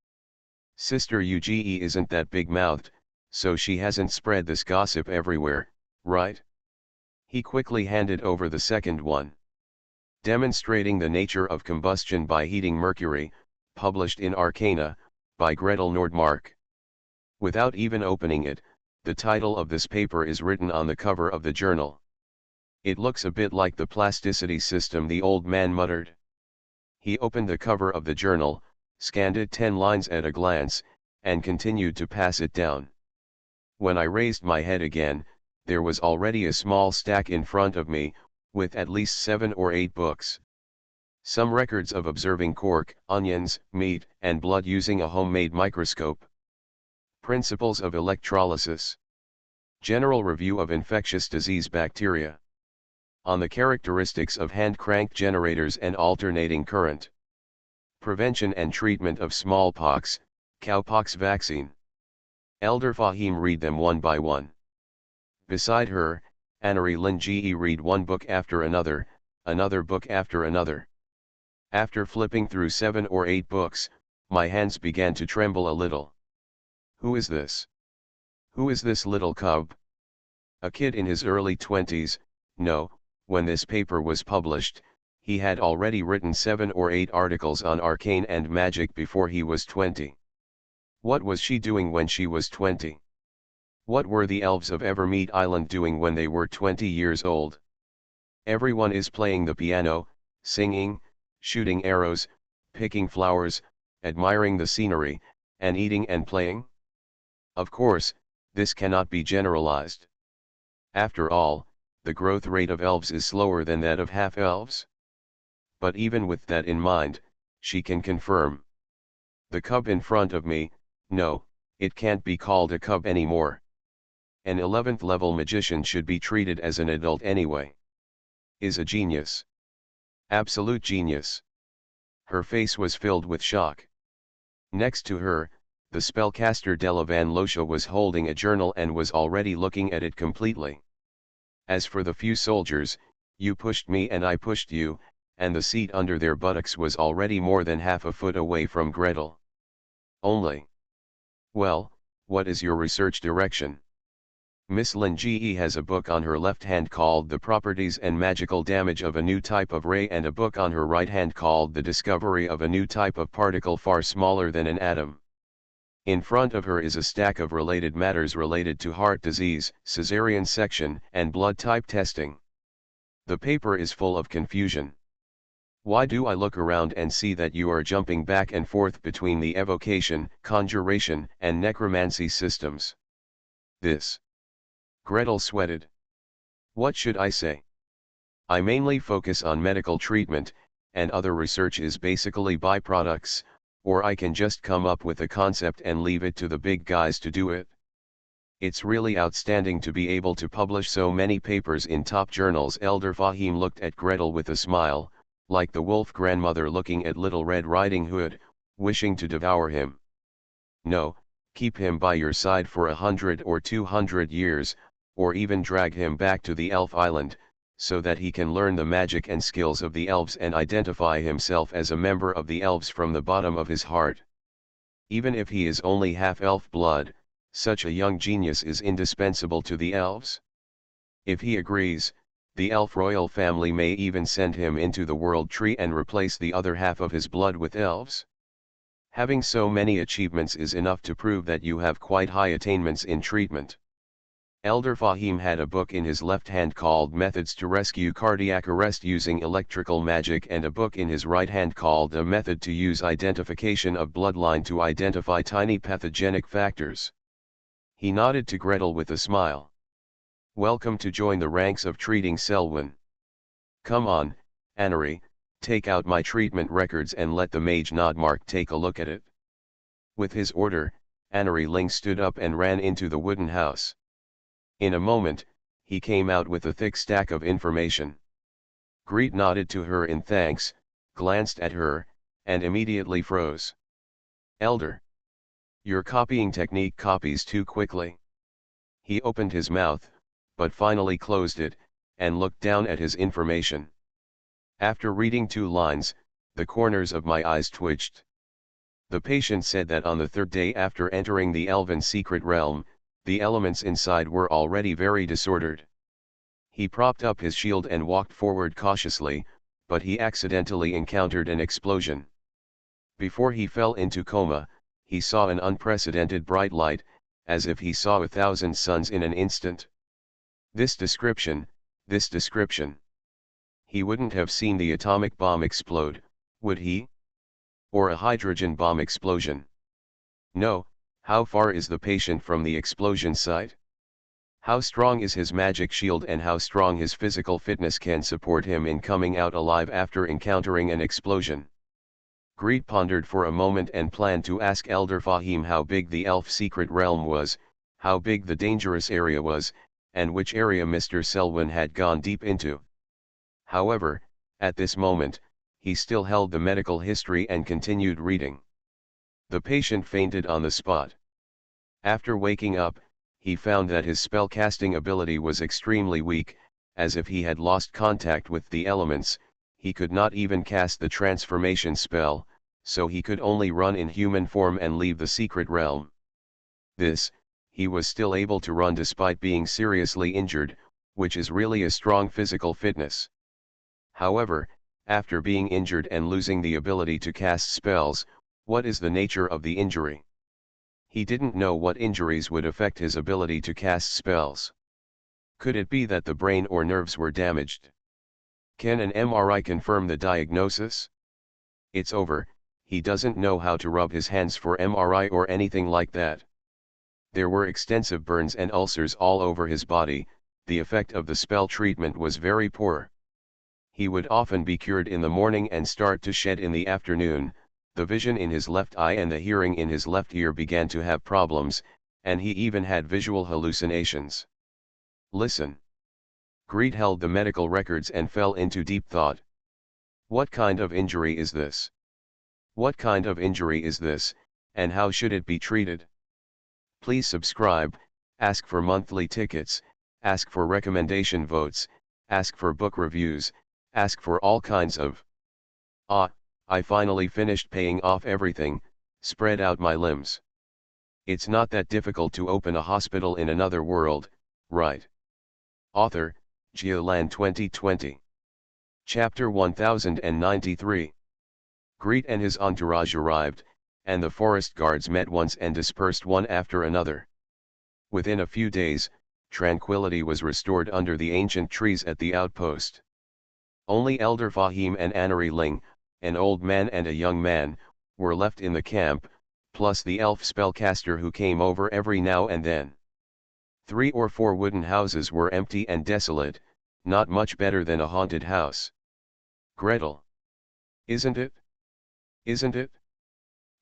Sister Uge isn't that big-mouthed, so she hasn't spread this gossip everywhere, right? He quickly handed over the second one. Demonstrating the nature of combustion by heating mercury, published in Arcana, by Gretel Nordmark. Without even opening it, the title of this paper is written on the cover of the journal. It looks a bit like the plasticity system, the old man muttered. He opened the cover of the journal, scanned it 10 lines at a glance, and continued to pass it down. When I raised my head again, there was already a small stack in front of me, with at least 7 or 8 books. Some records of observing cork, onions, meat, and blood using a homemade microscope. Principles of electrolysis. General review of infectious disease bacteria. On the characteristics of hand crank generators and alternating current. Prevention and treatment of smallpox, cowpox vaccine. Elder Fahim read them one by one. Beside her, Annery Lin Ge read one book after another book after another. After flipping through 7 or 8 books, my hands began to tremble a little. Who is this? Who is this little cub? A kid in his early 20s, no, when this paper was published, he had already written 7 or 8 articles on arcane and magic before he was 20. What was she doing when she was 20? What were the elves of Evermeet Island doing when they were 20 years old? Everyone is playing the piano, singing, shooting arrows, picking flowers, admiring the scenery, and eating and playing? Of course, this cannot be generalized. After all, the growth rate of elves is slower than that of half-elves. But even with that in mind, she can confirm. The cub in front of me, no, it can't be called a cub anymore. An 11th level magician should be treated as an adult anyway. Is a genius. Absolute genius. Her face was filled with shock. Next to her, the spellcaster Delavan Losha was holding a journal and was already looking at it completely. As for the few soldiers, you pushed me and I pushed you, and the seat under their buttocks was already more than half a foot away from Gretel. Only. Well, what is your research direction? Miss Lin Ge has a book on her left hand called The Properties and Magical Damage of a New Type of Ray and a book on her right hand called The Discovery of a New Type of Particle Far Smaller Than an Atom. In front of her is a stack of related matters related to heart disease, cesarean section, and blood type testing. The paper is full of confusion. Why do I look around and see that you are jumping back and forth between the evocation, conjuration, and necromancy systems? This. Gretel sweated. What should I say? I mainly focus on medical treatment, and other research is basically byproducts, or I can just come up with a concept and leave it to the big guys to do it. It's really outstanding to be able to publish so many papers in top journals. Elder Fahim looked at Gretel with a smile, like the wolf grandmother looking at Little Red Riding Hood, wishing to devour him. No, keep him by your side for 100 or 200 years, or even drag him back to the elf island, so that he can learn the magic and skills of the elves and identify himself as a member of the elves from the bottom of his heart. Even if he is only half elf blood, such a young genius is indispensable to the elves. If he agrees, the elf royal family may even send him into the world tree and replace the other half of his blood with elves. Having so many achievements is enough to prove that you have quite high attainments in treatment. Elder Fahim had a book in his left hand called Methods to Rescue Cardiac Arrest Using Electrical Magic and a book in his right hand called A Method to Use Identification of Bloodline to Identify Tiny Pathogenic Factors. He nodded to Gretel with a smile. Welcome to join the ranks of treating Selwyn. Come on, Annery, take out my treatment records and let the mage Nodmark take a look at it. With his order, Annery Ling stood up and ran into the wooden house. In a moment, he came out with a thick stack of information. Greet nodded to her in thanks, glanced at her, and immediately froze. Elder. Your copying technique copies too quickly. He opened his mouth, but finally closed it, and looked down at his information. After reading 2 lines, the corners of my eyes twitched. The patient said that on the 3rd day after entering the elven secret realm, the elements inside were already very disordered. He propped up his shield and walked forward cautiously, but he accidentally encountered an explosion. Before he fell into coma, he saw an unprecedented bright light, as if he saw 1,000 suns in an instant. This description. He wouldn't have seen the atomic bomb explode, would he? Or a hydrogen bomb explosion? No. How far is the patient from the explosion site? How strong is his magic shield and how strong his physical fitness can support him in coming out alive after encountering an explosion? Greet pondered for a moment and planned to ask Elder Fahim how big the elf secret realm was, how big the dangerous area was, and which area Mr. Selwyn had gone deep into. However, at this moment, he still held the medical history and continued reading. The patient fainted on the spot. After waking up, he found that his spellcasting ability was extremely weak, as if he had lost contact with the elements. He could not even cast the transformation spell, so he could only run in human form and leave the secret realm. He was still able to run despite being seriously injured, which is really a strong physical fitness. However, after being injured and losing the ability to cast spells, what is the nature of the injury? He didn't know what injuries would affect his ability to cast spells. Could it be that the brain or nerves were damaged? Can an MRI confirm the diagnosis? It's over, he doesn't know how to rub his hands for MRI or anything like that. There were extensive burns and ulcers all over his body, the effect of the spell treatment was very poor. He would often be cured in the morning and start to shed in the afternoon. The vision in his left eye and the hearing in his left ear began to have problems, and he even had visual hallucinations. Listen. Greet held the medical records and fell into deep thought. What kind of injury is this? What kind of injury is this, and how should it be treated? Please subscribe, ask for monthly tickets, ask for recommendation votes, ask for book reviews, ask for all kinds of. I finally finished paying off everything, spread out my limbs. It's not that difficult to open a hospital in another world, right? Author, Giolan 2020. Chapter 1093. Greet and his entourage arrived, and the forest guards met once and dispersed one after another. Within a few days, tranquility was restored under the ancient trees at the outpost. Only Elder Fahim and Anari Ling, an old man and a young man, were left in the camp, plus the elf spellcaster who came over every now and then. 3 or 4 wooden houses were empty and desolate, not much better than a haunted house. Gretel. Isn't it? Isn't it?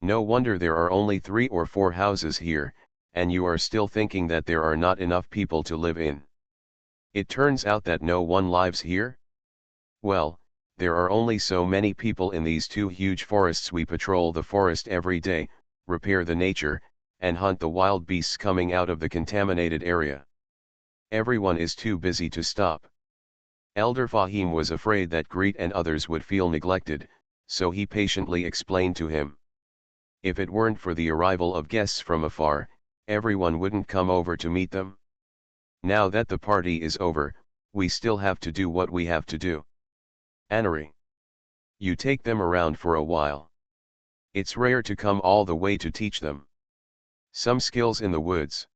No wonder there are only 3 or 4 houses here, and you are still thinking that there are not enough people to live in. It turns out that no one lives here? Well, there are only so many people in these 2 huge forests. We patrol the forest every day, repair the nature, and hunt the wild beasts coming out of the contaminated area. Everyone is too busy to stop. Elder Fahim was afraid that Greet and others would feel neglected, so he patiently explained to him. If it weren't for the arrival of guests from afar, everyone wouldn't come over to meet them. Now that the party is over, we still have to do what we have to do. Anari. You take them around for a while. It's rare to come all the way to teach them some skills in the woods.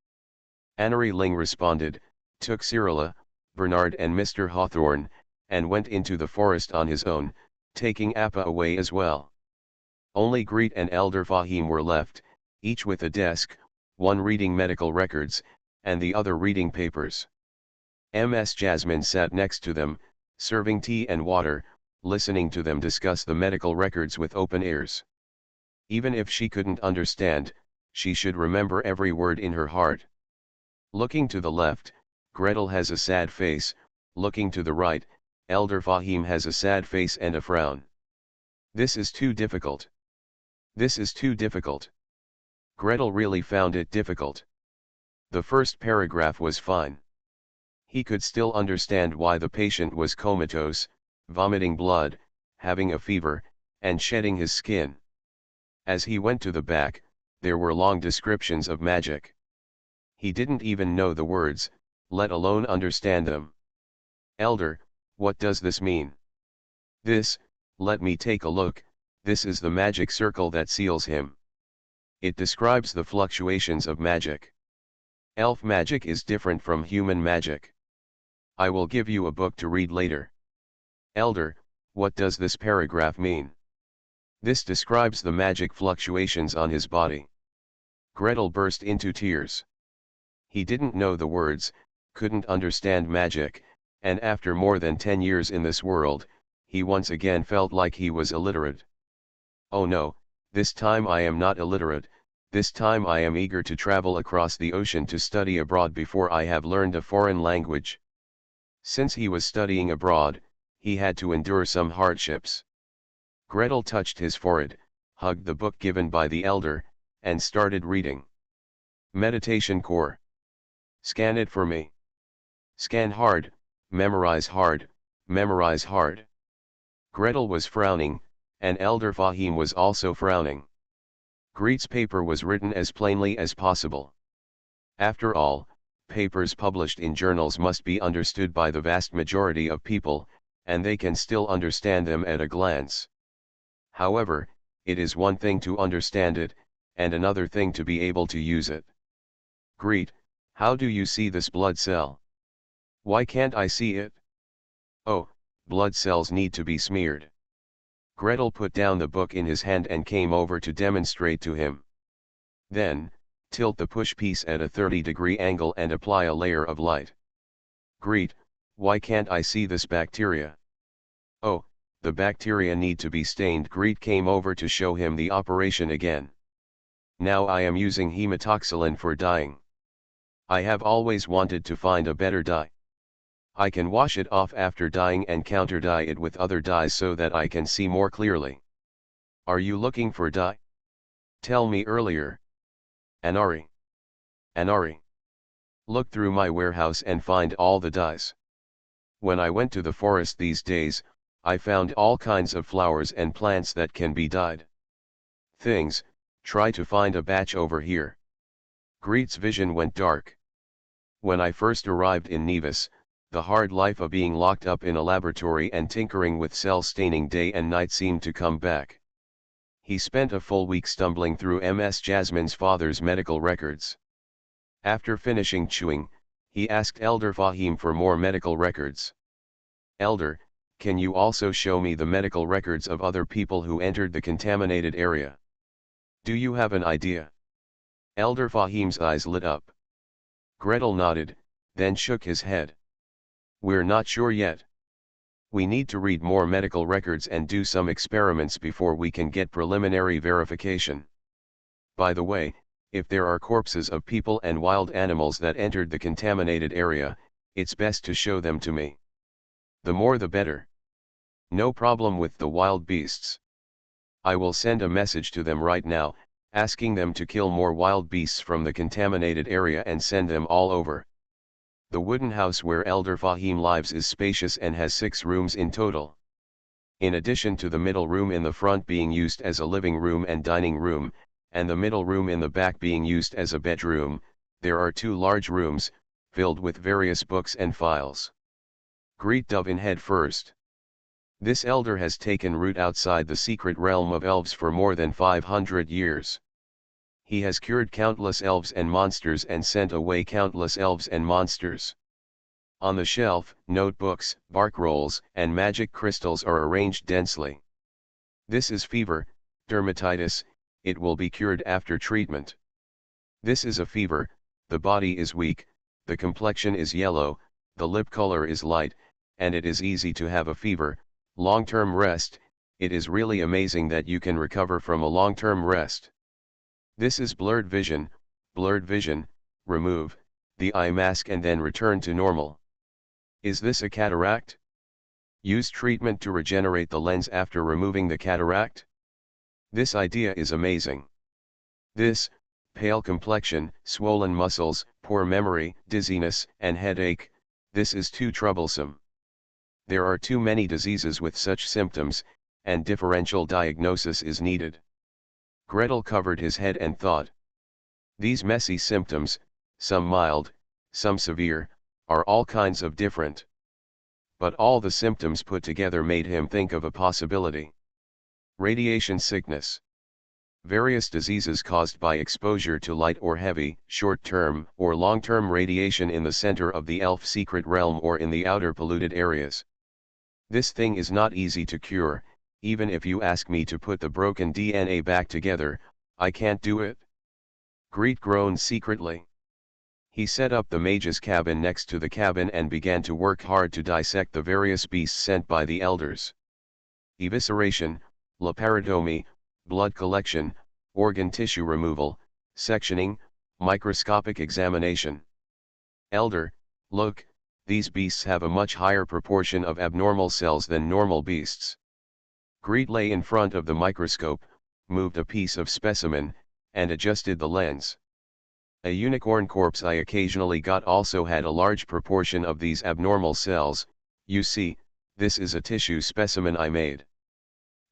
Anari Ling responded, took Cyrilla, Bernard and Mr. Hawthorne, and went into the forest on his own, taking Appa away as well. Only Greet and Elder Fahim were left, each with a desk, one reading medical records, and the other reading papers. Ms. Jasmine sat next to them, serving tea and water, listening to them discuss the medical records with open ears. Even if she couldn't understand, she should remember every word in her heart. Looking to the left, Gretel has a sad face, looking to the right, Elder Fahim has a sad face and a frown. This is too difficult. This is too difficult. Gretel really found it difficult. The first paragraph was fine. He could still understand why the patient was comatose, vomiting blood, having a fever, and shedding his skin. As he went to the back, there were long descriptions of magic. He didn't even know the words, let alone understand them. Elder, what does this mean? This, let me take a look, this is the magic circle that seals him. It describes the fluctuations of magic. Elf magic is different from human magic. I will give you a book to read later. Elder, what does this paragraph mean? This describes the magic fluctuations on his body. Gretel burst into tears. He didn't know the words, couldn't understand magic, and after more than 10 years in this world, he once again felt like he was illiterate. Oh no, this time I am not illiterate, this time I am eager to travel across the ocean to study abroad before I have learned a foreign language. Since he was studying abroad, he had to endure some hardships. Gretel touched his forehead, hugged the book given by the elder, and started reading. Meditation Core. Scan it for me. Scan hard, memorize hard, memorize hard. Gretel was frowning, and Elder Fahim was also frowning. Greet's paper was written as plainly as possible. After all, papers published in journals must be understood by the vast majority of people, and they can still understand them at a glance. However, it is one thing to understand it, and another thing to be able to use it. Greet, how do you see this blood cell? Why can't I see it? Oh, blood cells need to be smeared. Gretel put down the book in his hand and came over to demonstrate to him. Then, tilt the push piece at a 30-degree angle and apply a layer of light. Greet, why can't I see this bacteria? Oh, the bacteria need to be stained. Greet came over to show him the operation again. Now I am using hematoxylin for dyeing. I have always wanted to find a better dye. I can wash it off after dyeing and counter dye it with other dyes so that I can see more clearly. Are you looking for dye? Tell me earlier. Anari. Anari. Look through my warehouse and find all the dyes. When I went to the forest these days, I found all kinds of flowers and plants that can be dyed. Things, try to find a batch over here. Greet's vision went dark. When I first arrived in Nevis, the hard life of being locked up in a laboratory and tinkering with cell staining day and night seemed to come back. He spent a full week stumbling through Ms. Jasmine's father's medical records. After finishing chewing, he asked Elder Fahim for more medical records. Elder, can you also show me the medical records of other people who entered the contaminated area? Do you have an idea? Elder Fahim's eyes lit up. Gretel nodded, then shook his head. We're not sure yet. We need to read more medical records and do some experiments before we can get preliminary verification. By the way, if there are corpses of people and wild animals that entered the contaminated area, it's best to show them to me. The more the better. No problem with the wild beasts. I will send a message to them right now, asking them to kill more wild beasts from the contaminated area and send them all over. The wooden house where Elder Fahim lives is spacious and has 6 rooms in total. In addition to the middle room in the front being used as a living room and dining room, and the middle room in the back being used as a bedroom, there are 2 large rooms, filled with various books and files. Greet dove in head first. This elder has taken root outside the secret realm of elves for more than 500 years. He has cured countless elves and monsters and sent away countless elves and monsters. On the shelf, notebooks, bark rolls, and magic crystals are arranged densely. This is fever, dermatitis, it will be cured after treatment. This is a fever, the body is weak, the complexion is yellow, the lip color is light, and it is easy to have a fever. Long-term rest, it is really amazing that you can recover from a long-term rest. This is blurred vision, remove the eye mask and then return to normal. Is this a cataract? Use treatment to regenerate the lens after removing the cataract? This idea is amazing. This, pale complexion, swollen muscles, poor memory, dizziness, and headache, this is too troublesome. There are too many diseases with such symptoms, and differential diagnosis is needed. Gretel covered his head and thought. These messy symptoms, some mild, some severe, are all kinds of different. But all the symptoms put together made him think of a possibility. Radiation sickness. Various diseases caused by exposure to light or heavy, short-term, or long-term radiation in the center of the elf secret realm or in the outer polluted areas. This thing is not easy to cure, even if you ask me to put the broken DNA back together, I can't do it. Greet groaned secretly. He set up the mage's cabin next to the cabin and began to work hard to dissect the various beasts sent by the elders. Evisceration, laparotomy, blood collection, organ tissue removal, sectioning, microscopic examination. Elder, look, these beasts have a much higher proportion of abnormal cells than normal beasts. Greet lay in front of the microscope, moved a piece of specimen, and adjusted the lens. A unicorn corpse I occasionally got also had a large proportion of these abnormal cells. You see, this is a tissue specimen I made.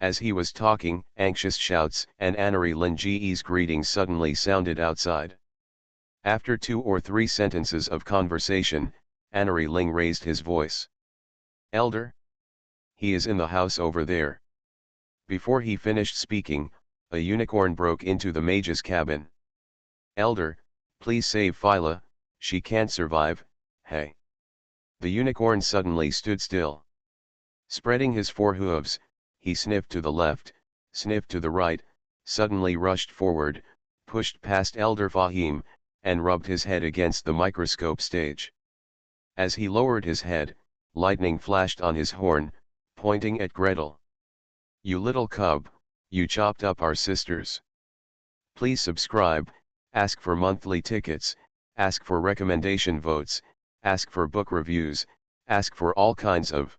As he was talking, anxious shouts and Anari Lingee's greetings suddenly sounded outside. After 2 or 3 sentences of conversation, Anari Ling raised his voice. Elder? He is in the house over there. Before he finished speaking, a unicorn broke into the mage's cabin. Elder, please save Phyla, she can't survive, hey. The unicorn suddenly stood still. Spreading his 4 hooves, he sniffed to the left, sniffed to the right, suddenly rushed forward, pushed past Elder Fahim, and rubbed his head against the microscope stage. As he lowered his head, lightning flashed on his horn, pointing at Gretel. You little cub, you chopped up our sisters. Please subscribe, ask for monthly tickets, ask for recommendation votes, ask for book reviews, ask for all kinds of